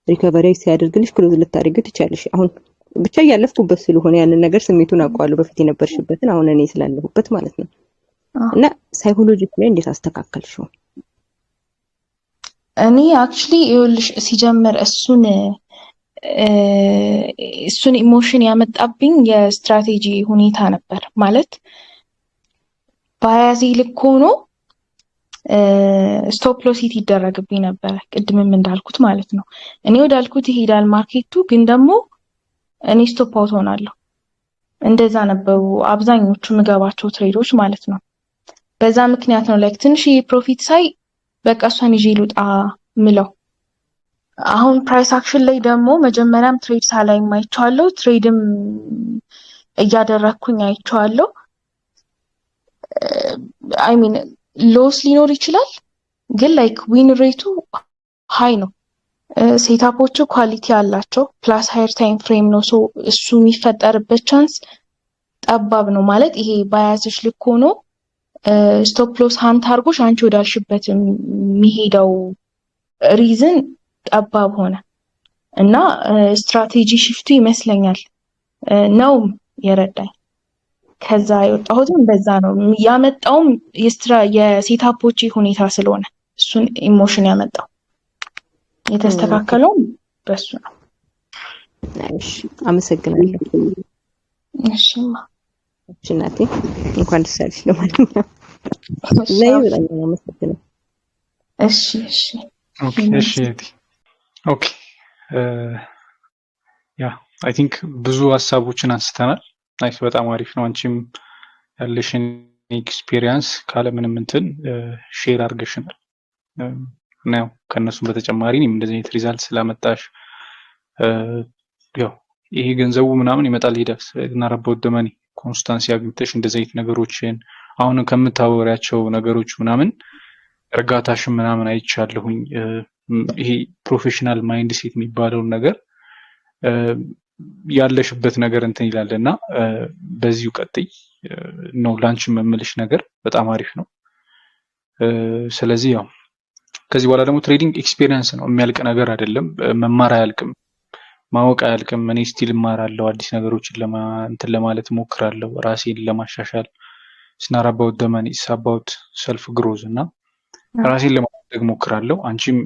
ሪከቨሪ ሲያደርግልሽ ክሎዝ ልታደርጊው ትችያለሽ። አሁን ብቻ ያለፍኩበት ስለሆነ ያንን ነገር ስሜቱን አውቀዋለሁ፣ በፊት የነበርሽበትን አሁን እኔ ስላለሁበት ማለት ነው። እና ሳይኮሎጂክ ላይ እንዴት አስተካከልሽው? እኔ አክቹሊ ይኸውልሽ ሲጀምር እሱን ኢሞሽን ያመጣብኝ የስትራቴጂ ሁኔታ ነበር። ማለት ባያዚ ልክ ሆኖ ስቶፕ ሎስ ሂት ይደረግብኝ ነበር፣ ቅድምም እንዳልኩት ማለት ነው። እኔ ወዳልኩት ይሄዳል ማርኬቱ፣ ግን ደግሞ እኔ ስቶፕ አውት ሆናለሁ። እንደዛ ነበሩ አብዛኞቹ ምገባቸው ትሬዶች ማለት ነው። በዛ ምክንያት ነው ላይክ ትንሽ ፕሮፊት ሳይ በቃ እሷን ይዤ ልውጣ ምለው። አሁን ፕራይስ አክሽን ላይ ደግሞ መጀመሪያም ትሬድ ሳላይ አይቼዋለሁ፣ ትሬድም እያደረኩኝ አይቼዋለሁ። አይ ሚን ሎስ ሊኖር ይችላል፣ ግን ላይክ ዊን ሬቱ ሃይ ነው። ሴታፖቹ ኳሊቲ አላቸው፣ ፕላስ ሃየር ታይም ፍሬም ነው። ሶ እሱ የሚፈጠርበት ቻንስ ጠባብ ነው። ማለት ይሄ ባያዝሽ ልክ ሆኖ ስቶፕ ሎስ ሃንት አድርጎሽ አንቺ ወዳልሽበት የሚሄደው ሪዝን ጠባብ ሆነ እና ስትራቴጂ ሽፍቱ ይመስለኛል ነው የረዳኝ። ከዛ የወጣሁትም በዛ ነው ያመጣውም የሴታፖች ሁኔታ ስለሆነ እሱን ኢሞሽን ያመጣው የተስተካከለው በሱ ነው። እሺ አመሰግናለሁ። እሺማ እሺ እናቴ እንኳን ደስ አለሽ። ለማንኛውም ላይ በጣም አመሰግናለሁ። እሺ ኦኬ ኦኬ ያ አይ ቲንክ ብዙ ሀሳቦችን አንስተናል። ናይስ፣ በጣም አሪፍ ነው። አንቺም ያለሽን ኤክስፒሪየንስ ካለምንም እንትን ሼር አድርገሽናል። ነው። ከነሱም በተጨማሪ እኔም እንደዚህ አይነት ሪዛልት ስላመጣሽ ያው ይሄ ገንዘቡ ምናምን ይመጣል ይሄዳል እና ረባውት ደመኒ ኮንስታንሲ አግኝተሽ እንደዚህ አይነት ነገሮችን አሁን ከምታወሪያቸው ነገሮች ምናምን እርጋታሽን ምናምን አይቻለሁኝ። ይሄ ፕሮፌሽናል ማይንድ ሴት የሚባለውን ነገር ያለሽበት ነገር እንትን ይላል እና በዚሁ ቀጥይ ነው ላንቺ መመልሽ ነገር በጣም አሪፍ ነው። ስለዚህ ያው ከዚህ በኋላ ደግሞ ትሬዲንግ ኤክስፒሪየንስ ነው፣ የሚያልቅ ነገር አይደለም። መማር አያልቅም፣ ማወቅ አያልቅም። እኔ ስቲል እማራለሁ፣ አዲስ ነገሮችን እንትን ለማለት እሞክራለሁ፣ ራሴን ለማሻሻል ስናር አባውት ደመኒ አባውት ሰልፍ ግሮዝ እና ራሴን ለማድረግ እሞክራለሁ። አንቺም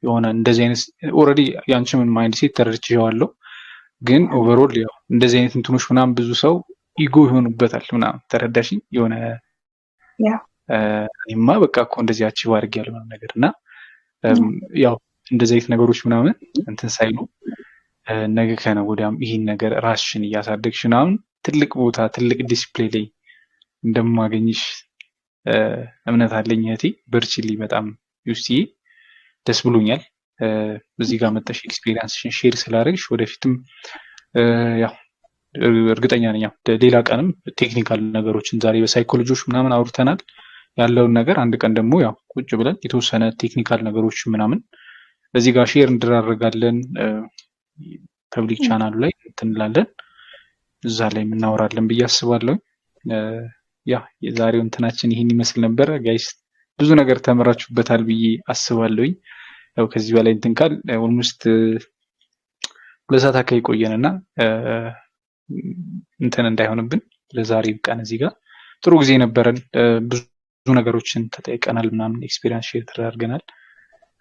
የሆነ እንደዚህ አይነት ኦልሬዲ የአንቺም ማይንድ ሴት ተረድቼዋለሁ፣ ግን ኦቨርኦል ያው እንደዚህ አይነት እንትኖች ምናምን ብዙ ሰው ኢጎ ይሆኑበታል ምናምን ተረዳሽኝ? የሆነ እኔማ በቃ እኮ እንደዚህ አቺቭ አድርጌያለሁ ምናምን ነገር እና ያው እንደዚህ አይነት ነገሮች ምናምን እንትን ሳይሉ ነገ ከነገ ወዲያም ይሄን ነገር ራስሽን እያሳደግሽ ምናምን ትልቅ ቦታ ትልቅ ዲስፕሌይ ላይ እንደማገኝሽ እምነት አለኝ እህቴ። በርቺልኝ። በጣም ዩስቲዬ ደስ ብሎኛል እዚህ ጋር መጣሽ ኤክስፒሪየንስሽን ሼር ስላደረግሽ። ወደፊትም ያው እርግጠኛ ነኝ ሌላ ቀንም ቴክኒካል ነገሮችን ዛሬ በሳይኮሎጂዎች ምናምን አውርተናል ያለውን ነገር አንድ ቀን ደግሞ ያው ቁጭ ብለን የተወሰነ ቴክኒካል ነገሮች ምናምን እዚህ ጋር ሼር እንድራረጋለን። ፐብሊክ ቻናሉ ላይ እንትንላለን፣ እዛ ላይ እናወራለን ብዬ አስባለሁ። ያ የዛሬው እንትናችን ይሄን ይመስል ነበር ጋይስ። ብዙ ነገር ተመራችሁበታል ብዬ አስባለሁ። ያው ከዚህ በላይ እንትን ካል ኦልሞስት 2 ሰዓት አካባቢ ቆየንና እንትን እንዳይሆንብን ለዛሬ ቀን እዚህ ጋር ጥሩ ጊዜ ነበረን። ብዙ ነገሮችን ተጠይቀናል ምናምን ኤክስፒሪየንስ ሼር ተደርገናል።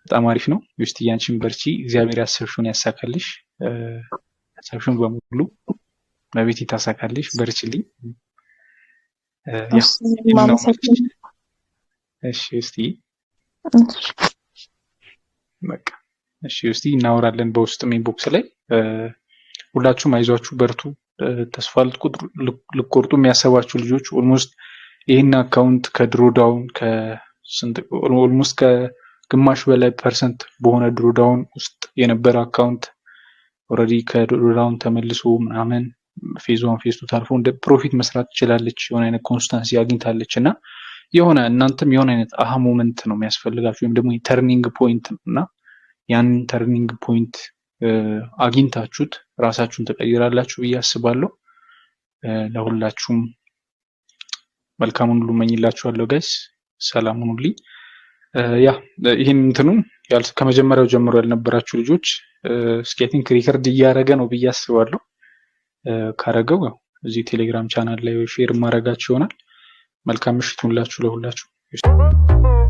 በጣም አሪፍ ነው። ዩስቲ ያንቺን በርቺ፣ እግዚአብሔር ያሰብሽውን ያሳካልሽ፣ ያሰብሽውን በሙሉ መቤት ታሳካልሽ። በርቺልኝ። እሺ እስቲ በቃ እሺ እስቲ እናወራለን በውስጥ ኢንቦክስ ላይ። ሁላችሁም አይዟችሁ፣ በርቱ። ተስፋ ልትቆርጡ የሚያሰባችሁ ልጆች ኦልሞስት ይህን አካውንት ከድሮ ዳውን ኦልሞስት ከግማሽ በላይ ፐርሰንት በሆነ ድሮ ዳውን ውስጥ የነበረ አካውንት ኦልሬዲ ከድሮ ዳውን ተመልሶ ምናምን ፌዝ 1 ፌዝ 2 ታልፎ እንደ ፕሮፊት መስራት ትችላለች። የሆነ አይነት ኮንስታንሲ አግኝታለች እና የሆነ እናንተም የሆነ አይነት አሃ ሞመንት ነው የሚያስፈልጋችሁ ወይም ደግሞ ተርኒንግ ፖይንት ነው እና ያንን ተርኒንግ ፖይንት አግኝታችሁት ራሳችሁን ተቀይራላችሁ ብዬ አስባለሁ። ለሁላችሁም መልካሙን ሁሉ እመኝላችኋለሁ ጋይስ። ሰላም ሁኑልኝ። ያ ይሄን እንትኑ ከመጀመሪያው ጀምሮ ያልነበራችሁ ልጆች እስኪ አይ ቲንክ ሪከርድ እያደረገ ነው ብዬ አስባለሁ። ካረገው ያው እዚህ ቴሌግራም ቻናል ላይ ሼር ማድረጋችሁ ይሆናል። መልካም ምሽት ሁላችሁ ለሁላችሁ።